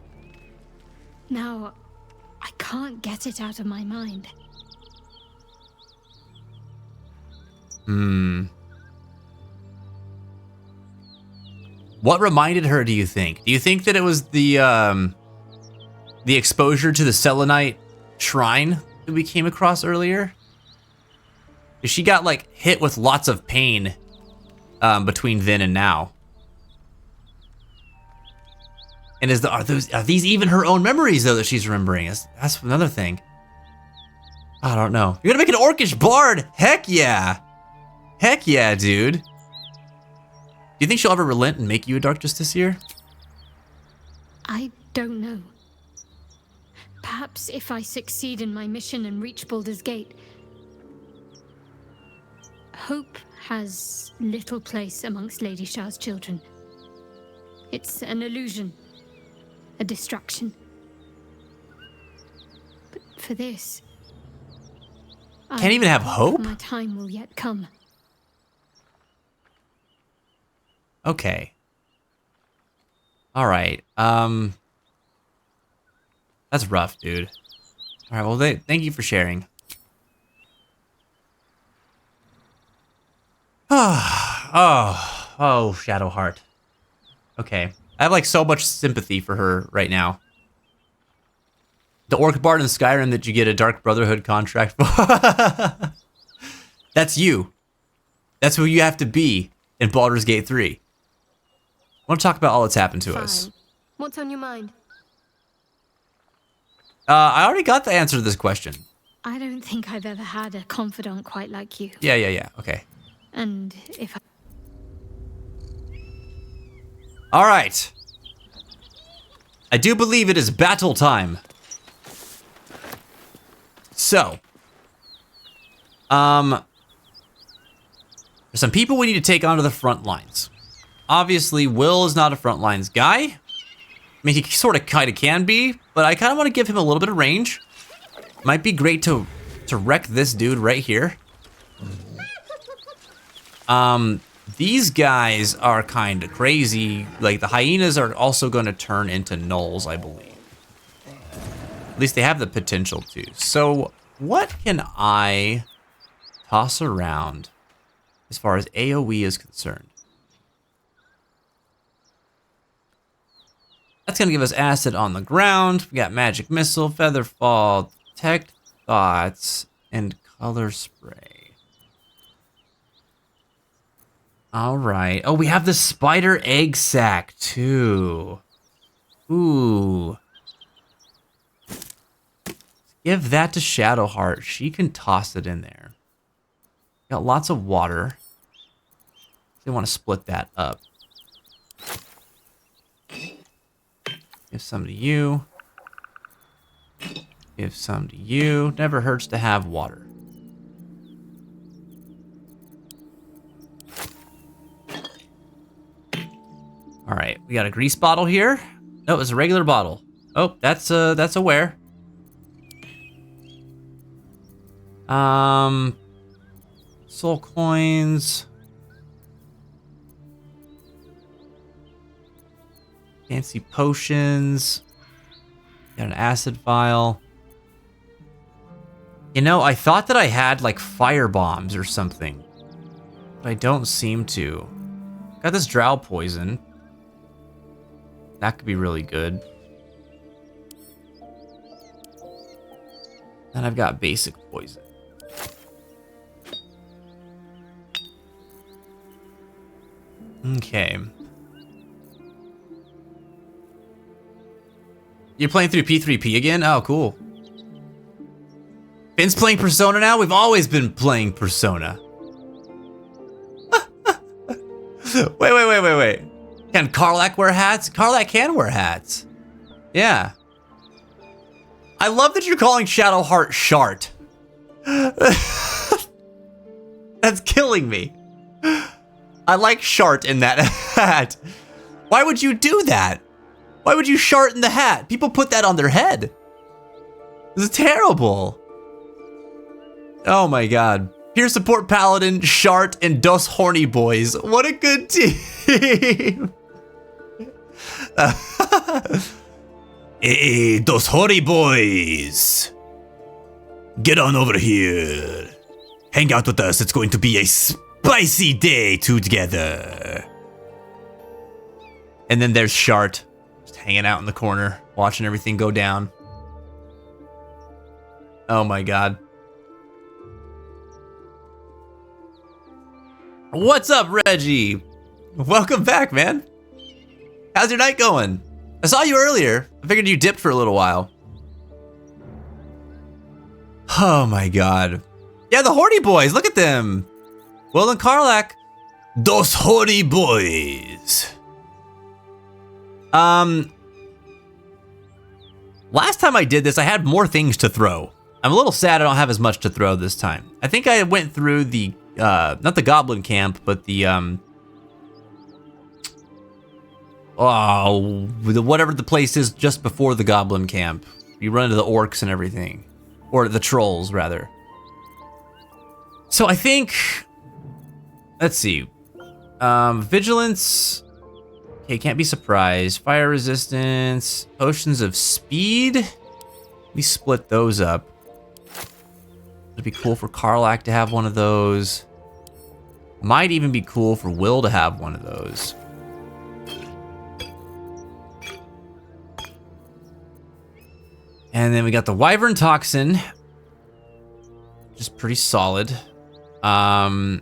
Now, I can't get it out of my mind.
What reminded her, do you think? Do you think that it was the exposure to the Selenite shrine that we came across earlier? She got, like, hit with lots of pain between then and now. And are these even her own memories, though, that she's remembering? That's another thing. I don't know. You're gonna make an orcish bard? Heck yeah. Heck yeah, dude. Do you think she'll ever relent and make you a dark justiciar?
I don't know. Perhaps if I succeed in my mission and reach Baldur's Gate. Hope has little place amongst Lady Shah's children. It's an illusion, a distraction. But for this...
Can't even have hope?
My time will yet come.
Okay. All right. That's rough, dude. All right. Well, thank you for sharing. Oh, Shadowheart. Okay. I have like so much sympathy for her right now. The Orc Bard in Skyrim that you get a Dark Brotherhood contract for. That's you. That's who you have to be in Baldur's Gate 3. want to talk about all that's happened to us.
Fine. What's on your mind?
I already got the answer to this question.
I don't think I've ever had a confidant quite like you.
Yeah. Okay.
And if I...
All right. I do believe it is battle time. So, there's some people we need to take onto the front lines. Obviously, Will is not a front lines guy. I mean, he sort of kind of can be, but I kind of want to give him a little bit of range. Might be great to wreck this dude right here. These guys are kind of crazy. Like, the hyenas are also going to turn into gnolls, I believe. At least they have the potential to. So, what can I toss around as far as AoE is concerned? That's going to give us acid on the ground. We got magic missile, feather fall, detect thoughts, and color spray. All right. Oh, we have the spider egg sac too. Ooh. Give that to Shadowheart. She can toss it in there. Got lots of water. They want to split that up. Give some to you. Give some to you. Never hurts to have water. All right, we got a grease bottle here. No, it's a regular bottle. Oh, that's a wear. Soul coins. Fancy potions. Got an acid vial. You know, I thought that I had like fire bombs or something, but I don't seem to. Got this drow poison. That could be really good. And I've got basic poison. Okay. You're playing through P3P again? Oh, cool. Finn's playing Persona now? We've always been playing Persona. Wait. Can Karlak wear hats? Karlak can wear hats. Yeah. I love that you're calling Shadowheart Shart. That's killing me. I like Shart in that hat. Why would you do that? Why would you shart in the hat? People put that on their head. This is terrible. Oh my god. Peer support paladin, Shart, and Dos Horny Boys. What a good team. Hey, Dos Horny Boys. Get on over here. Hang out with us. It's going to be a spicy day together. And then there's Shart. Hanging out in the corner, watching everything go down. Oh my god. What's up, Reggie? Welcome back, man. How's your night going? I saw you earlier. I figured you dipped for a little while. Oh my god. Yeah, the Horny Boys, look at them. Will and Karlak. Dos Horny Boys. Last time I did this, I had more things to throw. I'm a little sad I don't have as much to throw this time. I think I went through the, not the Goblin Camp, but the, whatever the place is just before the Goblin Camp. You run into the orcs and everything. Or the trolls, rather. So I think, let's see. Vigilance. Okay, can't be surprised. Fire resistance. Potions of speed. Let me split those up. It'd be cool for Karlak to have one of those. Might even be cool for Will to have one of those. And then we got the Wyvern Toxin, which is pretty solid. Arrow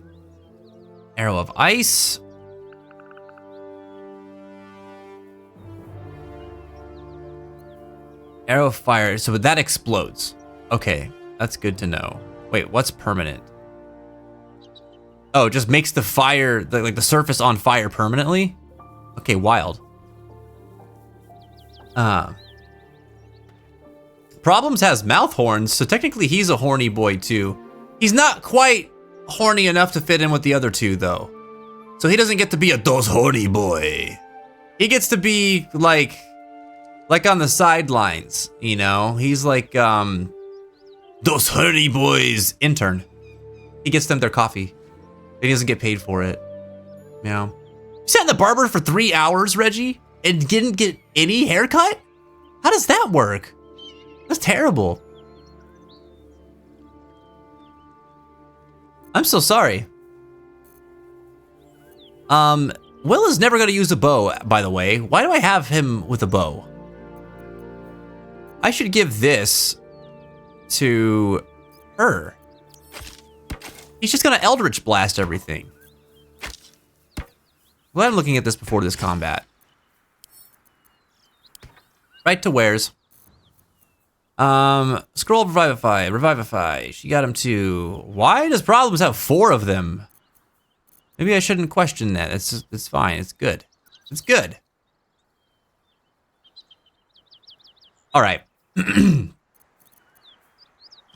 of Ice. Arrow fire. So that explodes. Okay, that's good to know. Wait, what's permanent? Oh, it just makes the fire, like the surface on fire permanently? Okay, wild. Problems has mouth horns, so technically he's a horny boy too. He's not quite horny enough to fit in with the other two though. So he doesn't get to be a those horny boy. He gets to be like on the sidelines, you know? He's like, those horny boys intern. He gets them their coffee. He doesn't get paid for it. You know? You sat in the barber for 3 hours, Reggie, and didn't get any haircut? How does that work? That's terrible. I'm so sorry. Will is never gonna use a bow, by the way. Why do I have him with a bow? I should give this to her. He's just gonna Eldritch Blast everything. Glad I'm looking at this before this combat. Right to wares. Scroll of Revivify. Revivify. She got him to... Why does Problems have 4 of them? Maybe I shouldn't question that. It's fine. It's good. It's good. All right. I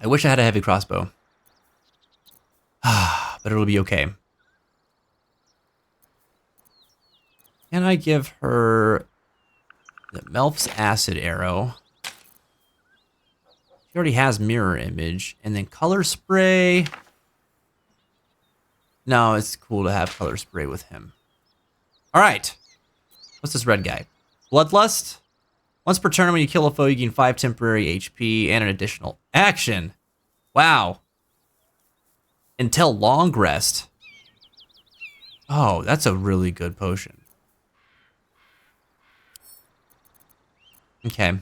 wish I had a heavy crossbow. But it'll be okay. Can I give her the Melf's Acid Arrow? She already has Mirror Image. And then Color Spray. No, it's cool to have Color Spray with him. All right. What's this red guy? Bloodlust. Once per turn, when you kill a foe, you gain 5 temporary HP and an additional action. Wow. Until Long Rest. Oh, that's a really good potion. Okay.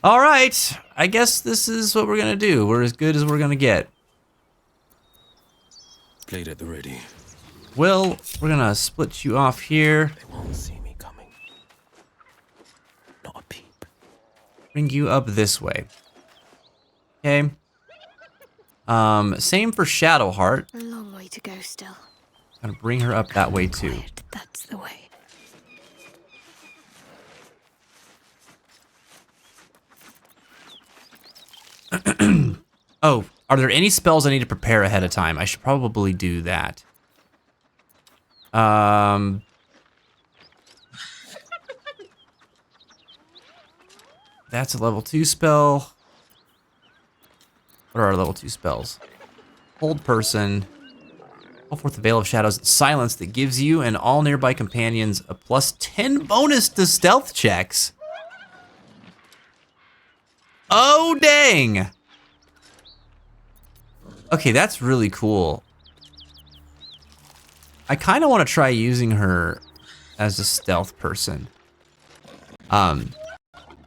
All right. I guess this is what we're going to do. We're as good as we're going to get.
Blade at the ready.
Will, we're going to split you off here.
They won't see me coming. Not a peep.
Bring you up this way. Okay. Same for Shadowheart.
A long way to go still.
Gonna bring her up that way too.
Quiet, that's the way.
Oh, are there any spells I need to prepare ahead of time? I should probably do that. That's a level 2 spell. What are our level 2 spells? Hold Person. Call forth the Veil of Shadows and Silence that gives you and all nearby companions a +10 bonus to stealth checks. Oh, dang. Okay, that's really cool. I kind of want to try using her as a stealth person.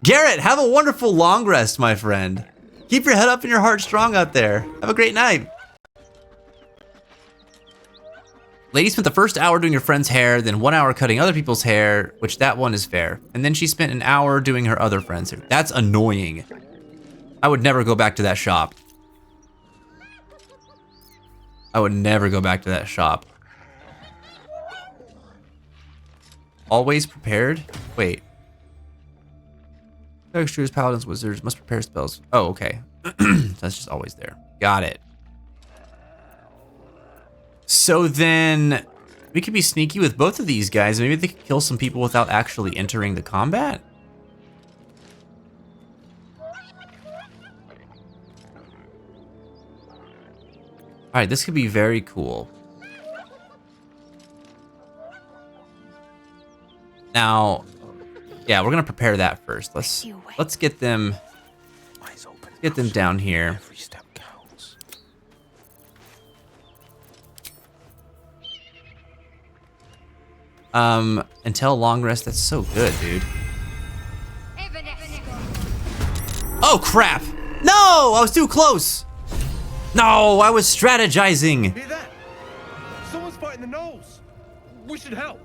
Garrett, have a wonderful long rest, my friend. Keep your head up and your heart strong out there. Have a great night. Lady spent the first hour doing her friend's hair, then 1 hour cutting other people's hair, which that one is fair. And then she spent an hour doing her other friend's hair. That's annoying. I would never go back to that shop. I would never go back to that shop. Always prepared? Wait. Extras, paladins, wizards must prepare spells. Oh, okay. That's just always there. Got it. So then we could be sneaky with both of these guys. Maybe they could kill some people without actually entering the combat. All right, this could be very cool. Now, yeah, we're gonna prepare that first. Let's get them down here.
Every step counts.
Until long rest. That's so good, dude. Oh crap! No, I was too close. No, I was strategizing.
Hear that? Someone's fighting the gnolls. We should help.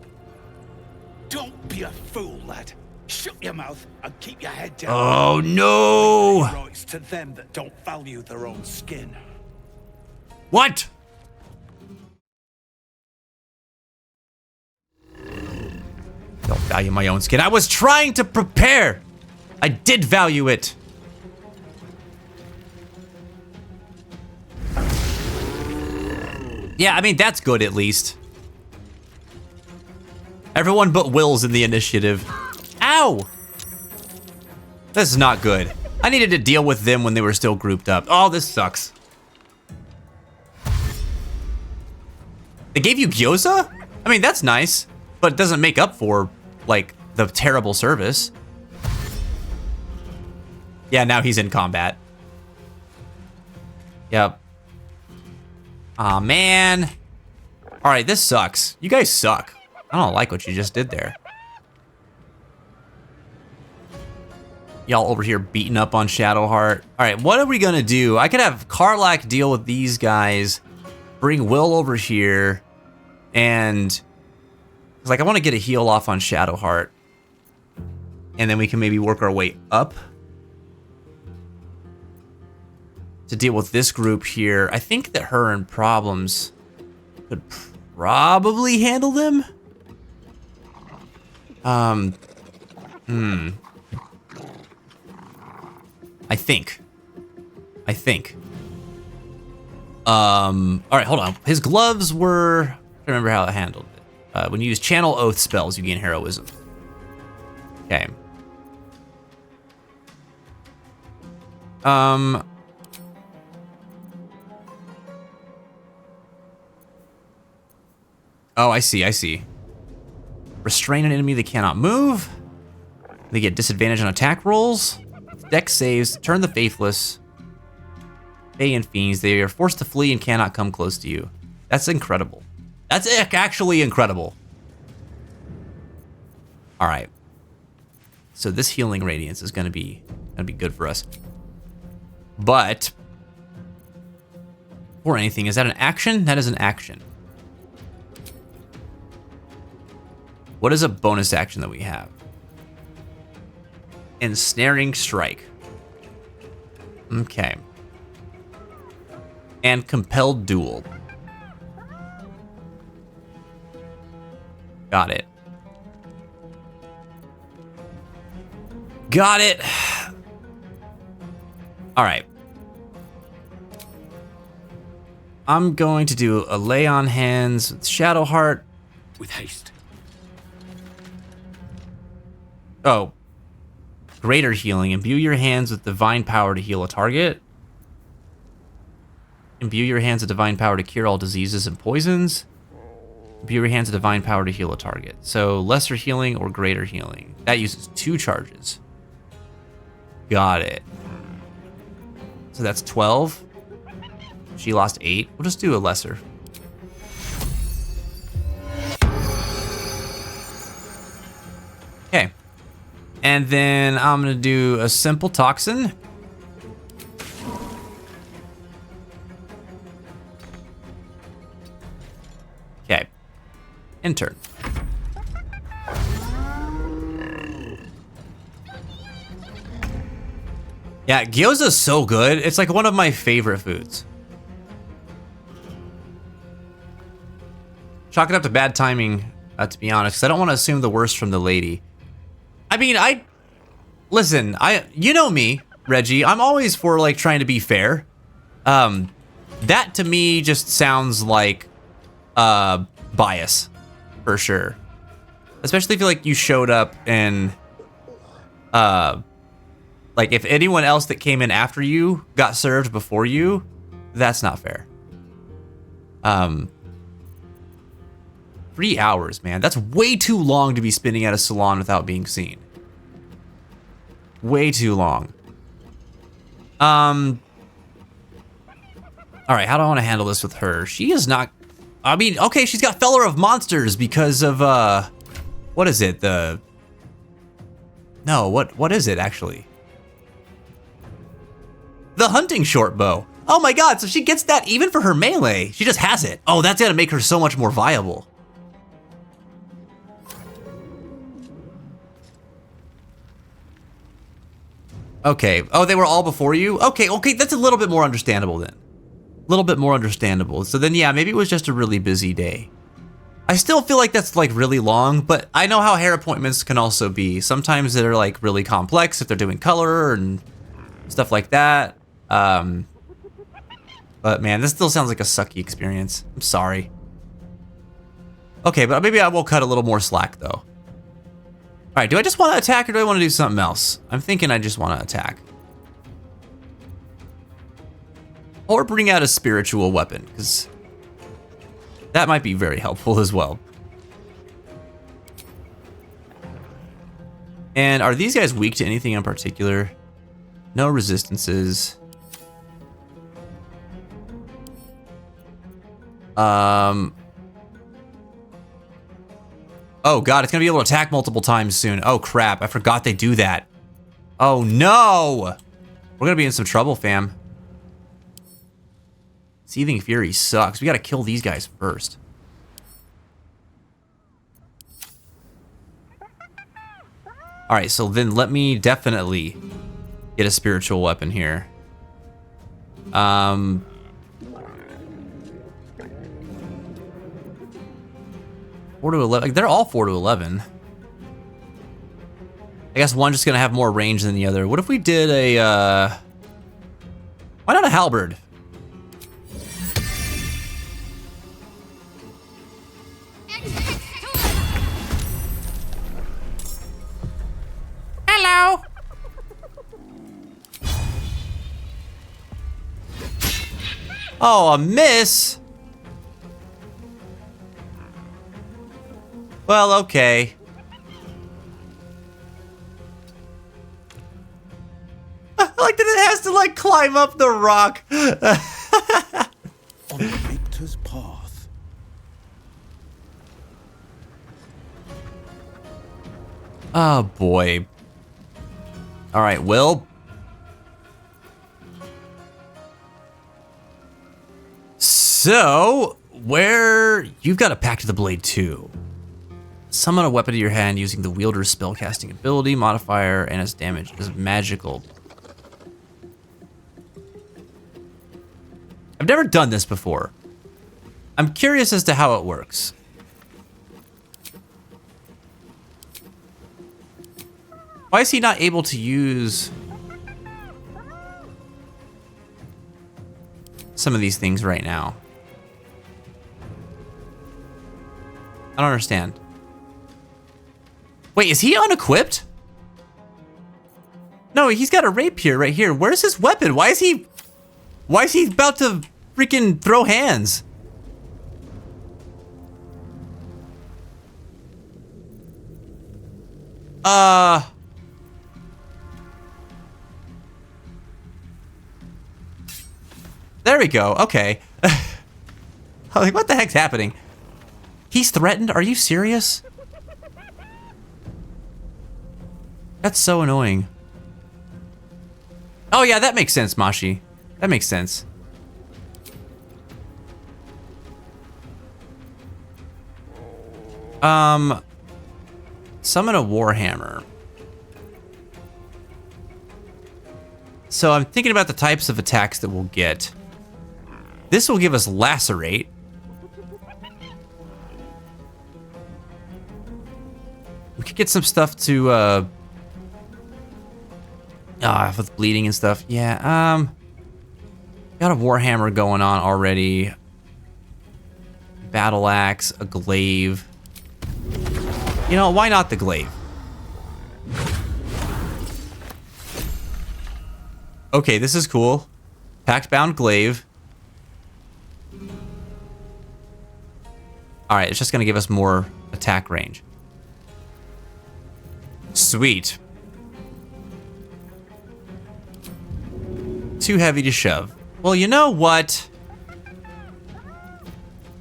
Don't be a fool, lad.
Shut your mouth and keep your head down.
Oh no!
Rights to them that don't value their own skin.
What? Don't value my own skin. I was trying to prepare. I did value it. Yeah, I mean, that's good at least. Everyone but Will's in the initiative. Ow! This is not good. I needed to deal with them when they were still grouped up. Oh, this sucks. They gave you gyoza? I mean, that's nice, but it doesn't make up for, like, the terrible service. Yeah, now he's in combat. Yep. Aw, man. All right, this sucks. You guys suck. I don't like what you just did there. Y'all over here beating up on Shadowheart. All right, what are we gonna do? I could have Karlach deal with these guys, bring Will over here, and like I want to get a heal off on Shadowheart, and then we can maybe work our way up to deal with this group here. I think that her and Problems could probably handle them. I think. All right, hold on. His gloves were, I don't remember how it handled it. When you use channel oath spells, you gain heroism. Okay. Oh, I see. Restrain an enemy that cannot move. They get disadvantage on attack rolls. Dex saves, turn the faithless. Fey and fiends, they are forced to flee and cannot come close to you. That's incredible. That's actually incredible. All right. So this healing radiance is gonna be good for us. But before anything, is that an action? That is an action. What is a bonus action that we have? Ensnaring strike. Okay. And compelled duel. Got it. Got it. All right. I'm going to do a lay on hands with Shadowheart.
With haste.
Oh. Greater healing. Imbue your hands with divine power to heal a target. Imbue your hands with divine power to cure all diseases and poisons. Imbue your hands with divine power to heal a target. So lesser healing or greater healing. That uses 2 charges. Got it. So that's 12. She lost 8. We'll just do a lesser. Okay. And then I'm gonna do a simple toxin. Okay. Intern. Yeah, gyoza's so good. It's like one of my favorite foods. Chalk it up to bad timing, to be honest, because I don't want to assume the worst from the lady. I mean, listen, you know me, Reggie. I'm always for like trying to be fair. That to me just sounds like bias, for sure. Especially if like you showed up and like if anyone else that came in after you got served before you, that's not fair. 3 hours, man. That's way too long to be spending at a salon without being seen. Way too long. All right, how do I want to handle this with her? She is not... I mean, okay, she's got Feller of Monsters because of, what is it? No, what is it, actually? The hunting short bow. Oh my god, so she gets that even for her melee. She just has it. Oh, that's gonna make her so much more viable. Okay. Oh, they were all before you? Okay, that's a little bit more understandable then. A little bit more understandable. So then, yeah, maybe it was just a really busy day. I still feel like that's like really long, but I know how hair appointments can also be. Sometimes they're like really complex if they're doing color and stuff like that. But man, this still sounds like a sucky experience. I'm sorry. Okay, but maybe I will cut a little more slack though. All right, do I just want to attack or do I want to do something else? I'm thinking I just want to attack. Or bring out a spiritual weapon, because that might be very helpful as well. And are these guys weak to anything in particular? No resistances. Oh god, it's gonna be able to attack multiple times soon. Oh crap, I forgot they do that. Oh no! We're gonna be in some trouble, fam. Seething Fury sucks. We gotta kill these guys first. Alright, so then let me definitely get a spiritual weapon here. 4 to 11. They're all 4 to 11. I guess one's just gonna have more range than the other. What if we did a, why not a halberd? Hello. Oh, a miss? Well, okay. I like that it has to, like, climb up the rock.
On the victor's path.
Oh, boy. All right, Will. So, you've got a Pact of the Blade too. Summon a weapon to your hand using the wielder's spellcasting ability modifier and its damage is magical. I've never done this before. I'm curious as to how it works. Why is he not able to use some of these things right now? I don't understand. Wait, is he unequipped? No, he's got a rapier right here. Where's his weapon? Why is he about to freaking throw hands? There we go. Okay. I'm like, what the heck's happening? He's threatened? Are you serious? That's so annoying. Oh yeah, that makes sense, Mashi. That makes sense. Summon a Warhammer. So I'm thinking about the types of attacks that we'll get. This will give us Lacerate. We could get some stuff to, with bleeding and stuff. Yeah, got a Warhammer going on already. Battle Axe, a Glaive. You know, why not the Glaive? Okay, this is cool. Pact-bound Glaive. Alright, it's just gonna give us more attack range. Sweet. Too heavy to shove. Well, you know what?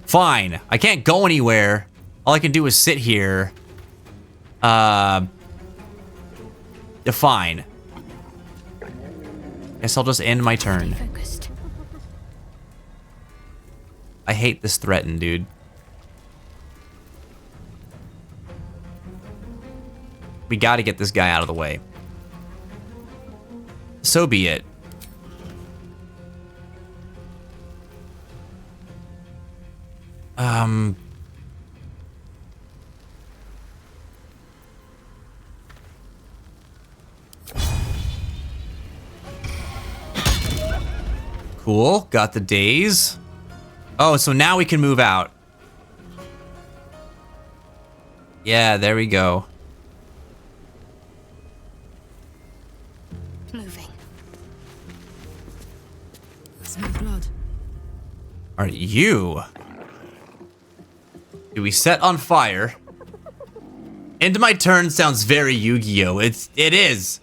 Fine. I can't go anywhere. All I can do is sit here. Fine. Guess I'll just end my turn. I hate this threaten, dude. We gotta get this guy out of the way. So be it. Cool. Got the days. Oh, so now we can move out. Yeah, there we go.
Moving. Smell blood.
Are you? Do we set on fire? End my turn sounds very Yu-Gi-Oh! It is.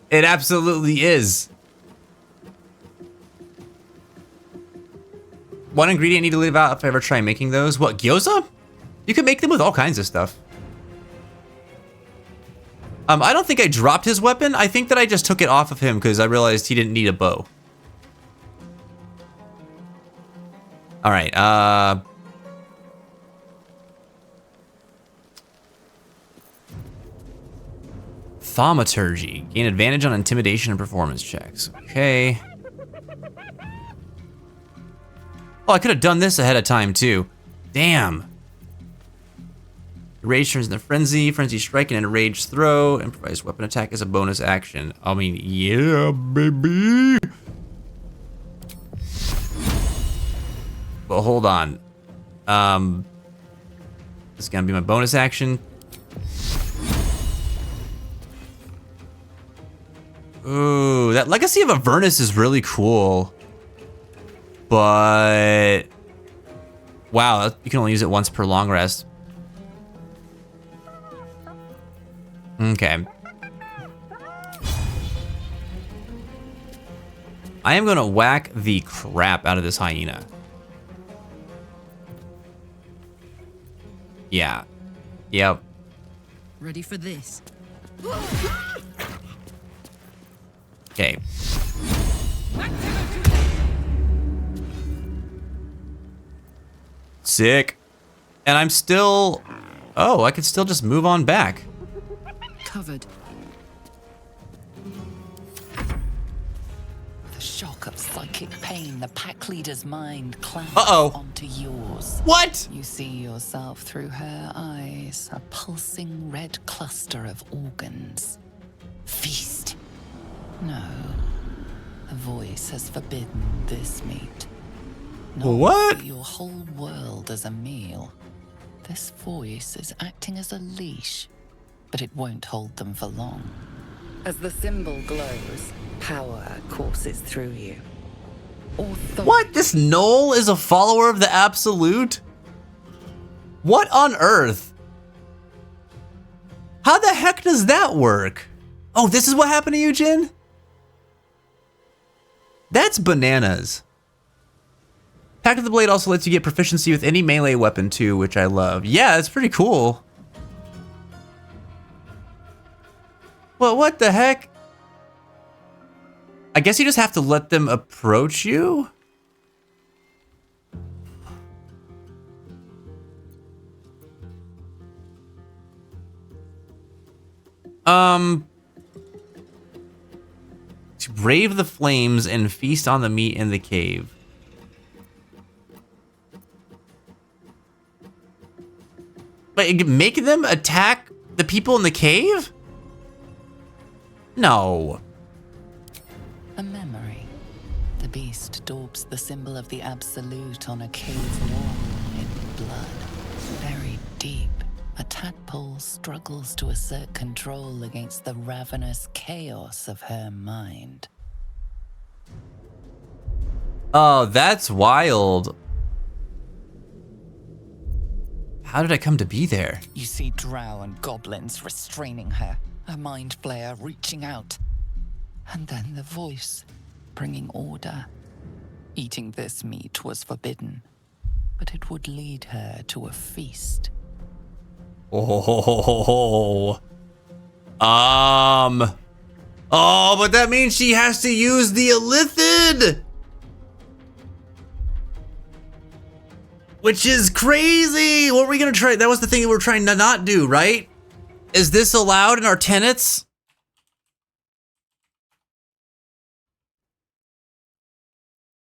It absolutely is. One ingredient I need to leave out if I ever try making those. What, gyoza? You can make them with all kinds of stuff. I don't think I dropped his weapon. I think that I just took it off of him because I realized he didn't need a bow. All right, Thaumaturgy. Gain advantage on intimidation and performance checks. Okay. Oh, I could have done this ahead of time, too. Damn. Rage turns into Frenzy. Frenzy Strike and Enrage Throw. Improvised weapon attack as a bonus action. I mean, yeah, baby. But hold on. This is going to be my bonus action. Ooh, that Legacy of Avernus is really cool. But wow, you can only use it once per long rest. Okay. I am gonna whack the crap out of this hyena. Yeah. Yep.
Ready for this?
Okay. Sick. And I'm still... Oh, I could still just move on back.
Covered.
The shock of psychic pain, the pack leader's mind clamps onto yours.
What?
You see yourself through her eyes, a pulsing red cluster of organs. Feast. No. The voice has forbidden this meat. Not
What?
Your whole world as a meal. This voice is acting as a leash, but it won't hold them for long. As the symbol glows, power courses through you.
What? This Knoll is a follower of the Absolute? What on earth? How the heck does that work? Oh, this is what happened to you, Jin? That's bananas. Pact of the Blade also lets you get proficiency with any melee weapon too, which I love. Yeah, that's pretty cool. Well, what the heck? I guess you just have to let them approach you? To brave the flames and feast on the meat in the cave. Wait, make them attack the people in the cave? No.
A memory. The beast daubs the symbol of the Absolute on a cave wall in blood. Buried deep, a tadpole struggles to assert control against the ravenous chaos of her mind.
Oh, that's wild. How did I come to be there?
You see drow and goblins restraining her, a mind flayer reaching out. And then the voice, bringing order. Eating this meat was forbidden, but it would lead her to a feast.
Oh, but that means she has to use the Illithid, which is crazy. What were we gonna try? That was the thing that we were trying to not do, right? Is this allowed in our tenets?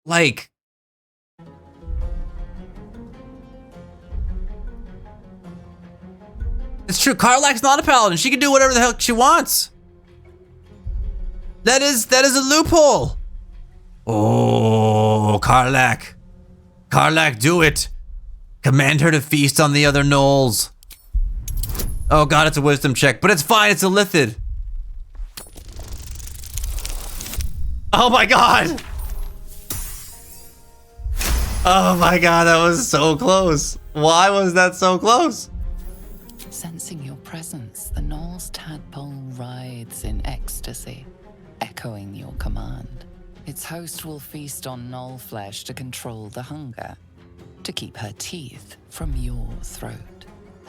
Like... It's true, Karlach's not a paladin. She can do whatever the hell she wants. That is a loophole. Oh, Karlach. Karlach, do it. Command her to feast on the other gnolls. Oh god, it's a wisdom check, but it's fine, it's a lithid. Oh my god. Oh my god, that was so close. Why was that so close?
Sensing your presence, the Gnoll's tadpole writhes in ecstasy, echoing your command. Its host will feast on Gnoll flesh to control the hunger, to keep her teeth from your throat.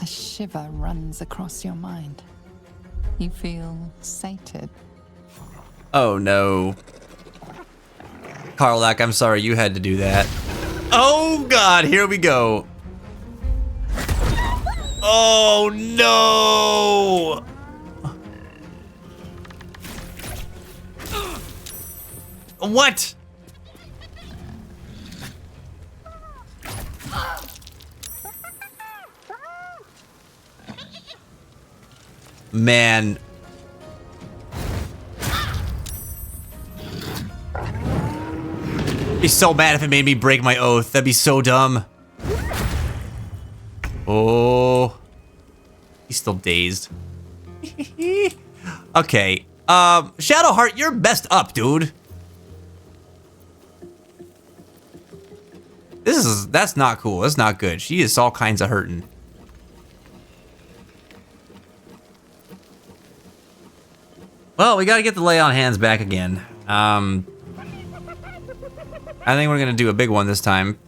A shiver runs across your mind. You feel sated.
Oh no. Karlach, I'm sorry you had to do that. Oh god, here we go. Oh no! What? Man. I'd be so mad if it made me break my oath. That'd be so dumb. Oh. He's still dazed. Okay. Shadowheart, you're messed up, dude. That's not cool. That's not good. She is all kinds of hurting. Well, we gotta get the lay on hands back again. I think we're gonna do a big one this time.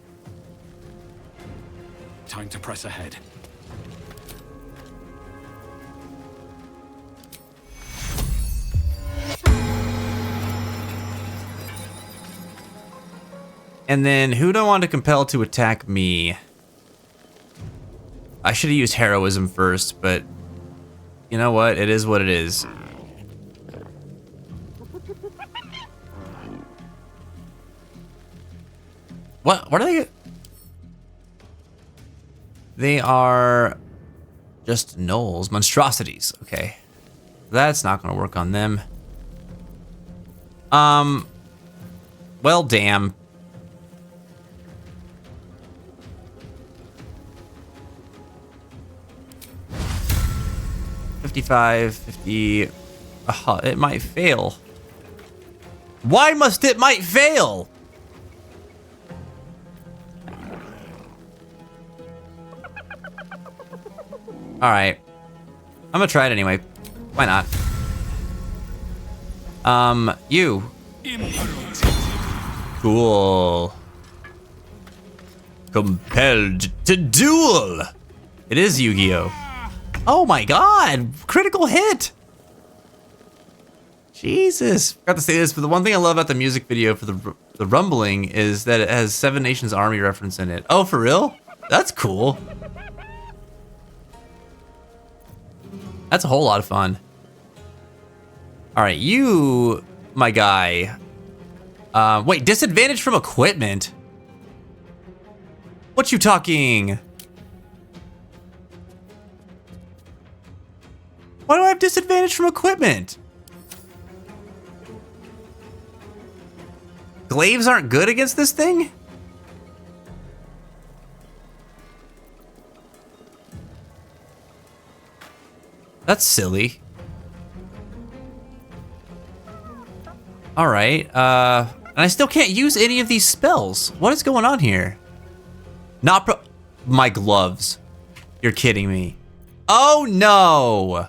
Time to press ahead.
And then, who do I want to compel to attack me? I should have used heroism first, but you know what? It is what it is. What are they? They are just gnolls, monstrosities. Okay, that's not gonna work on them. Well, damn. $55, $50. It might fail. Why must it might fail? All right, I'm gonna try it anyway. Why not? You. Cool. Compelled to duel. It is Yu-Gi-Oh. Oh my god, critical hit. Jesus. Forgot to say this, but the one thing I love about the music video for the Rumbling is that it has Seven Nations Army reference in it. Oh, for real? That's cool. That's a whole lot of fun. All right, you, my guy. Wait, disadvantage from equipment? What you talking? Why do I have disadvantage from equipment? Glaives aren't good against this thing? That's silly. All right, and I still can't use any of these spells. What is going on here? My gloves. You're kidding me. Oh no.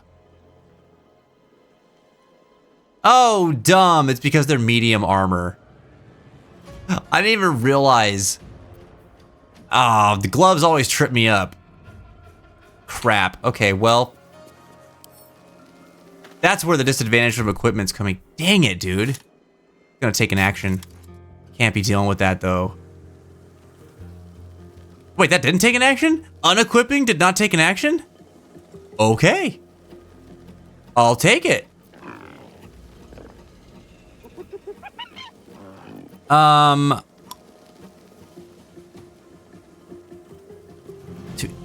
Oh, dumb. It's because they're medium armor. I didn't even realize. Oh, the gloves always trip me up. Crap. Okay, well. That's where the disadvantage from equipment's coming. Dang it, dude. Gonna take an action. Can't be dealing with that, though. Wait, that didn't take an action? Unequipping did not take an action? Okay. I'll take it.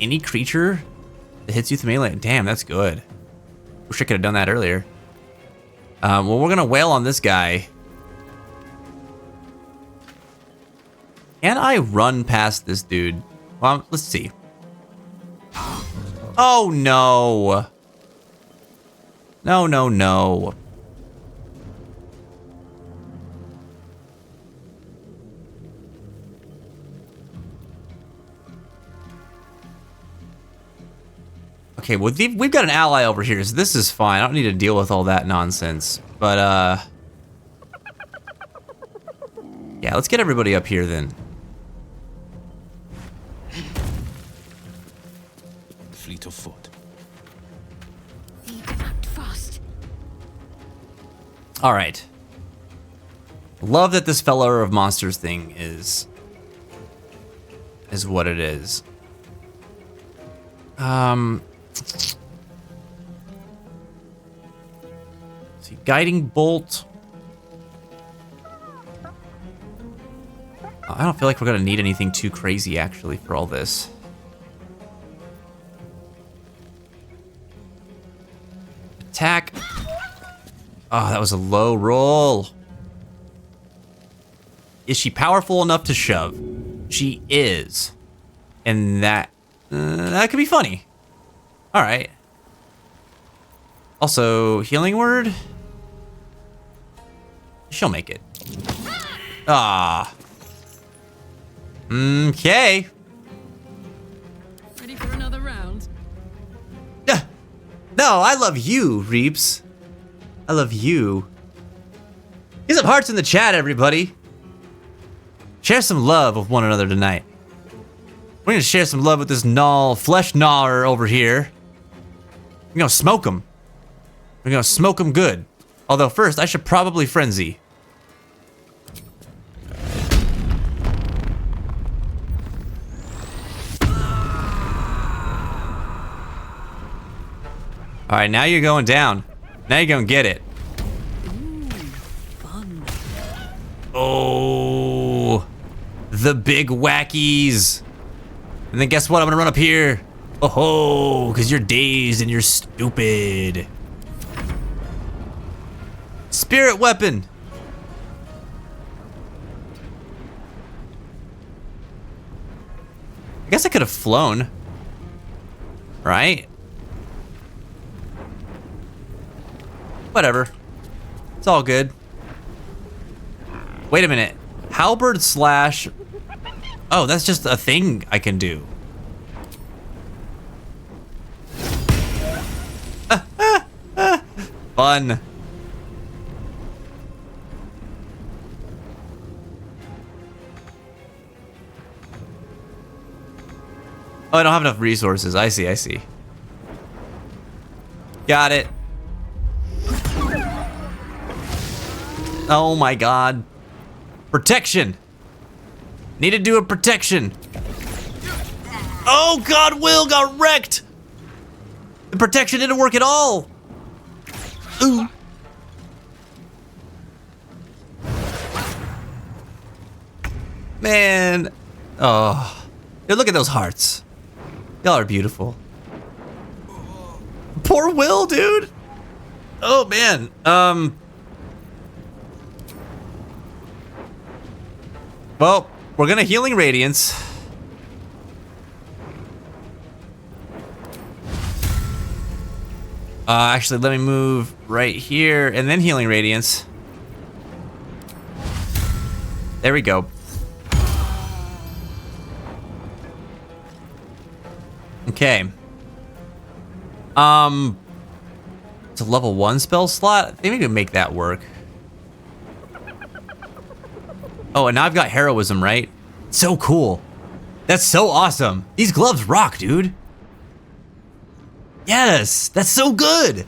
any creature that hits you with melee. Damn, that's good. Wish I could have done that earlier. Well, we're gonna wail on this guy. Can I run past this dude? Well, let's see. Oh no. No, no, no. Okay, well, we've got an ally over here, so this is fine. I don't need to deal with all that nonsense. But, yeah, let's get everybody up here then.
Fleet of foot.
You can act fast.
All right. Love that this Feller of Monsters thing is what it is. See, guiding bolt. I don't feel like we're gonna need anything too crazy actually for all this. Attack. Oh, that was a low roll. Is she powerful enough to shove? She is. And that could be funny. All right. Also, healing word. She'll make it. Ah. Okay.
Ready for another round?
No, I love you, Reeps. I love you. Get some hearts in the chat, everybody. Share some love with one another tonight. We're gonna share some love with this flesh gnawer over here. We're gonna smoke him. We're gonna smoke him good. Although first, I should probably frenzy. All right, now you're going down. Now you're gonna get it.
Ooh, fun.
Oh, the big wackies. And then guess what? I'm gonna run up here. Oh, because you're dazed and you're stupid. Spirit weapon. I guess I could have flown. Right? Whatever. It's all good. Wait a minute. Halberd slash... Oh, that's just a thing I can do. Fun. Oh, I don't have enough resources. I see, I see. Got it. Oh my god. Protection. Need to do a protection. Oh god, Will got wrecked. The protection didn't work at all. Ooh. Man. Oh. Dude, look at those hearts. Y'all are beautiful. Poor Will, dude. Oh man. Well, we're gonna Healing Radiance. Actually, let me move right here and then Healing Radiance. There we go. Okay. It's a level 1 spell slot. I think we can make that work. Oh, and now I've got heroism, right? So cool. That's so awesome. These gloves rock, dude. Yes, that's so good.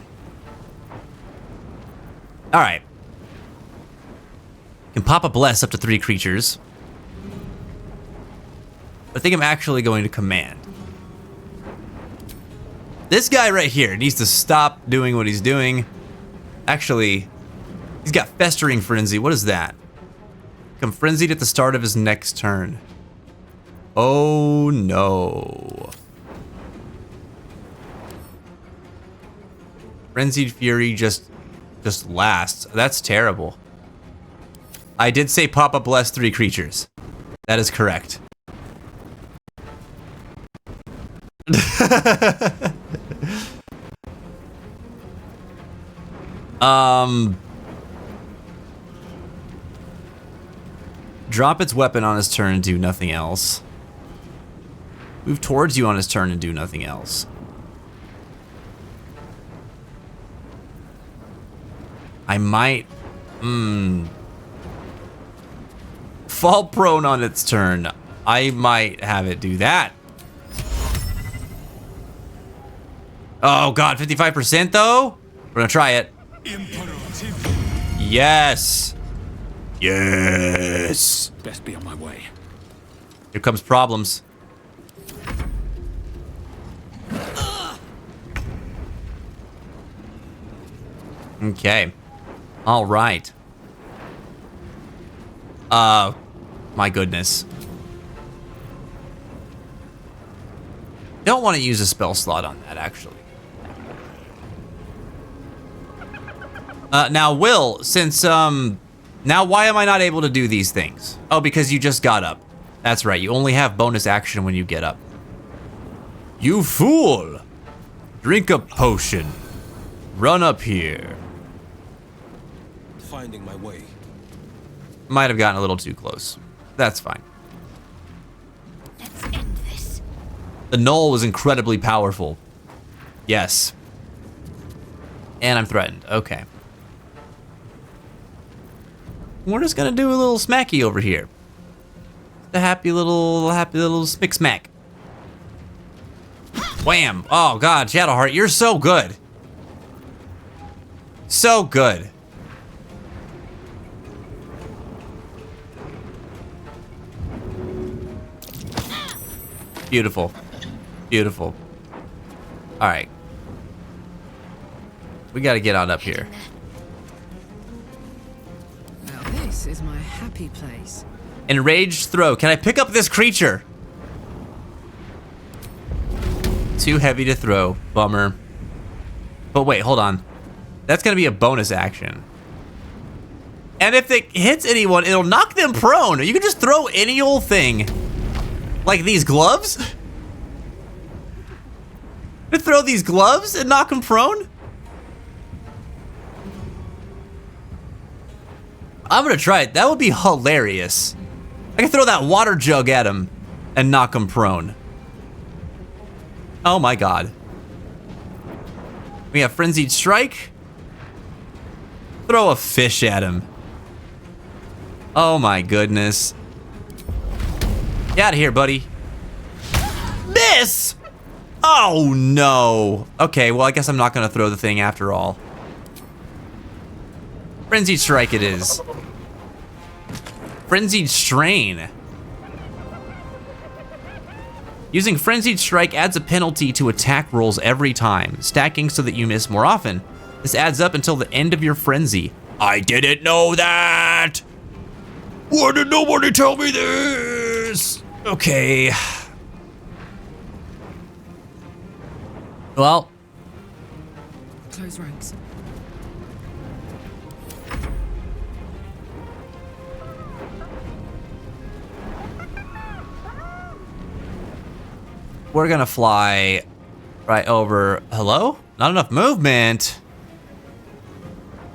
All right. Can pop a bless up to 3 creatures. I think I'm actually going to command. This guy right here needs to stop doing what he's doing. Actually, he's got Festering Frenzy. What is that? Become frenzied at the start of his next turn. Oh no. Frenzied Fury just lasts. That's terrible. I did say Papa bless 3 creatures. That is correct. Drop its weapon on his turn and do nothing else. Move towards you on his turn and do nothing else. I might... Fall prone on its turn. I might have it do that. Oh god, 55% though? We're gonna try it. Yes. Yes.
Best be on my way.
Here comes problems. Okay. All right. My goodness. Don't want to use a spell slot on that, actually. Now, Will, since, now why am I not able to do these things? Oh, because you just got up. That's right, you only have bonus action when you get up. You fool! Drink a potion. Run up here.
Finding my way.
Might have gotten a little too close. That's fine.
Let's end this.
The Knoll was incredibly powerful. Yes. And I'm threatened. Okay. We're just gonna do a little smacky over here. The happy little smick smack. Wham! Oh god, Shadowheart, you're so good. So good. Beautiful. Beautiful. Alright. We gotta get on up here.
Now this is my happy place.
Enraged throw. Can I pick up this creature? Too heavy to throw. Bummer. But wait, hold on. That's gonna be a bonus action. And if it hits anyone, it'll knock them prone. You can just throw any old thing. Like these gloves? To throw these gloves and knock them prone? I'm gonna try it. That would be hilarious. I can throw that water jug at him and knock him prone. Oh my god. We have Frenzied Strike. Throw a fish at him. Oh my goodness. Get out of here, buddy. Miss! Oh no. Okay, well I guess I'm not gonna throw the thing after all. Frenzied Strike it is. Frenzied Strain. Using Frenzied Strike adds a penalty to attack rolls every time, stacking so that you miss more often. This adds up until the end of your frenzy. I didn't know that! Why did nobody tell me this? Okay. Well.
Close ranks.
We're gonna fly right over. Hello? Not enough movement.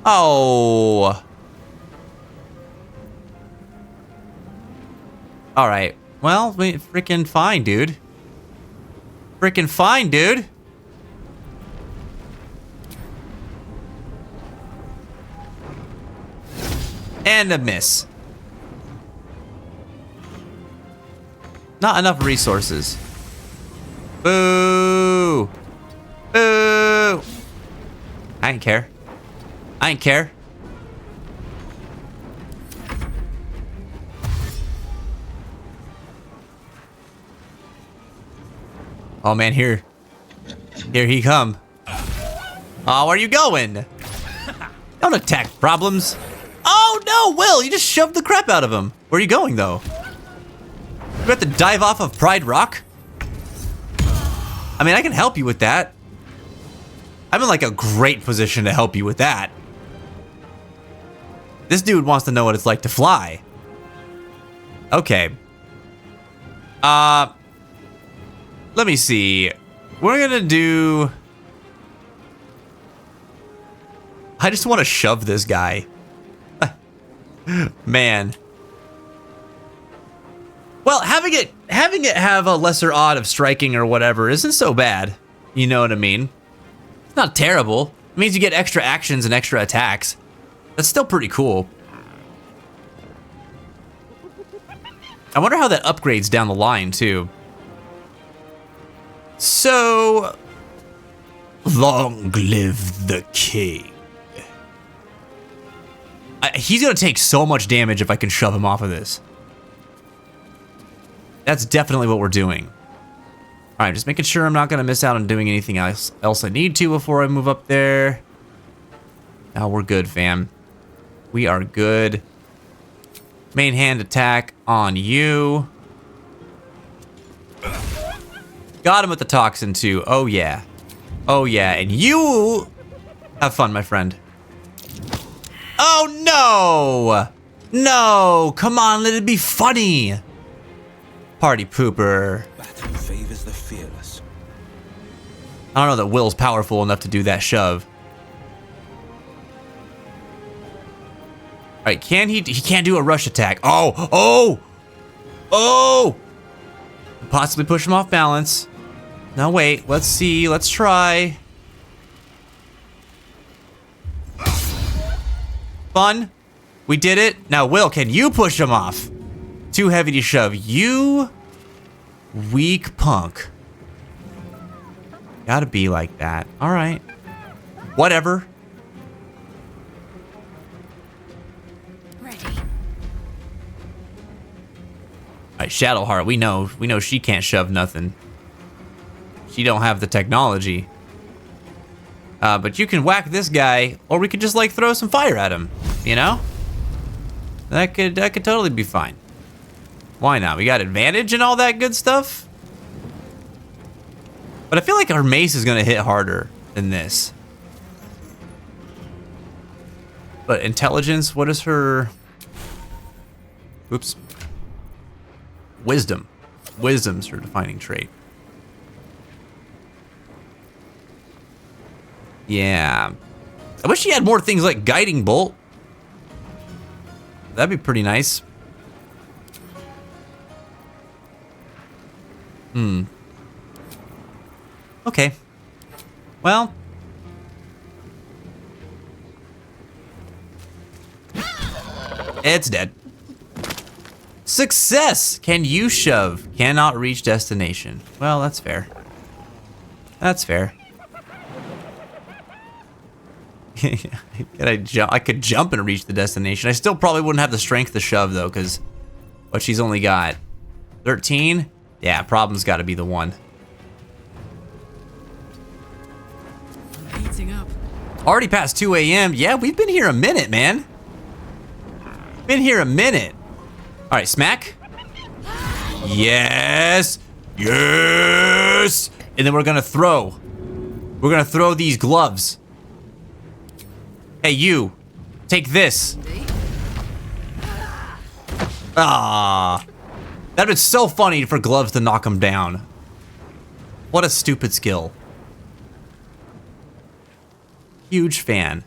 Oh. All right. Well, freaking fine, dude. Freaking fine, dude. And a miss. Not enough resources. Boo! Boo! I ain't care. I ain't care. Oh man, here he come. Oh, where are you going? Don't attack problems. Oh no, Will, you just shoved the crap out of him. Where are you going though? You have to dive off of Pride Rock? I mean, I can help you with that. I'm in like a great position to help you with that. This dude wants to know what it's like to fly. Okay. Let me see. We're gonna do... I just want to shove this guy. Man. Well, having it have a lesser odd of striking or whatever isn't so bad. You know what I mean? It's not terrible. It means you get extra actions and extra attacks. That's still pretty cool. I wonder how that upgrades down the line, too. So... long live the king. He's gonna take so much damage if I can shove him off of this. That's definitely what we're doing. Alright, just making sure I'm not gonna miss out on doing anything else I need to before I move up there. Now we're good, fam. We are good. Main hand attack on you. Got him with the toxin too. Oh yeah. Oh yeah, and you have fun, my friend. Oh no! No! Come on, let it be funny! Party pooper.
Battle favors the fearless.
I don't know that Will's powerful enough to do that shove. Alright, can he can't do a rush attack. Oh! Oh! Oh! Possibly push him off balance. No, wait. Let's see. Let's try. Fun. We did it. Now, Will, can you push him off? Too heavy to shove. You weak punk. Gotta be like that. Alright. Whatever.
Ready.
Alright, Shadowheart, we know she can't shove nothing. She don't have the technology. But you can whack this guy, or we could just like throw some fire at him, you know? That could totally be fine. Why not? We got advantage and all that good stuff. But I feel like our mace is gonna hit harder than this. But intelligence, what is her... Oops. Wisdom. Wisdom's her defining trait. Yeah. I wish she had more things like Guiding Bolt. That'd be pretty nice. Okay. Well. It's dead. Success! Can you shove? Cannot reach destination. Well, that's fair. That's fair. I could jump and reach the destination. I still probably wouldn't have the strength to shove though, because what she's only got 13. Yeah, problem's got to be the one.
Heating up.
Already past 2 a.m. Yeah, we've been here a minute, man. Been here a minute. All right, smack. Yes, yes. And then we're gonna throw. We're gonna throw these gloves. Hey, you. Take this. Ah. That'd been so funny for gloves to knock him down. What a stupid skill. Huge fan.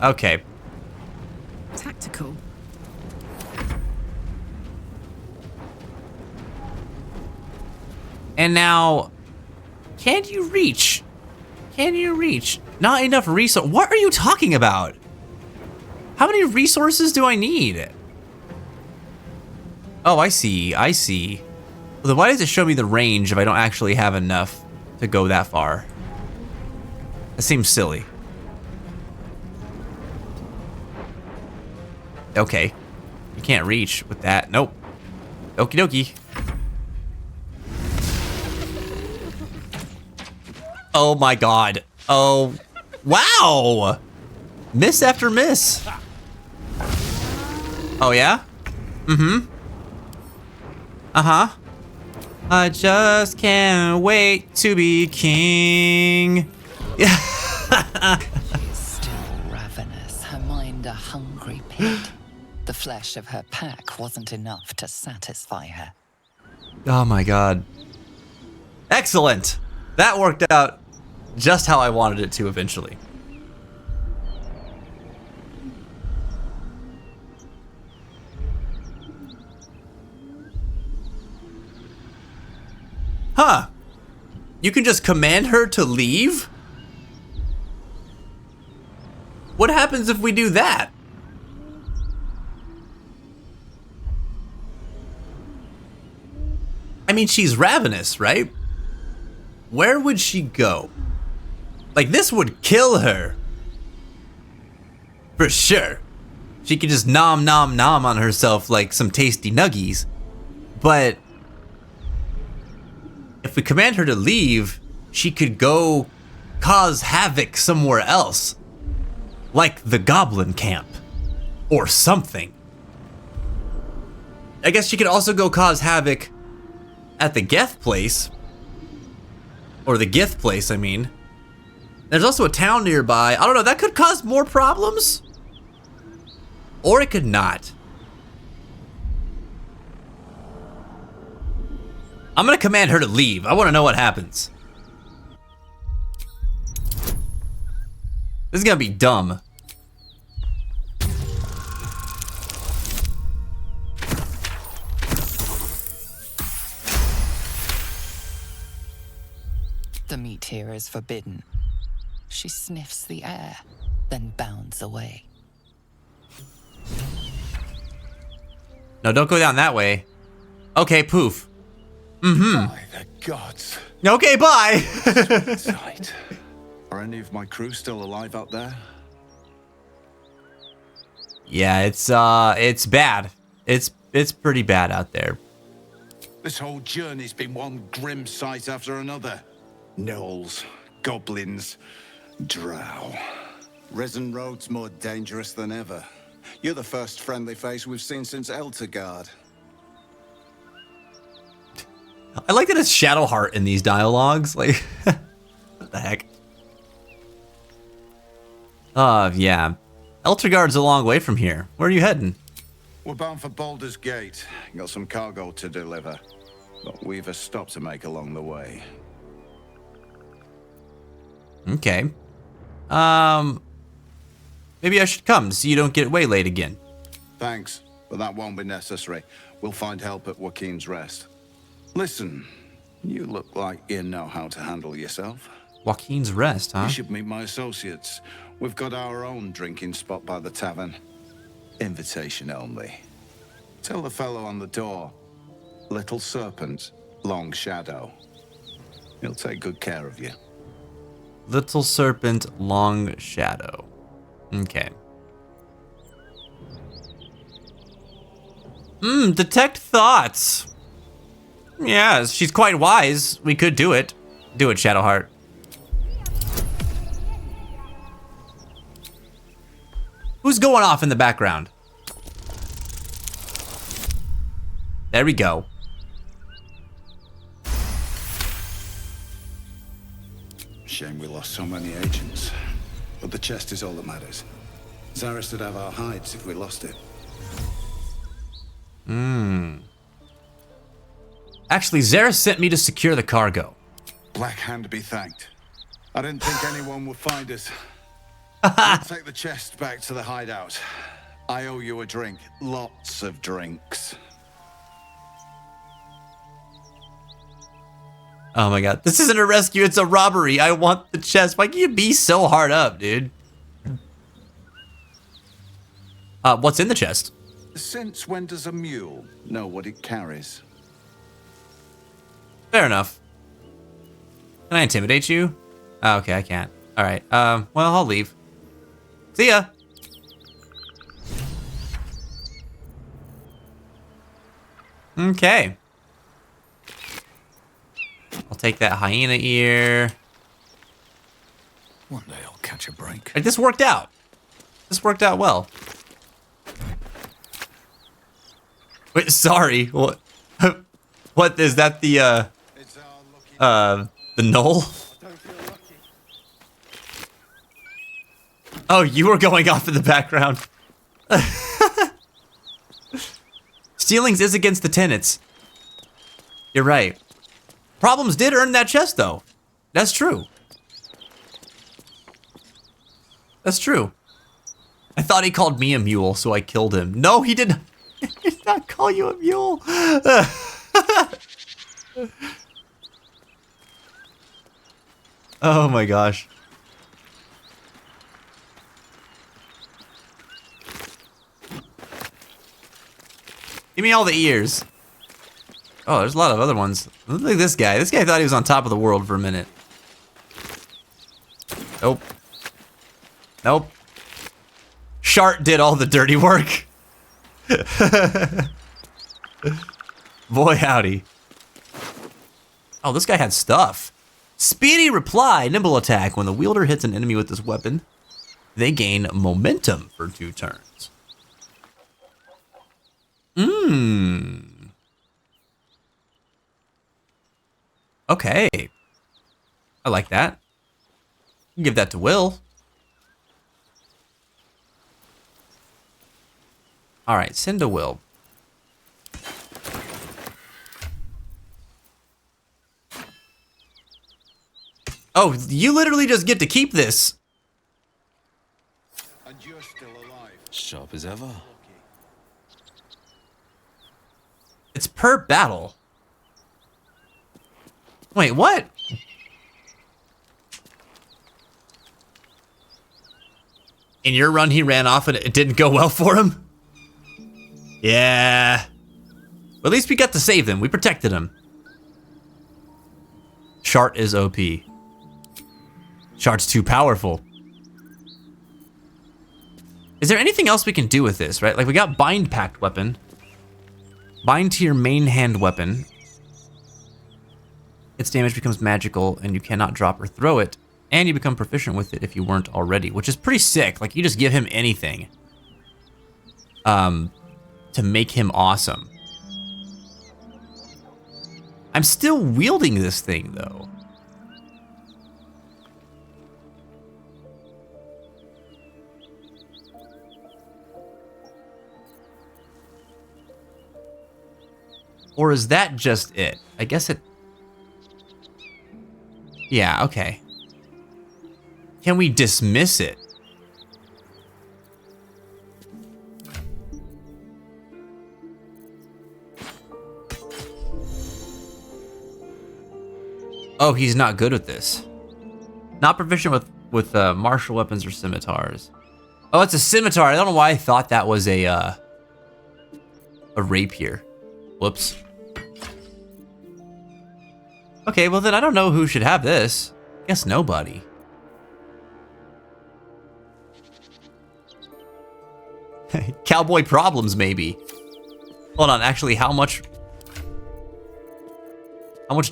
Okay.
Tactical.
And now, can you reach? Can you reach? Not enough resource. What are you talking about? How many resources do I need? Oh, I see. I see. Well, then why does it show me the range if I don't actually have enough to go that far? That seems silly. Okay. You can't reach with that. Nope. Okie dokie. Oh my god. Oh. Wow. Miss after miss. Oh yeah? Mm-hmm. Uh-huh. I just can't wait to be king. Yeah.
She's still ravenous, her mind a hungry pit. The flesh of her pack wasn't enough to satisfy her.
Oh my god. Excellent. That worked out just how I wanted it to eventually. Huh. You can just command her to leave? What happens if we do that? I mean, she's ravenous, right? Where would she go? Like, this would kill her. For sure. She could just nom nom nom on herself like some tasty nuggies. But if we command her to leave, she could go cause havoc somewhere else. Like the goblin camp. Or something. I guess she could also go cause havoc at the Geth place. Or the Gith place, I mean. There's also a town nearby. I don't know, that could cause more problems? Or it could not. I'm gonna command her to leave. I wanna know what happens. This is gonna be dumb.
The meat here is forbidden. She sniffs the air, then bounds away.
No, don't go down that way. Okay, poof. Mm-hmm.
By the gods.
Okay, bye.
Sight. Are any of my crew still alive out there?
Yeah, it's bad. It's pretty bad out there.
This whole journey's been one grim sight after another. Gnolls, goblins, drow.
Risen Road's more dangerous than ever. You're the first friendly face we've seen since Eltergard.
I like that it's Shadowheart in these dialogues. Like, what the heck? Yeah. Eltergard's a long way from here. Where are you heading?
We're bound for Baldur's Gate. Got some cargo to deliver. But we've a stop to make along the way.
Okay. Maybe I should come so you don't get waylaid again.
Thanks, but that won't be necessary. We'll find help at Joaquin's Rest. Listen, you look like you know how to handle yourself.
Joaquin's Rest, huh?
You should meet my associates. We've got our own drinking spot by the tavern. Invitation only. Tell the fellow on the door. Little Serpent, Long Shadow. He'll take good care of you.
Little Serpent, Long Shadow. Okay. Detect thoughts. Yeah, she's quite wise. We could do it. Do it, Shadowheart. Who's going off in the background? There we go.
Shame we lost so many agents. But the chest is all that matters. Zaris would have our hides if we lost it.
Actually, Zaris sent me to secure the cargo.
Black Hand be thanked. I didn't think anyone would find us. I'll take the chest back to the hideout. I owe you a drink. Lots of drinks.
Oh my god. This isn't a rescue, it's a robbery. I want the chest. Why can you be so hard up, dude? What's in the chest?
Since when does a mule know what it carries?
Fair enough. Can I intimidate you? Oh, okay, I can't. Alright, well, I'll leave. See ya! Okay. I'll take that hyena ear.
One day I'll catch a break.
Like, this worked out. This worked out well. Wait, sorry. What? What is that? The knoll? Oh, you were going off in the background. Stealings is against the tenets. You're right. Problems did earn that chest, though. That's true. That's true. I thought he called me a mule, so I killed him. No, he did not call you a mule. Oh my gosh. Give me all the ears. Oh, there's a lot of other ones. Look at this guy. This guy thought he was on top of the world for a minute. Nope. Nope. Shart did all the dirty work. Boy, howdy. Oh, this guy had stuff. Speedy reply, nimble attack. When the wielder hits an enemy with this weapon, they gain momentum for 2 turns. Okay. I like that. Give that to Will. All right, send to Will. Oh, you literally just get to keep this.
And you're still alive.
Sharp as ever.
It's per battle. Wait, what? In your run, he ran off and it didn't go well for him? Yeah. Well, at least we got to save him. We protected him. Shart is OP. Shart's too powerful. Is there anything else we can do with this, right? Like, we got Bind Pact weapon. Bind to your main hand weapon. Its damage becomes magical, and you cannot drop or throw it. And you become proficient with it if you weren't already, which is pretty sick. Like, you just give him anything. To make him awesome. I'm still wielding this thing, though. Or is that just it? I guess it... Yeah, okay. Can we dismiss it? Oh, he's not good with this. Not proficient with martial weapons or scimitars. Oh, it's a scimitar. I don't know why I thought that was a rapier. Whoops. Okay, well then I don't know who should have this. I guess nobody. Cowboy problems, maybe. Hold on, actually, how much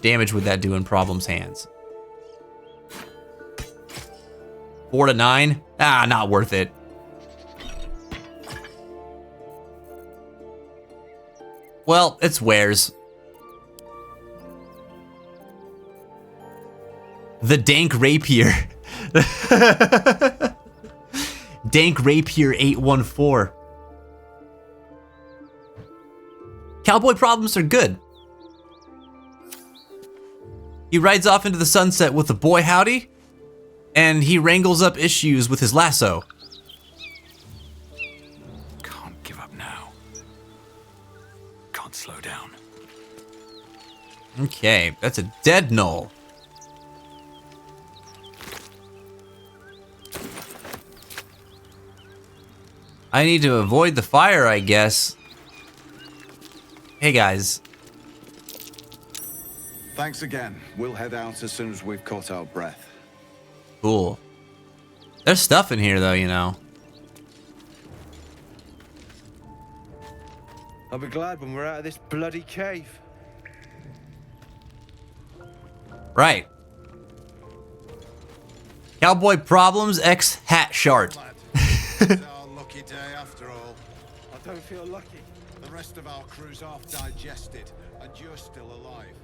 damage would that do in Problem's hands? 4 to 9? Ah, not worth it. Well, it's wares. The Dank Rapier. Dank Rapier 814. Cowboy problems are good. He rides off into the sunset with a boy howdy, and he wrangles up issues with his lasso.
Can't give up now. Can't slow down.
Okay, that's a dead knoll. I need to avoid the fire, I guess. Hey, guys.
Thanks again. We'll head out as soon as we've caught our breath.
Cool. There's stuff in here, though, you know.
I'll be glad when we're out of this bloody cave.
Right. Cowboy problems, X hat shart.
It's our lucky day after all.
don't feel lucky.
The rest of our crew's half digested, and you're still alive.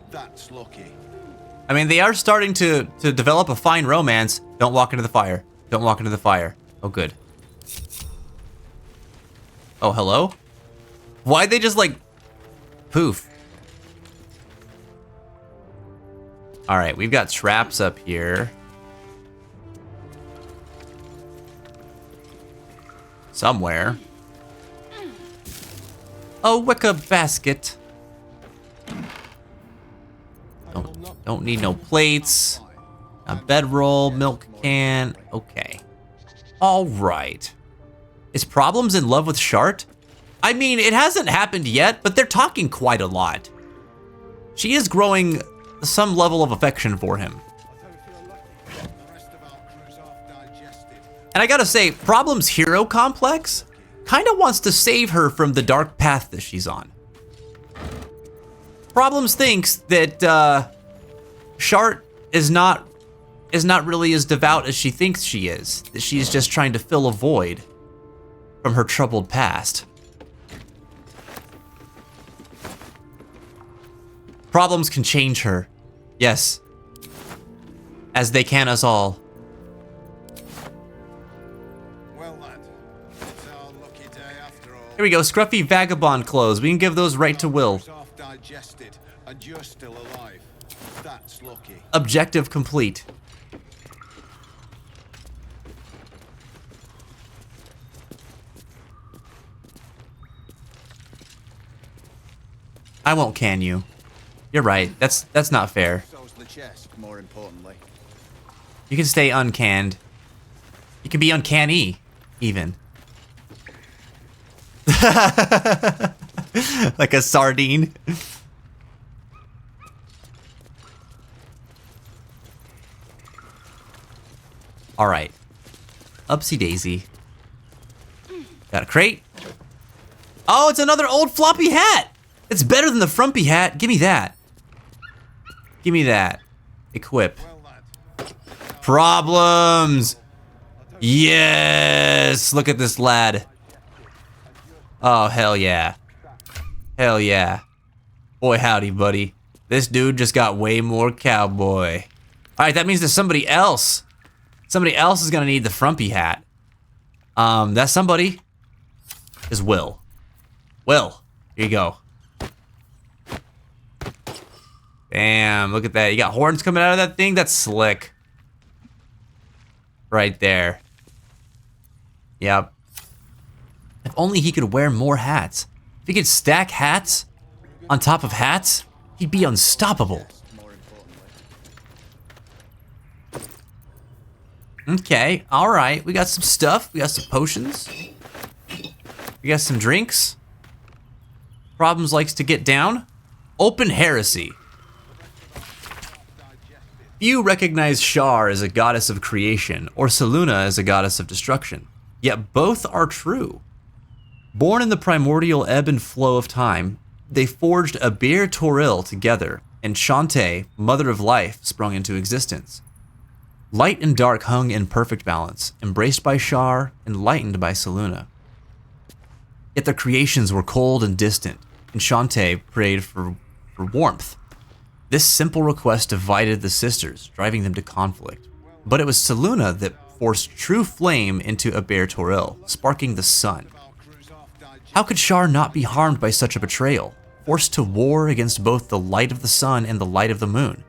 That's lucky.
I mean, they are starting to develop a fine romance. Don't walk into the fire. Don't walk into the fire. Oh, good. Oh, hello? Why'd they just, like, poof? All right, we've got traps up here. Somewhere. A wicker basket. Don't need no plates. A bedroll, milk can. Okay. All right. Is Problems in love with Shart? I mean, it hasn't happened yet, but they're talking quite a lot. She is growing some level of affection for him. And I gotta say, Problem's hero complex kind of wants to save her from the dark path that she's on. Problems thinks that Shart is not really as devout as she thinks she is. That she's just trying to fill a void from her troubled past. Problems can change her. Yes. As they can us all.
Well, lad, it's our lucky day after all.
Here we go, scruffy vagabond clothes. We can give those right to Will.
Half digested, and you're still alive. That's lucky.
Objective complete. I won't can you. You're right. That's not fair.
So's the chest, more importantly.
You can stay uncanned. You can be uncanny, even. Like a sardine. All right. Upsy daisy. Got a crate. Oh, it's another old floppy hat. It's better than the frumpy hat. Give me that. Give me that. Equip. Problems. Yes. Look at this lad. Oh, hell yeah. Hell yeah. Boy, howdy, buddy. This dude just got way more cowboy. All right, that means there's somebody else. Somebody else is gonna need the frumpy hat. That somebody is Will. Will, here you go. Damn, look at that. You got horns coming out of that thing? That's slick. Right there. Yep. If only he could wear more hats. If he could stack hats on top of hats, he'd be unstoppable. Okay, all right. We got some stuff. We got some potions. We got some drinks. Problems likes to get down. Open heresy. Few recognize Shar as a goddess of creation or Selûne as a goddess of destruction. Yet both are true. Born in the primordial ebb and flow of time, they forged Abir Toril together, and Shantae, mother of life, sprung into existence. Light and dark hung in perfect balance, embraced by Shar, enlightened by Selûne. Yet their creations were cold and distant, and Shantae prayed for warmth. This simple request divided the sisters, driving them to conflict. But it was Selûne that forced true flame into Abir Toril, sparking the sun. How could Shar not be harmed by such a betrayal, forced to war against both the light of the sun and the light of the moon?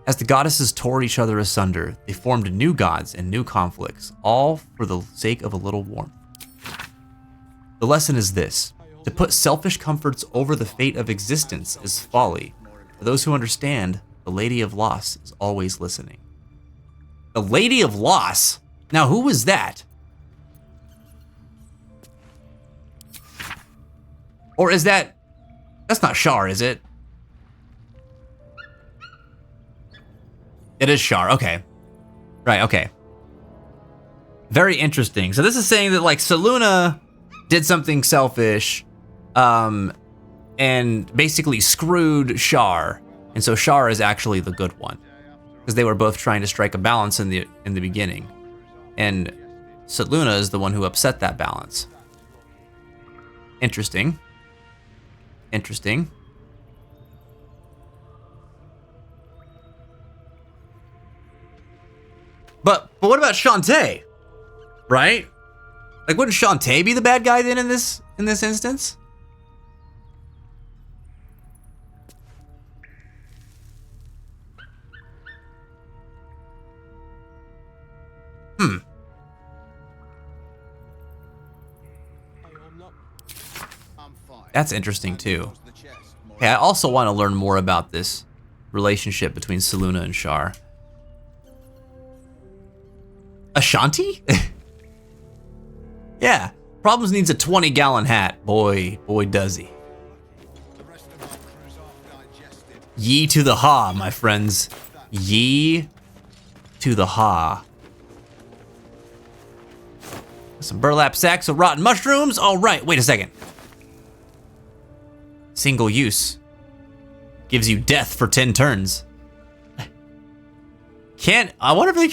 As the goddesses tore each other asunder, they formed new gods and new conflicts, all for the sake of a little warmth. The lesson is this: to put selfish comforts over the fate of existence is folly. For those who understand, the Lady of Loss is always listening. The Lady of Loss? Now, who was that? Or is that... That's not Shar, is it? It is Shar, okay. Right, okay. Very interesting. So this is saying that, like, Selûne did something selfish, and basically screwed Shar. And so Shar is actually the good one. Because they were both trying to strike a balance in the beginning. And Selûne is the one who upset that balance. Interesting. Interesting. But what about Shantae? Right? Like, wouldn't Shantae be the bad guy then in this instance? That's interesting too. Hey, I also want to learn more about this relationship between Selûne and Shar. Ashanti? Yeah, Problems needs a 20-gallon hat. Boy does he. Ye to the ha, my friends. Ye to the ha. Some burlap sacks of rotten mushrooms. All right, wait a second. Single use. Gives you death for 10 turns. I wonder if they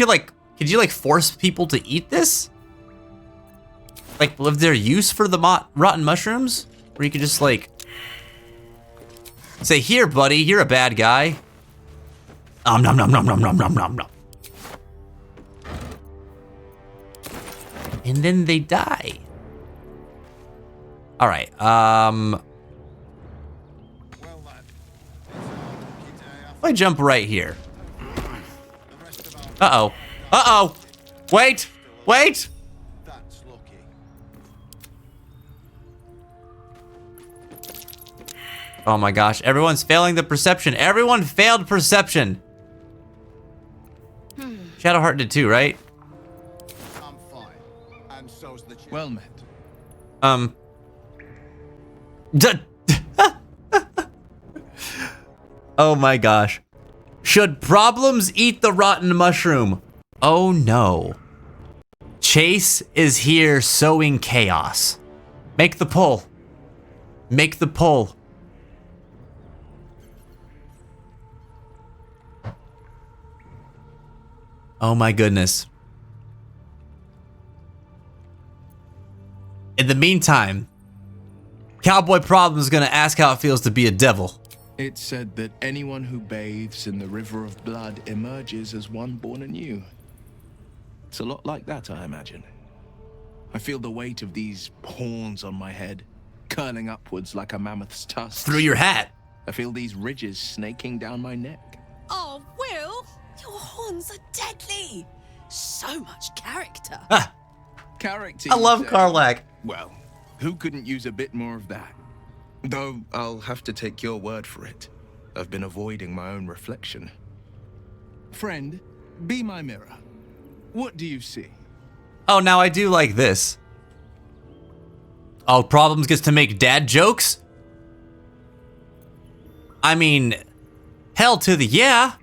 could you force people to eat this? Like, was there use for the rotten mushrooms? Where you could just say, here buddy, you're a bad guy. Nom nom nom nom nom nom nom nom nom. And then they die. All right, if I jump right here. Uh-oh. Uh-oh. Wait. Wait. Oh my gosh. Everyone's failing the perception. Everyone failed perception. Shadowheart did too, right?
I'm fine. And so's the chick.
Well met.
Oh my gosh. Should problems eat the rotten mushroom? Oh no. Chase is here sowing chaos. Make the pull. Make the pull. Oh my goodness. In the meantime, Cowboy Problem is gonna ask how it feels to be a devil.
It's said that anyone who bathes in the river of blood emerges as one born anew. It's a lot like that, I imagine. I feel the weight of these horns on my head, curling upwards like a mammoth's tusks.
Through your hat.
I feel these ridges snaking down my neck.
Oh, Will, your horns are deadly. So much character.
Character.
I love Karlach.
Well, who couldn't use a bit more of that? Though I'll have to take your word for it. I've been avoiding my own reflection. Friend, be my mirror. What do you see?
Oh, now I do like this. Oh, Problems gets to make dad jokes? I mean, hell to the yeah.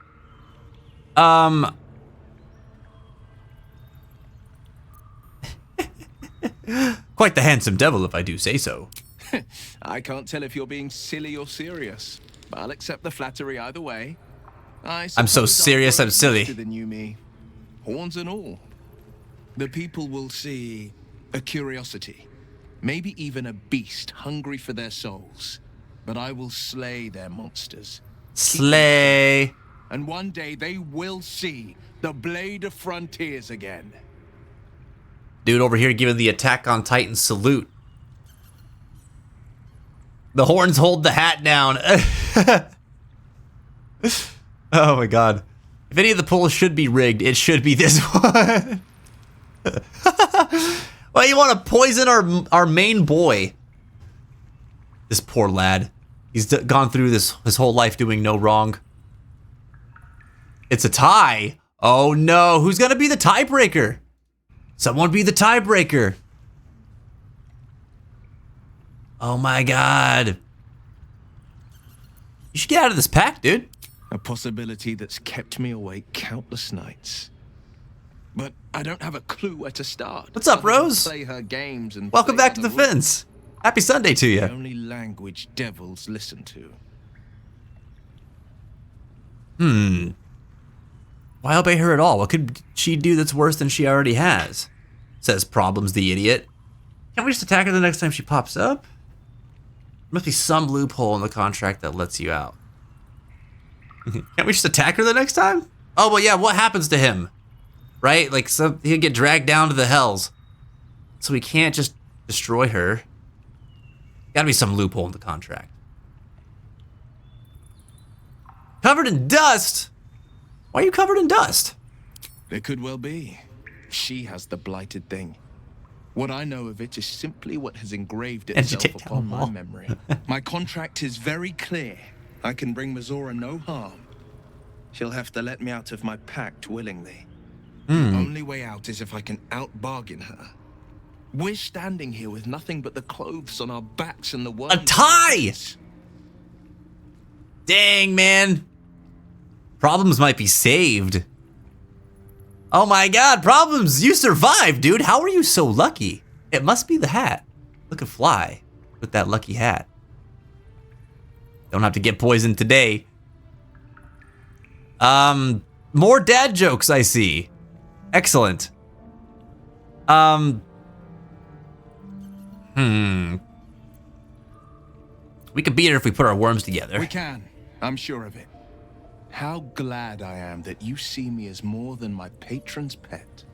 Quite the handsome devil, if I do say so.
I can't tell if you're being silly or serious, but I'll accept the flattery either way.
I'm so serious, I'm silly.
Than you, me. Horns and all. The people will see a curiosity, maybe even a beast hungry for their souls. But I will slay their monsters.
Slay.
And one day they will see the Blade of Frontiers again.
Dude over here giving the Attack on Titan salute. The horns hold the hat down. Oh my god. If any of the pulls should be rigged, it should be this one. Well, you want to poison our main boy. This poor lad. He's gone through his whole life doing no wrong. It's a tie. Oh no, who's gonna be the tiebreaker? Someone be the tiebreaker. Oh my god. You should get out of this pack, dude.
A possibility that's kept me awake countless nights. But I don't have a clue where to start.
What's up, Rose?
Play her games and
welcome back to the fence. Happy Sunday to you.
The only language devils listen to.
Why obey her at all? What could she do that's worse than she already has? Says Problems the idiot. Can't we just attack her the next time she pops up? Must be some loophole in the contract that lets you out. Can't we just attack her the next time? Oh, well, yeah, what happens to him? Right? Like, so he'll get dragged down to the hells. So we can't just destroy her. Gotta be some loophole in the contract. Covered in dust? Why are you covered in dust?
There could well be. She has the blighted thing. What I know of it is simply what has engraved itself upon my memory. My contract is very clear. I can bring Mazora no harm. She'll have to let me out of my pact willingly. The only way out is if I can out-bargain her. We're standing here with nothing but the clothes on our backs and the worms.
A tie! Dang, man. Problems might be saved. Oh my god, Problems, you survived, dude. How are you so lucky? It must be the hat. Look at Fly with that lucky hat. Don't have to get poisoned today. More dad jokes I see. Excellent. We could beat her if we put our worms together.
We can. I'm sure of it. How glad I am that you see me as more than my patron's pet.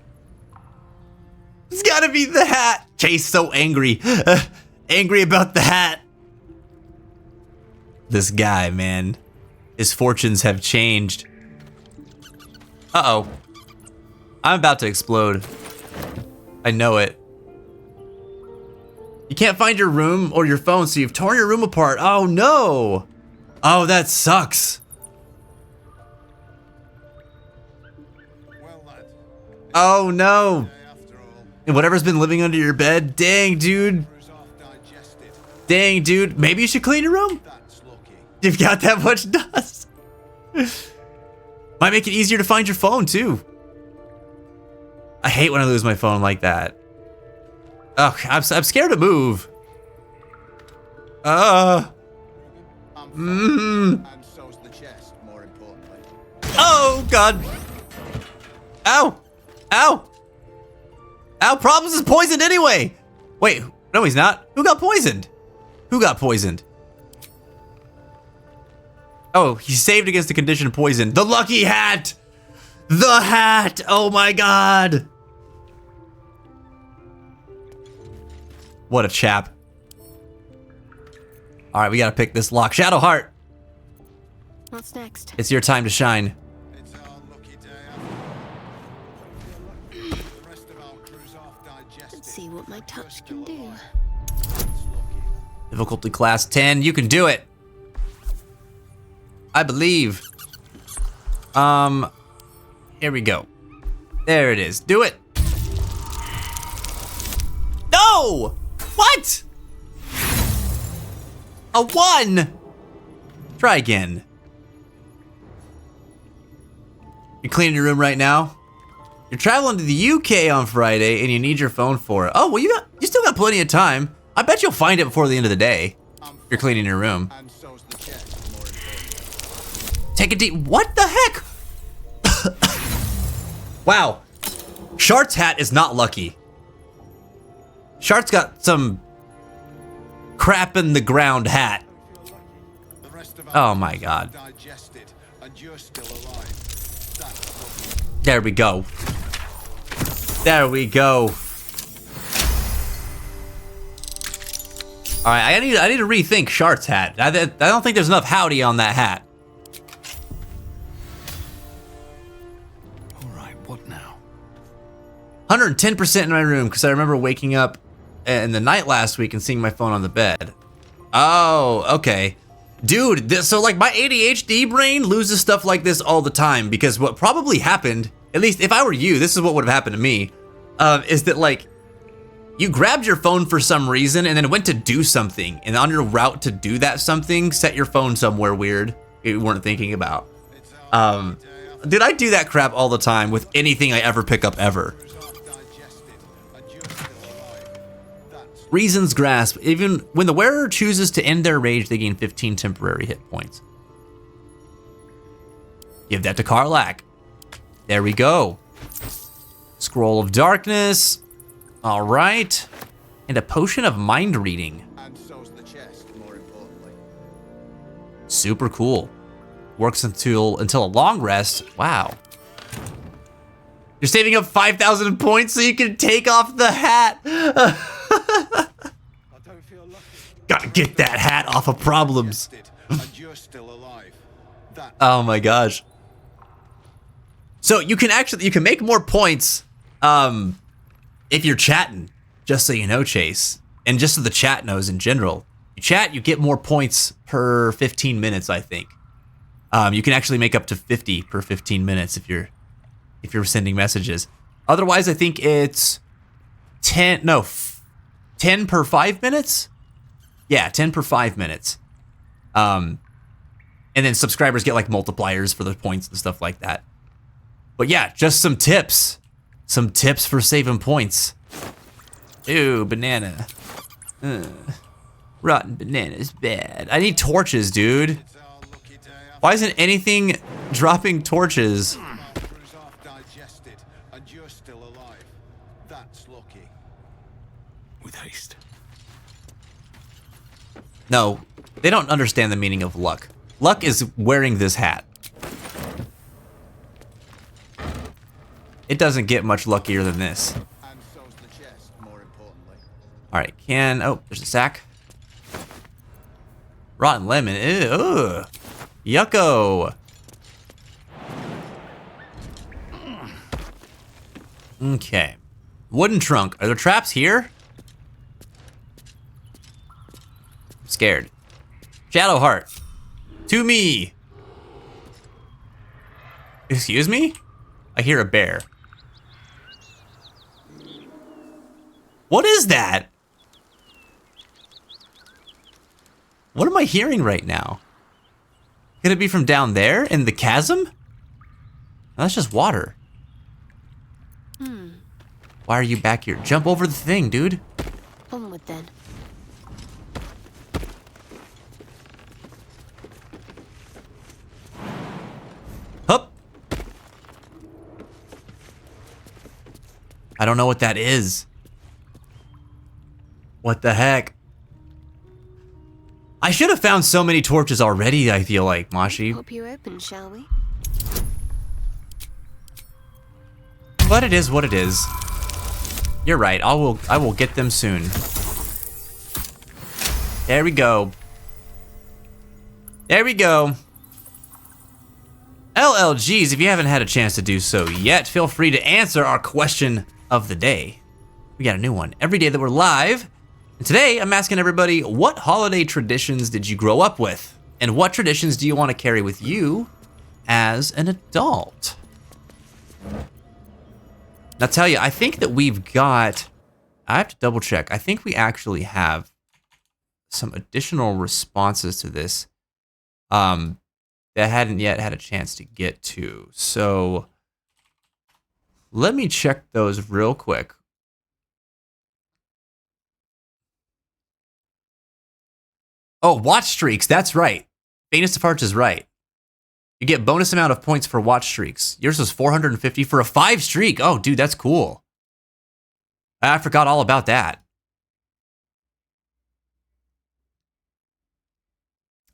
It's gotta be the hat. Chase so angry. Angry about the hat. This guy, man. His fortunes have changed. Uh-oh. I'm about to explode. I know it. You can't find your room or your phone, so you've torn your room apart. Oh, no. Oh, that sucks. Oh, no. And whatever's been living under your bed. Dang, dude. Dang, dude. Maybe you should clean your room? You've got that much dust. Might make it easier to find your phone, too. I hate when I lose my phone like that. Oh, I'm scared to move. Oh, God. Ow. Ow. Ow, Problems is poisoned anyway. Wait, no, he's not. Who got poisoned? Who got poisoned? Oh, he's saved against the condition of poison. The lucky hat. The hat. Oh, my God. What a chap. All right, we gotta pick this lock. Shadowheart.
What's next?
It's your time to shine.
It's our lucky day. The rest of our crew's half digested.
Let's see what my touch can do.
Difficulty class 10. You can do it. I believe. Here we go. There it is. Do it. No! What? A 1. Try again. You're cleaning your room right now? You're traveling to the UK on Friday and you need your phone for it. Oh, well, you still got plenty of time. I bet you'll find it before the end of the day. You're cleaning your room. Take a deep. What the heck? Wow. Shart's hat is not lucky. Shart's got some crap in the ground hat. Oh my God. There we go. There we go. All right, I need to rethink Shart's hat. I don't think there's enough howdy on that hat.
All right, what now?
110% in my room because I remember waking up in the night last week and seeing my phone on the bed. Oh, okay. Dude, so like my ADHD brain loses stuff like this all the time because what probably happened, at least if I were you, this is what would have happened to me, is that like you grabbed your phone for some reason and then went to do something, and on your route to do that something, set your phone somewhere weird you weren't thinking about. Dude, I do that crap all the time with anything I ever pick up ever. Reason's Grasp. Even when the wearer chooses to end their rage, they gain 15 temporary hit points. Give that to Karlak. There we go. Scroll of Darkness. All right. And a potion of mind reading. Super cool. Works until a long rest. Wow. You're saving up 5,000 points so you can take off the hat. Gotta get that hat off of problems. Oh my gosh. So you can make more points if you're chatting, just so you know, Chase. And just so the chat knows in general. You chat, you get more points per 15 minutes, I think. You can actually make up to 50 per 15 minutes if you're sending messages. Otherwise, I think it's 10 per 5 minutes? Yeah, 10 per 5 minutes. And then subscribers get like multipliers for the points and stuff like that. But yeah, just some tips. Some tips for saving points. Ew, banana. Rotten banana is bad. I need torches, dude. Why isn't anything dropping torches?
With haste.
No, they don't understand the meaning of luck. Luck is wearing this hat. It doesn't get much luckier than this. Alright, oh, there's a sack. Rotten lemon, ew, yucko. Okay. Wooden trunk, are there traps here? I'm scared. Shadow heart, to me. Excuse me? I hear a bear. What is that? What am I hearing right now? Could it be from down there in the chasm? No, that's just water. Why are you back here? Jump over the thing, dude.
Onward then.
Hup. I don't know what that is. What the heck? I should have found so many torches already, I feel like, Mashi.
Pop you open, shall we?
But it is what it is. You're right, I will get them soon. There we go. There we go. LLGs, if you haven't had a chance to do so yet, feel free to answer our question of the day. We got a new one every day that we're live. And today, I'm asking everybody, what holiday traditions did you grow up with? And what traditions do you want to carry with you as an adult? Now, tell you, I think that we've got, I have to double check. I think we actually have some additional responses to this that I hadn't yet had a chance to get to. So let me check those real quick. Oh, watch streaks. That's right. Famous of Hearts is right. You get bonus amount of points for watch streaks. Yours was 450 for a 5 streak. Oh, dude, that's cool. I forgot all about that.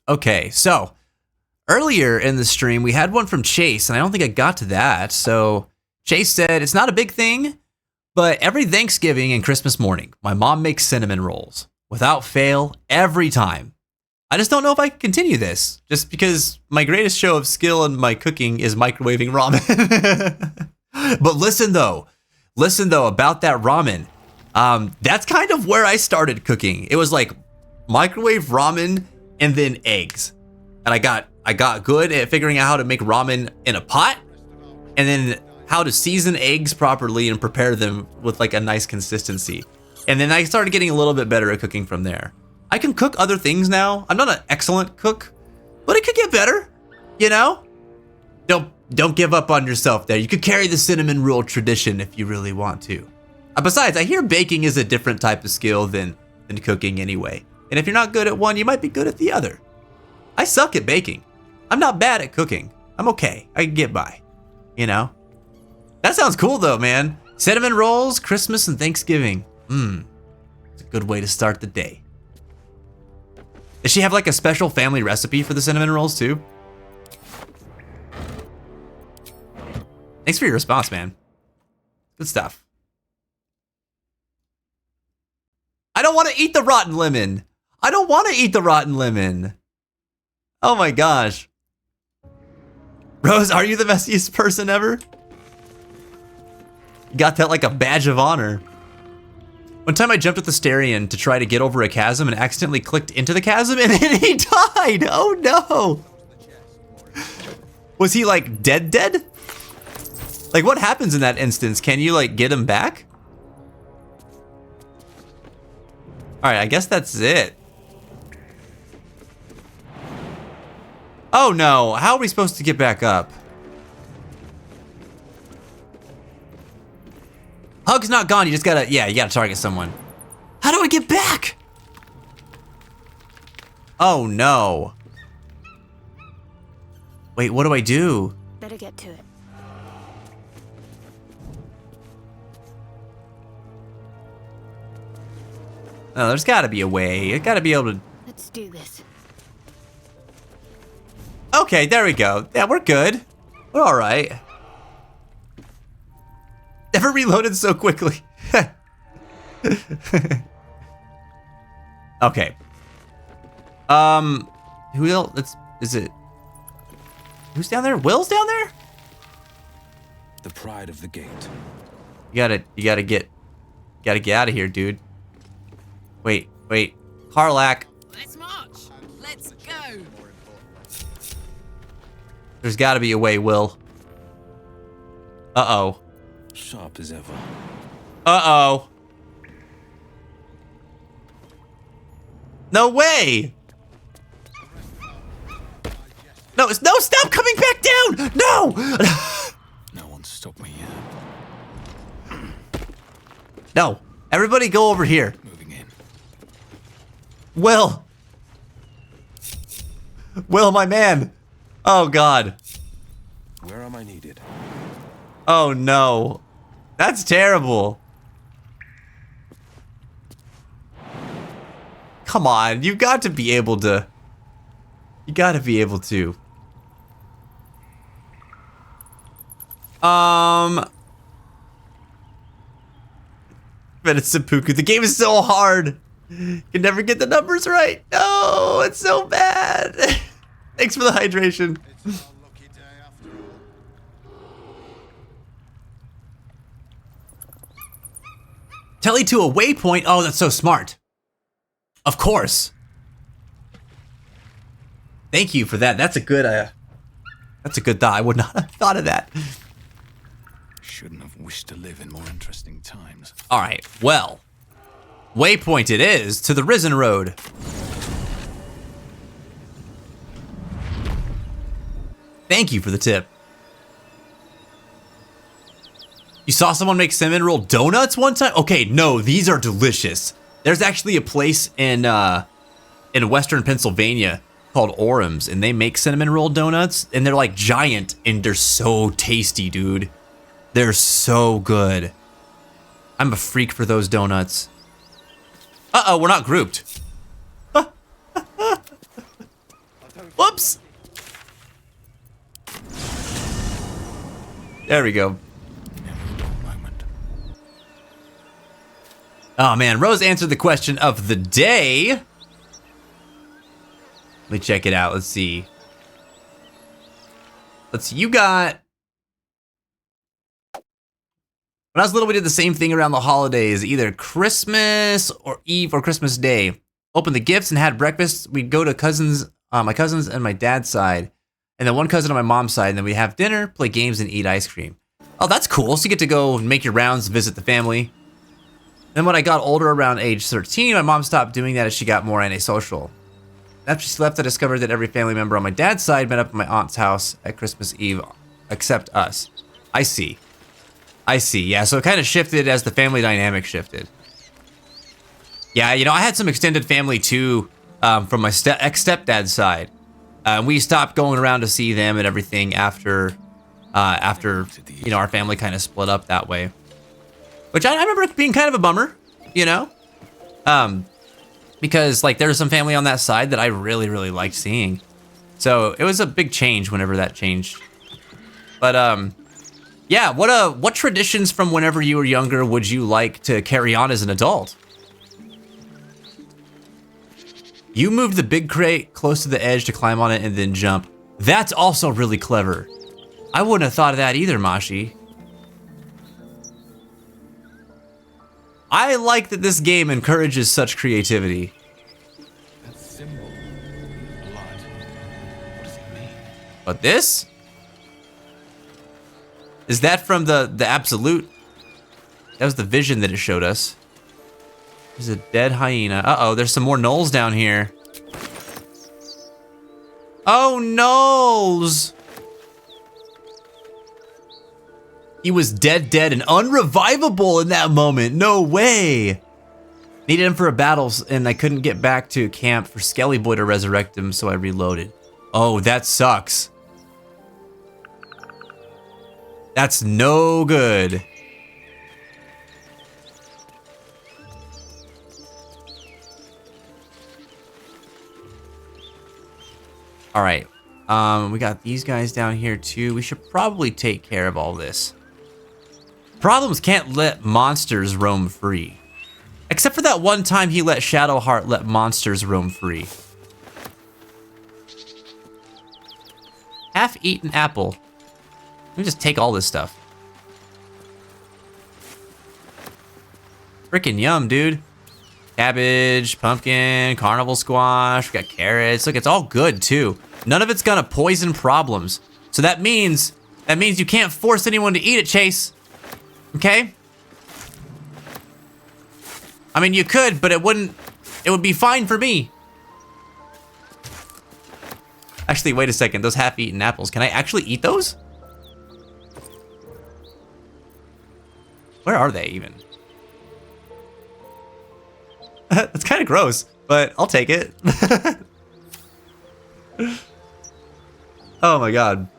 Okay, so earlier in the stream, we had one from Chase, and I don't think I got to that. So Chase said, it's not a big thing, but every Thanksgiving and Christmas morning, my mom makes cinnamon rolls. Without fail, every time. I just don't know if I can continue this, just because my greatest show of skill in my cooking is microwaving ramen. But listen though, about that ramen. That's kind of where I started cooking. It was like microwave ramen and then eggs. And I got good at figuring out how to make ramen in a pot, and then how to season eggs properly and prepare them with like a nice consistency. And then I started getting a little bit better at cooking from there. I can cook other things now. I'm not an excellent cook, but it could get better, you know? Don't give up on yourself there. You could carry the cinnamon roll tradition if you really want to. Besides, I hear baking is a different type of skill than cooking anyway. And if you're not good at one, you might be good at the other. I suck at baking. I'm not bad at cooking. I'm okay. I can get by, you know? That sounds cool though, man. Cinnamon rolls, Christmas, and Thanksgiving. It's a good way to start the day. Does she have like a special family recipe for the cinnamon rolls too? Thanks for your response, man. Good stuff. I don't want to eat the rotten lemon. I don't want to eat the rotten lemon. Oh my gosh. Rose, are you the messiest person ever? You got that like a badge of honor. One time I jumped with the Starion to try to get over a chasm and accidentally clicked into the chasm and then he died. Oh no. Was he like dead? Like what happens in that instance? Can you like get him back? All right, I guess that's it. Oh no, how are we supposed to get back up? Hug's not gone, you just gotta, yeah, you gotta target someone. How do I get back? Oh no. Wait, what do I do?
Better get to it.
Oh, there's gotta be a way. I gotta be able to.
Let's do this.
Okay, there we go. Yeah, we're good. We're all right. Never reloaded so quickly. Okay. Who else? Is it? Who's down there? Will's down there?
The pride of the gate.
You gotta get out of here, dude. Wait. Karlach.
Let's march. Let's go.
There's gotta be a way, Will. Uh-oh.
Sharp as ever.
Uh-oh. No way! No, stop coming back down! No!
No one stopped me yet.
No. Everybody go over here.
Moving in.
Will, my man. Oh, God.
Where am I needed?
Oh, no. That's terrible. Come on, you got to be able to. You got to be able to. But it's seppuku. The game is so hard. You can never get the numbers right. No, it's so bad. Thanks for the hydration. Telly to a waypoint. Oh, that's so smart. Of course. Thank you for that. That's a good thought. I would not have thought of that.
Shouldn't have wished to live in more interesting times.
All right, well, waypoint it is to the Risen Road. Thank you for the tip. You saw someone make cinnamon roll donuts one time? Okay, no, these are delicious. There's actually a place in Western Pennsylvania called Orem's, and they make cinnamon roll donuts, and they're like giant, and they're so tasty, dude. They're so good. I'm a freak for those donuts. Uh-oh, we're not grouped. Whoops. There we go. Oh man, Rose answered the question of the day. Let me check it out. Let's see. You got... When I was little, we did the same thing around the holidays, either Christmas or Eve or Christmas Day. Opened the gifts and had breakfast. We'd go to cousins, my cousins and my dad's side, and then one cousin on my mom's side, and then we'd have dinner, play games, and eat ice cream. Oh, that's cool. So you get to go and make your rounds, visit the family. Then when I got older, around age 13, my mom stopped doing that as she got more antisocial. After she left, I discovered that every family member on my dad's side met up at my aunt's house at Christmas Eve, except us. I see. Yeah, so it kind of shifted as the family dynamic shifted. Yeah, you know, I had some extended family too from my ex-stepdad's side. We stopped going around to see them and everything after you know, our family kind of split up that way. Which I remember being kind of a bummer, you know? because like there was some family on that side that I really, really liked seeing. So it was a big change whenever that changed. But yeah, what traditions from whenever you were younger would you like to carry on as an adult? You moved the big crate close to the edge to climb on it and then jump. That's also really clever. I wouldn't have thought of that either, Mashi. I like that this game encourages such creativity.
That symbol, blood. What does it mean?
But this? Is that from the Absolute? That was the vision that it showed us. There's a dead hyena. Uh-oh, there's some more gnolls down here. Oh, gnolls! He was dead and unrevivable in that moment. No way. Needed him for a battle, and I couldn't get back to camp for Skelly Boy to resurrect him, so I reloaded. Oh, that sucks. That's no good. All right. We got these guys down here too. We should probably take care of all this. Problems can't let monsters roam free. Except for that one time he let Shadowheart let monsters roam free. Half-eaten apple. Let me just take all this stuff. Freaking yum, dude. Cabbage, pumpkin, carnival squash, we got carrots. Look, it's all good too. None of it's gonna poison problems. So that means you can't force anyone to eat it, Chase. Okay? I mean, you could, but it would be fine for me. Actually, wait a second. Those half-eaten apples, can I actually eat those? Where are they even? That's kind of gross, but I'll take it. Oh my god.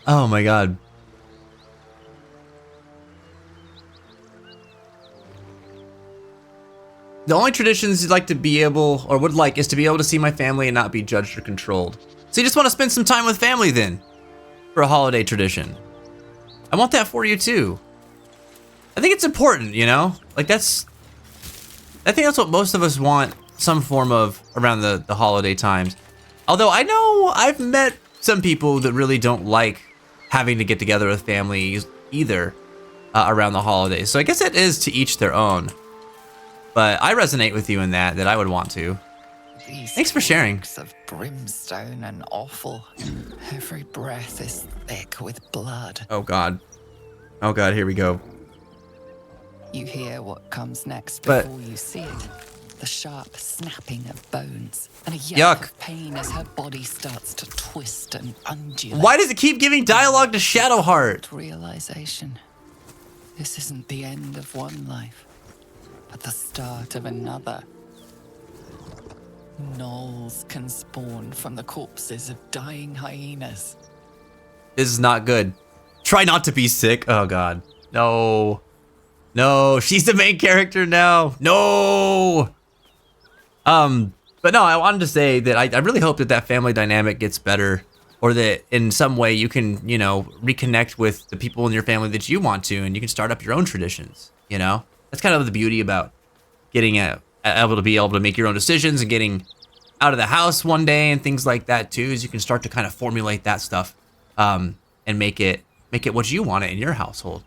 Oh my god. The only traditions you'd like to be able, or would like, is to be able to see my family and not be judged or controlled. So you just want to spend some time with family then, for a holiday tradition. I want that for you too. I think it's important, you know? Like I think that's what most of us want, some form of, around the holiday times. Although I know I've met some people that really don't like having to get together with families either around the holidays. So I guess it is to each their own. But I resonate with you in that I would want to.
These
Thanks for sharing.
reeks of brimstone and offal. Every breath is thick with blood.
Oh god. Oh god, here we go.
You hear what comes next
But-
before you see it. The sharp snapping of bones and a yelp
Yuck.
of pain as her body starts to twist and undulate.
Why does it keep giving dialogue to Shadowheart?
Realization. This isn't the end of one life, but the start of another. Gnolls can spawn from the corpses of dying hyenas.
This is not good. Try not to be sick. Oh god. No. No, she's the main character now. No. But no, I wanted to say that I really hope that family dynamic gets better, or that in some way you can, you know, reconnect with the people in your family that you want to, and you can start up your own traditions, you know? That's kind of the beauty about getting able to make your own decisions and getting out of the house one day and things like that too, is you can start to kind of formulate that stuff and make it what you want it in your household.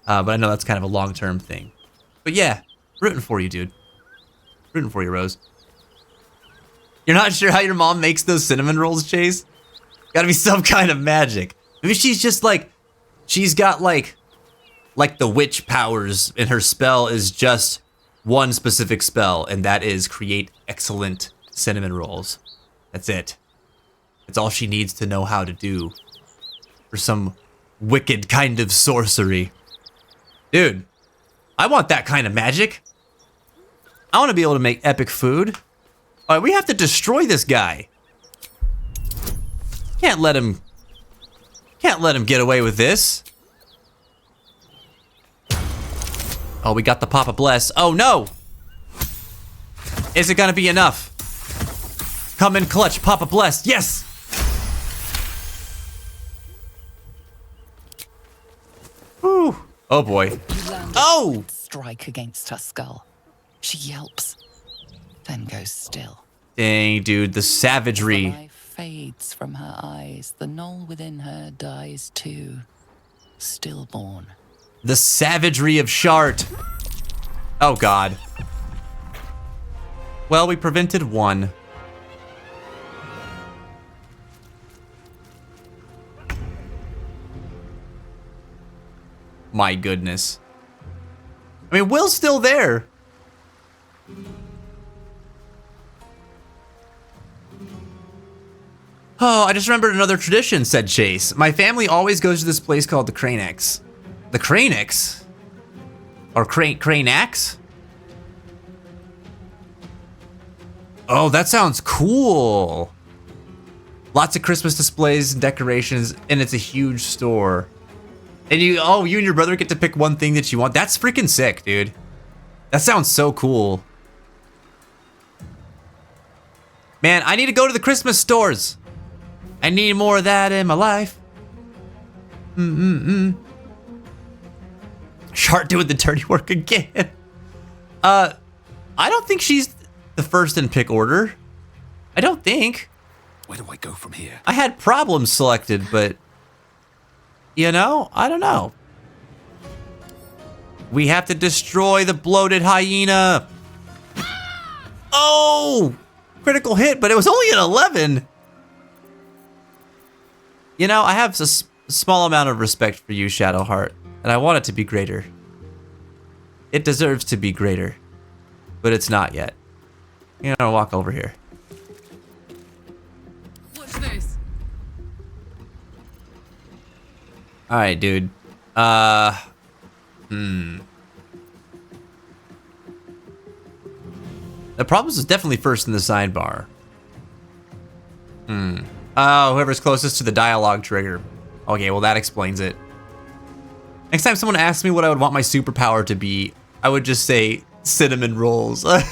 But I know that's kind of a long-term thing. But yeah, rooting for you, dude. Rooting for you, Rose. You're not sure how your mom makes those cinnamon rolls, Chase? Gotta be some kind of magic. Maybe she's just like, she's got like the witch powers, and her spell is just one specific spell, and that is create excellent cinnamon rolls. That's it. That's all she needs to know how to do for some wicked kind of sorcery. Dude, I want that kind of magic. I want to be able to make epic food. All right, we have to destroy this guy. Can't let him Can't let him get away with this. Oh, we got the Papa Bless. Oh, no. Is it gonna be enough? Come in clutch, Papa Bless. Yes! Whew. Oh, boy. Oh!
Strike against her skull. She yelps, then goes still.
Dang, dude, the savagery.
The life fades from her eyes. The knoll within her dies too. Stillborn.
The savagery of Shart. Oh, God. Well, we prevented one. My goodness. I mean, Will's still there. Oh, I just remembered another tradition, said Chase. My family always goes to this place called the Cranex. The Cranex? Or Cranex? Oh, that sounds cool. Lots of Christmas displays and decorations, and it's a huge store. And you and your brother get to pick one thing that you want. That's freaking sick, dude. That sounds so cool. Man, I need to go to the Christmas stores. I need more of that in my life. Shart doing the dirty work again. I don't think she's the first in pick order. I don't think.
Where do I go from here?
I had problems selected, but you know, I don't know. We have to destroy the bloated hyena. Oh, critical hit, but it was only an 11. You know, I have a small amount of respect for you, Shadowheart, and I want it to be greater. It deserves to be greater, but it's not yet. You know, walk over here.
What's this?
All right, dude. The Problems is definitely first in the sidebar. Oh, whoever's closest to the dialogue trigger. Okay, well that explains it. Next time someone asks me what I would want my superpower to be, I would just say cinnamon rolls. Would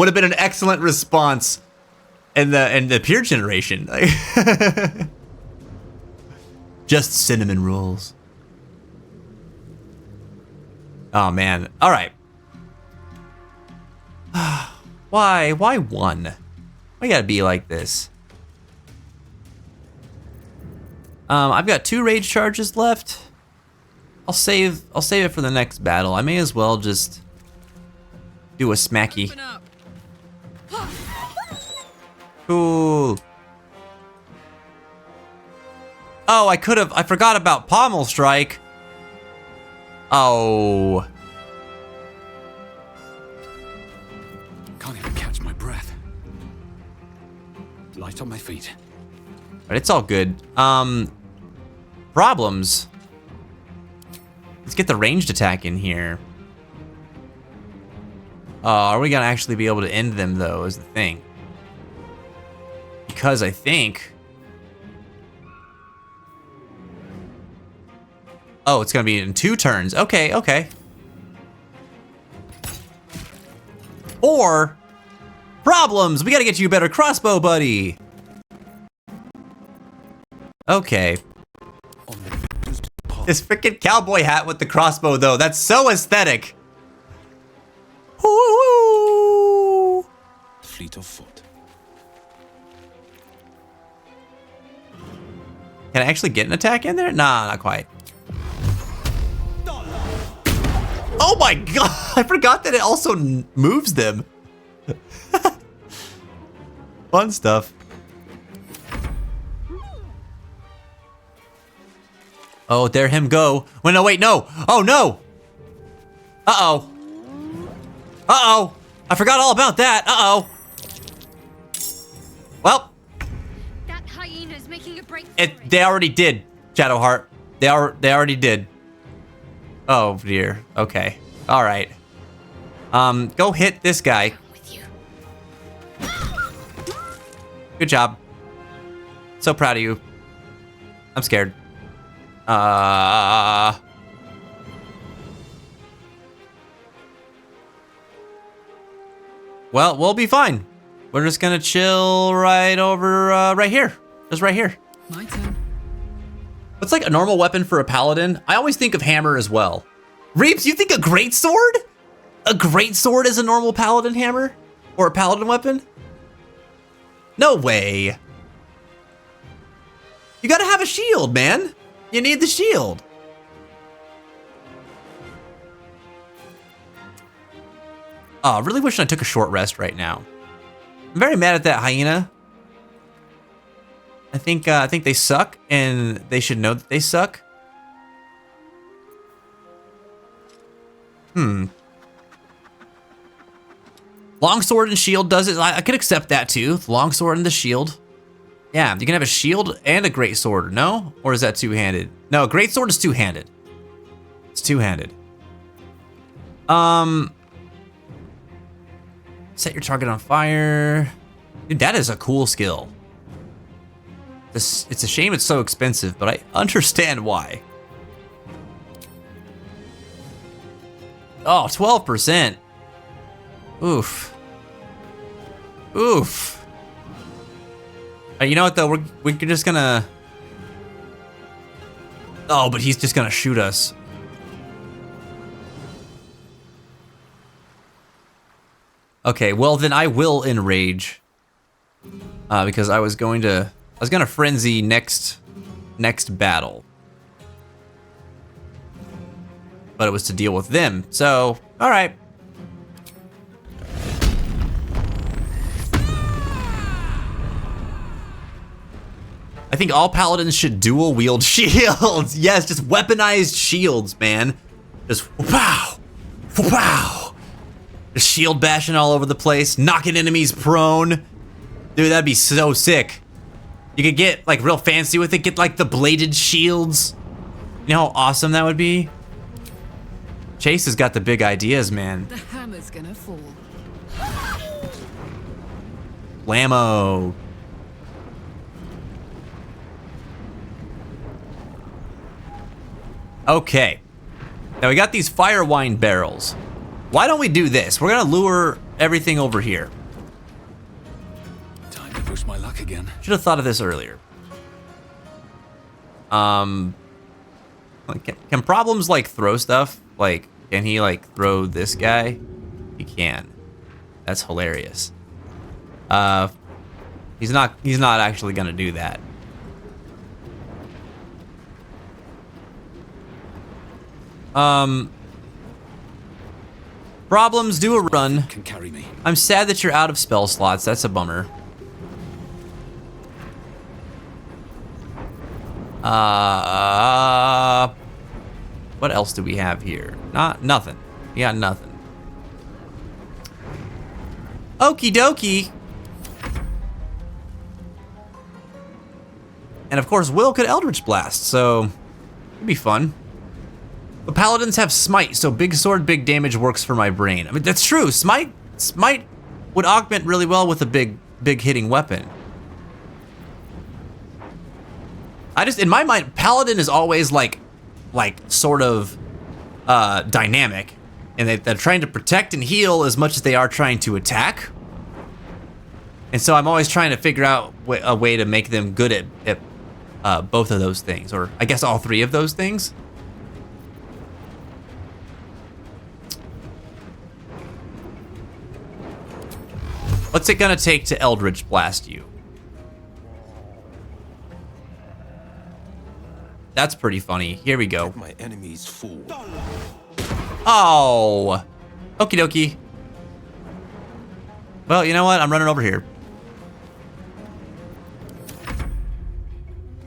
have been an excellent response in the peer generation. Just cinnamon rolls. Oh man. All right. Why one? Why gotta be like this? I've got 2 rage charges left. I'll save it for the next battle. I may as well just do a smacky. Cool. Oh, I forgot about Pommel Strike. Oh.
Can't even catch my breath. Light on my feet.
But it's all good. Problems. Let's get the ranged attack in here. Are we gonna actually be able to end them though, is the thing. Because I think... Oh, it's gonna be in 2 turns. Okay, okay. Or... Problems! We gotta get you a better crossbow, buddy! Okay. This freaking cowboy hat with the crossbow, though. That's so aesthetic. Woo-hoo!
Fleet of foot.
Can I actually get an attack in there? Nah, not quite. Oh my god! I forgot that it also moves them. Fun stuff. Oh, there him go. Wait, no, wait, no. Oh, no. Uh-oh. Uh-oh. I forgot all about that. Uh-oh. Well.
That hyena's making a break.
They already did, Shadowheart. They already did. Oh, dear. Okay. All right. Go hit this guy. Good job. So proud of you. I'm scared. Well, we'll be fine. We're just gonna chill right over, right here. Just right here.
My turn.
What's like a normal weapon for a paladin? I always think of hammer as well. Reeps, you think a greatsword? A greatsword is a normal paladin hammer? Or a paladin weapon? No way. You gotta have a shield, man. You need the shield. Oh, I really wish I took a short rest right now. I'm very mad at that hyena. I think they suck, and they should know that they suck. Longsword and shield does it. I could accept that too. The longsword and the shield. Yeah, you can have a shield and a greatsword, no? Or is that two-handed? No, a greatsword is two-handed. It's two-handed. Set your target on fire. Dude, that is a cool skill. It's a shame it's so expensive, but I understand why. Oh, 12%. Oof. Oof. You know what though? We're just gonna. Oh, but he's just gonna shoot us. Okay, well then I will enrage. Because I was gonna frenzy next battle. But it was to deal with them. So, all right. I think all paladins should dual wield shields. Yes, just weaponized shields, man. Just wow, wow. Just shield bashing all over the place, knocking enemies prone. Dude, that'd be so sick. You could get like real fancy with it, get like the bladed shields. You know how awesome that would be? Chase has got the big ideas, man.
The hammer's gonna fall.
Blammo. Okay. Now we got these fire wine barrels. Why don't we do this? We're gonna lure everything over here.
Time to push my luck again.
Should have thought of this earlier. Can problems like throw stuff? Like, can he like throw this guy? He can. That's hilarious. He's not actually gonna do that. Problems do a run.
Can carry me.
I'm sad that you're out of spell slots. That's a bummer. What else do we have here? Nothing. We got nothing. Okie dokie. And of course, Will could Eldritch Blast, so it'd be fun. But paladins have smite, so big sword, big damage works for my brain. I mean, that's true. Smite would augment really well with a big hitting weapon. In my mind, paladin is always like sort of dynamic, and they're trying to protect and heal as much as they are trying to attack. And so I'm always trying to figure out a way to make them good at both of those things, or I guess all three of those things. What's it gonna take to Eldritch Blast you? That's pretty funny. Here we go.
My enemies fall.
Oh, okie dokie. Well, you know what? I'm running over here.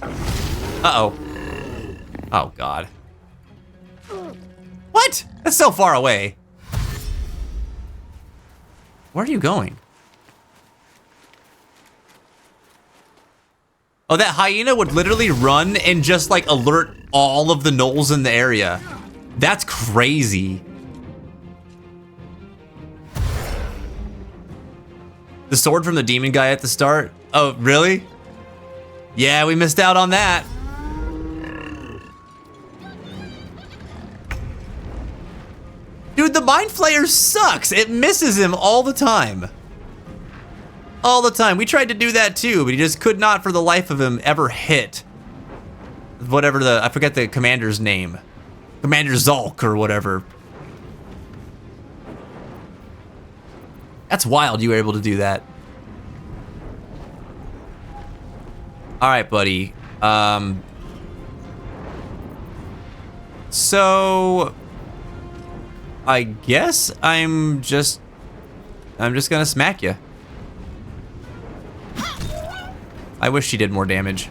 Uh-oh. Oh, God. What? That's so far away. Where are you going? Oh, that hyena would literally run and just like alert all of the gnolls in the area. That's crazy. The sword from the demon guy at the start? Oh, really? Yeah, we missed out on that. Dude, the Mind Flayer sucks. It misses him all the time. All the time. We tried to do that too, but he just could not for the life of him ever hit. Whatever I forget the commander's name. Commander Zulk or whatever. That's wild you were able to do that. All right, buddy. So I guess I'm just gonna smack you. I wish she did more damage.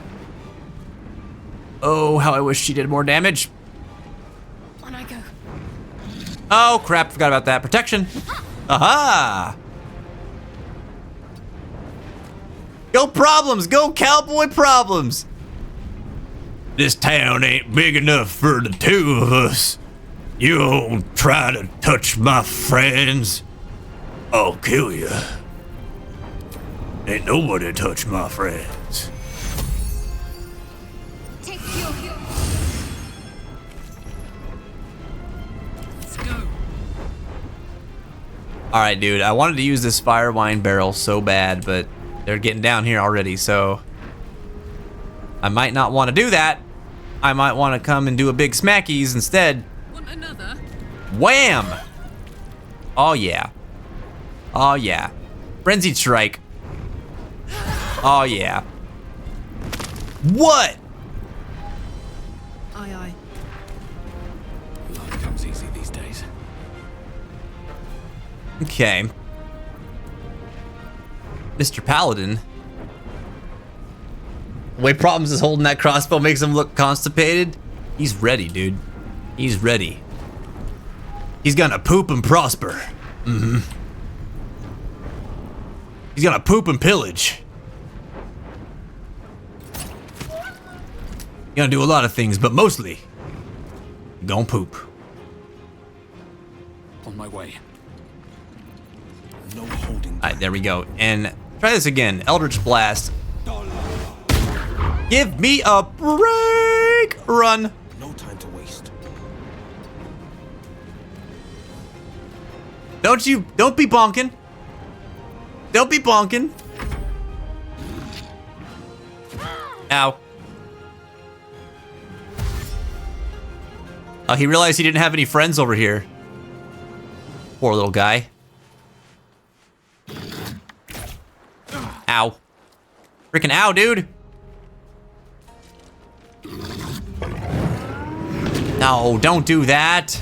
Oh, how I wish she did more damage.
On I go.
Oh crap, forgot about that. Protection. Aha! Go Problems, go Cowboy Problems. This town ain't big enough for the two of us. You don't try to touch my friends, I'll kill you. Ain't nobody touch my friends.
Take your Let's go.
All right, dude. I wanted to use this fire wine barrel so bad, but they're getting down here already, so I might not want to do that. I might want to come and do a big smackies instead.
Want another?
Wham! Oh yeah. Oh yeah. Frenzied strike. Oh yeah. What?
Aye, aye.
Life comes easy these days.
Okay. Mr. Paladin. The way Problems is holding that crossbow makes him look constipated. He's ready, dude. He's ready. He's gonna poop and prosper. Mm-hmm. He's gonna poop and pillage. He's gonna do a lot of things, but mostly, he's gonna poop.
On my way. No holding.
Alright, there we go. And try this again. Eldritch Blast. Give me a break! Run.
No time to waste.
Don't be bonking. Don't be bonking. Ow. Oh, he realized he didn't have any friends over here. Poor little guy. Ow. Freaking ow, dude. No, don't do that.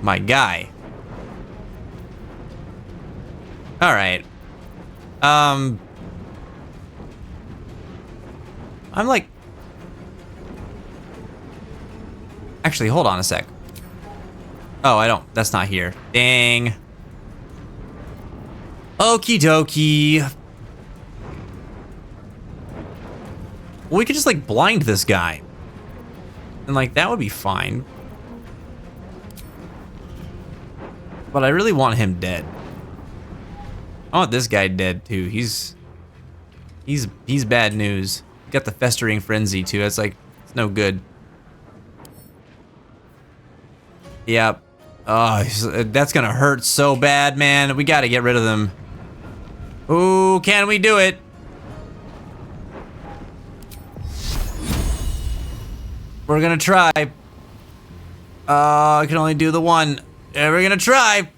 My guy. All right. I'm like... Actually, hold on a sec. Oh, I don't... That's not here. Dang. Okie dokie. We could just, like, blind this guy. And, like, that would be fine. But I really want him dead. I want this guy dead, too. He's bad news. Got the festering frenzy, too. That's, like, it's no good. Yep. Oh, that's gonna hurt so bad, man. We gotta get rid of them. Ooh, can we do it? We're gonna try. I can only do the one. We're gonna try.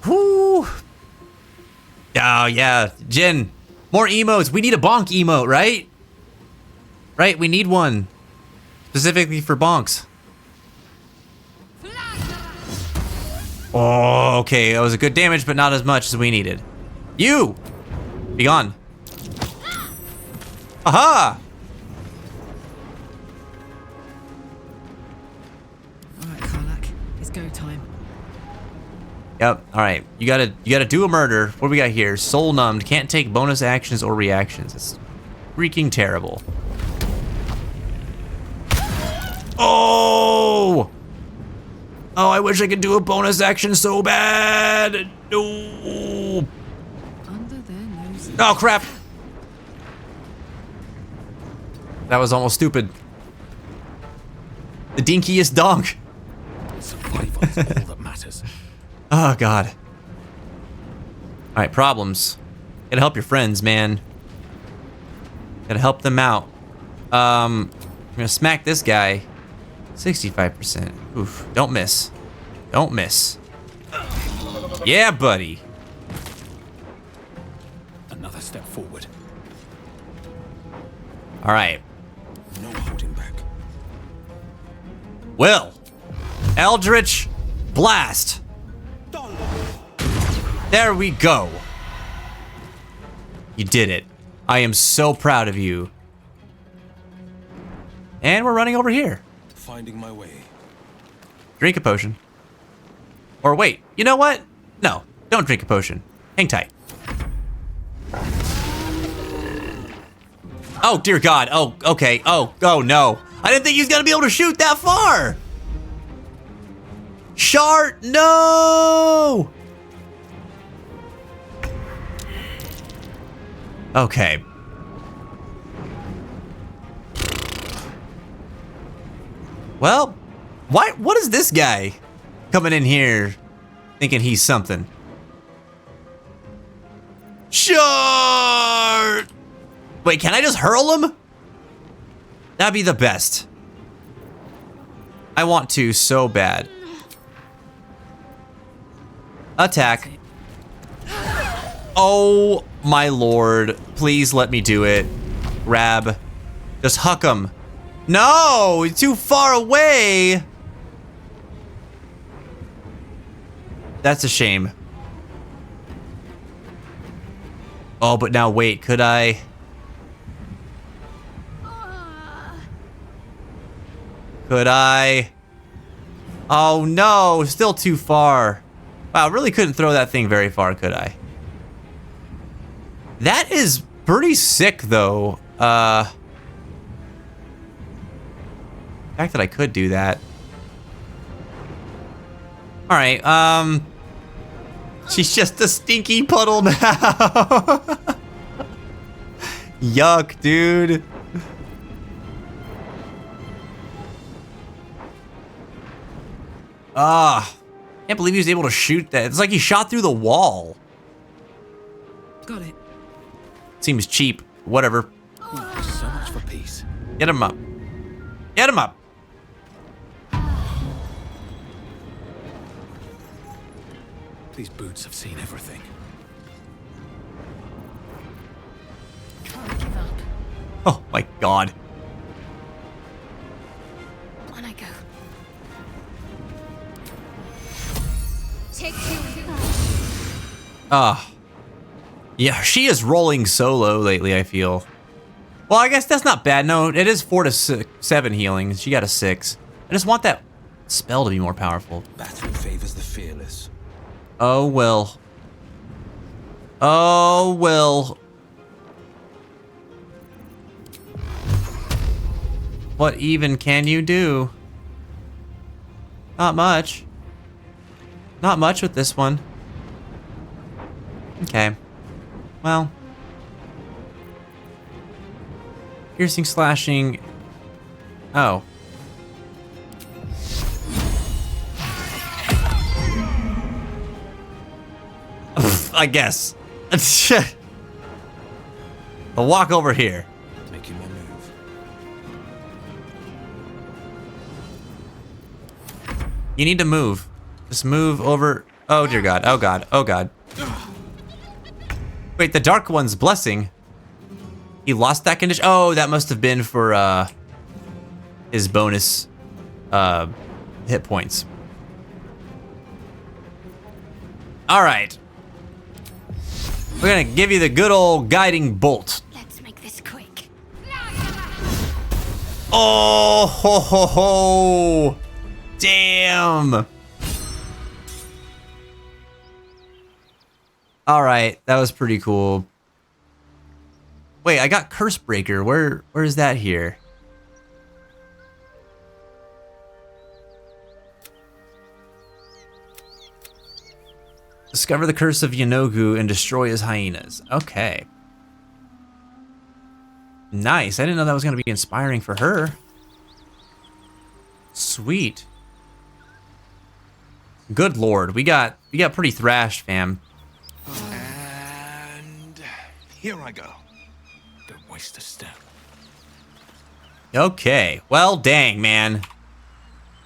Whoo. Oh, yeah. Jin, more emotes. We need a bonk emote, right? Right, we need one. Specifically for bonks. Oh, okay. That was a good damage, but not as much as we needed. You! Be gone. Aha!
Alright, Karlak. It's go time.
Yep. Alright. You gotta do a murder. What do we got here? Soul numbed. Can't take bonus actions or reactions. It's freaking terrible. Oh! Oh, I wish I could do a bonus action so bad. No.
Under their noses.
Oh, crap. That was almost stupid. The dinkiest donk.
Survival is all that matters.
Oh, God. All right, problems. Gotta help your friends, man. Gotta help them out. I'm gonna smack this guy. 65%. Oof. Don't miss. Don't miss. Yeah, buddy.
Another step forward.
All right.
No holding back.
Will. Eldritch Blast. There we go. You did it. I am so proud of you. And we're running over here.
Finding my way.
Drink a potion. Or wait, you know what? No, don't drink a potion. Hang tight. Oh, dear God. Oh, okay. Oh no. I didn't think he was gonna be able to shoot that far. Shart, no! Okay. Well, what is this guy coming in here thinking he's something? Shart! Wait, can I just hurl him? That'd be the best. I want to so bad. Attack. Oh my lord. Please let me do it. Grab. Just huck him. No, he's too far away. That's a shame. Oh, but now wait, could I? Could I? Oh no, still too far. Wow, really couldn't throw that thing very far, could I? That is pretty sick, though. The fact that I could do that. All right, she's just a stinky puddle now. Yuck, dude. Can't believe he was able to shoot that. It's like he shot through the wall.
Got it.
Seems cheap. Whatever.
Ooh, so much for peace.
Get him up. Get him up.
These boots have seen everything.
Can't give up.
Oh my God.
On I go. Take two.
Yeah, she is rolling solo lately, I feel. Well, I guess that's not bad. No, it is 4 to 7 healing. She got a 6. I just want that spell to be more powerful.
Battle favors the fearless.
Oh, well. Oh, well. What even can you do? Not much. Not much with this one. Okay. Well. Piercing, slashing. Oh. I guess. I'll walk over here.
Making my move.
You need to move. Just move over. Oh, dear God. Oh, God. Oh, God. Wait, the Dark One's blessing. He lost that condition? Oh, that must have been for his bonus hit points. All right. We're gonna give you the good old guiding bolt.
Let's make this quick.
Oh, ho, ho, ho. Damn. All right, that was pretty cool. Wait, I got Curse Breaker. Where is that here? Discover the curse of Yanogu and destroy his hyenas. Okay. Nice. I didn't know that was going to be inspiring for her. Sweet. Good lord, we got pretty thrashed, fam.
And here I go.
Don't waste a step.
Okay, well, dang, man.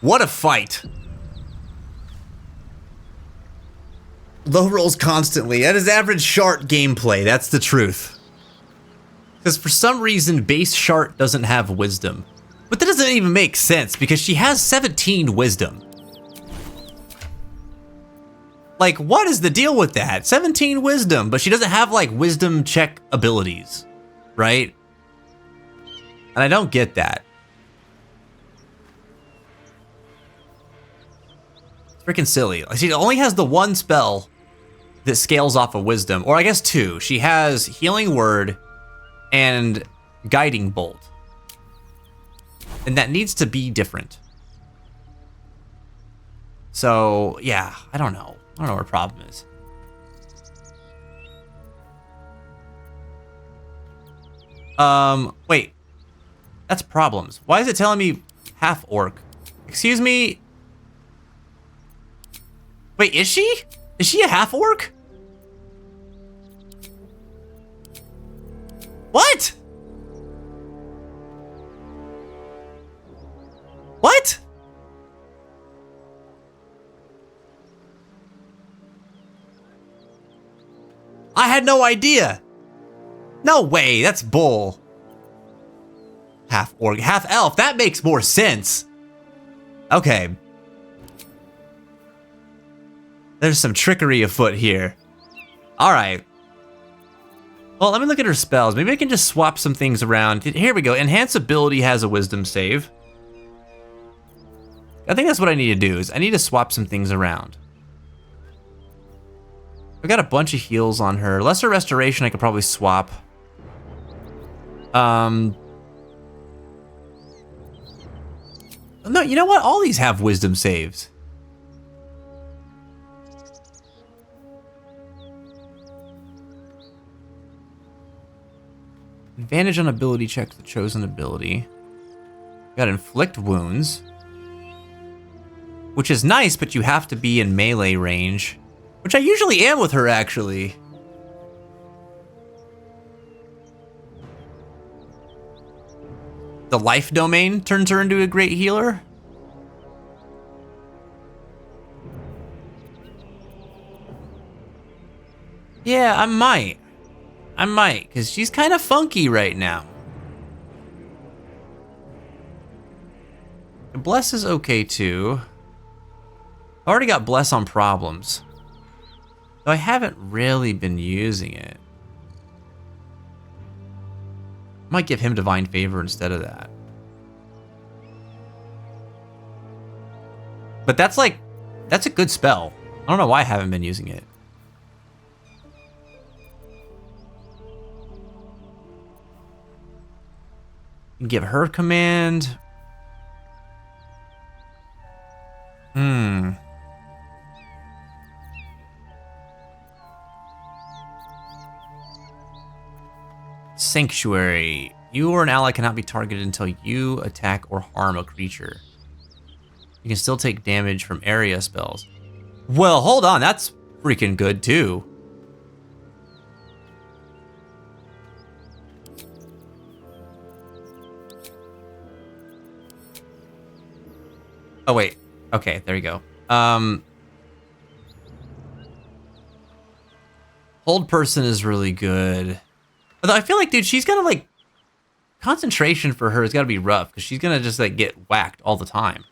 What a fight. Low rolls constantly. That is average Shart gameplay, that's the truth. Because for some reason, base Shart doesn't have wisdom. But that doesn't even make sense, because she has 17 wisdom. Like, what is the deal with that? 17 wisdom, but she doesn't have, like, wisdom check abilities, right? And I don't get that. It's freaking silly. Like, she only has the one spell that scales off of wisdom, or I guess two. She has Healing Word and Guiding Bolt. And that needs to be different. So, yeah, I don't know. I don't know what her problem is. Wait. That's problems. Why is it telling me half orc? Excuse me? Wait, is she? Is she a half orc? What? What? I had no idea. No way, that's bull. Half orc, half elf, that makes more sense. Okay. There's some trickery afoot here. Alright. Well, let me look at her spells. Maybe I can just swap some things around. Here we go. Enhance ability has a wisdom save. I think that's what I need to do, is I need to swap some things around. I've got a bunch of heals on her. Lesser restoration I could probably swap. No, you know what? All these have wisdom saves. Advantage on ability checks, the chosen ability. Got inflict wounds. Which is nice, but you have to be in melee range. Which I usually am with her, actually. The life domain turns her into a great healer. Yeah, I might. Because she's kind of funky right now. Bless is okay, too. I already got Bless on problems. Though I haven't really been using it. Might give him Divine Favor instead of that. But that's like, that's a good spell. I don't know why I haven't been using it. Give her command. Sanctuary. You or an ally cannot be targeted until you attack or harm a creature. You can still take damage from area spells. Well, hold on. That's freaking good, too. Oh, wait. Okay, there you go. Hold person is really good. Although I feel like, dude, she's gonna, like... Concentration for her has got to be rough, because she's gonna just, like, get whacked all the time.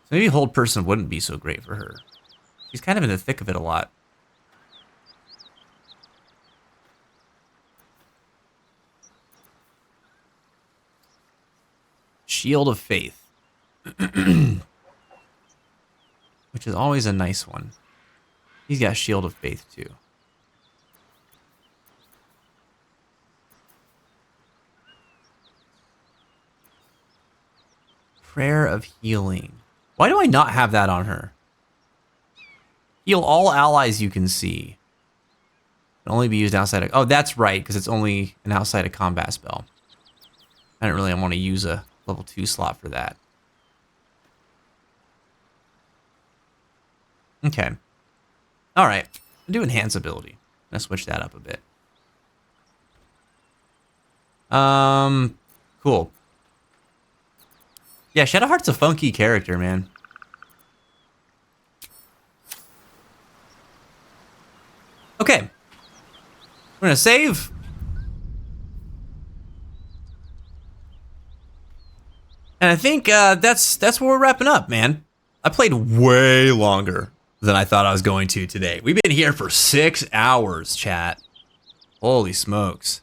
So maybe hold person wouldn't be so great for her. She's kind of in the thick of it a lot. Shield of Faith. Which is always a nice one. He's got Shield of Faith, too. Prayer of Healing. Why do I not have that on her? Heal all allies you can see. Can only be used outside of... Oh, that's right, because it's only an outside of combat spell. I don't really want to use a level 2 slot for that. Okay. All right. Do enhance ability. I'm gonna switch that up a bit. Cool. Yeah, Shadowheart's a funky character, man. Okay. We're gonna save. And I think that's where we're wrapping up, man. I played way longer than I thought I was going to today. We've been here for 6 hours, chat. Holy smokes.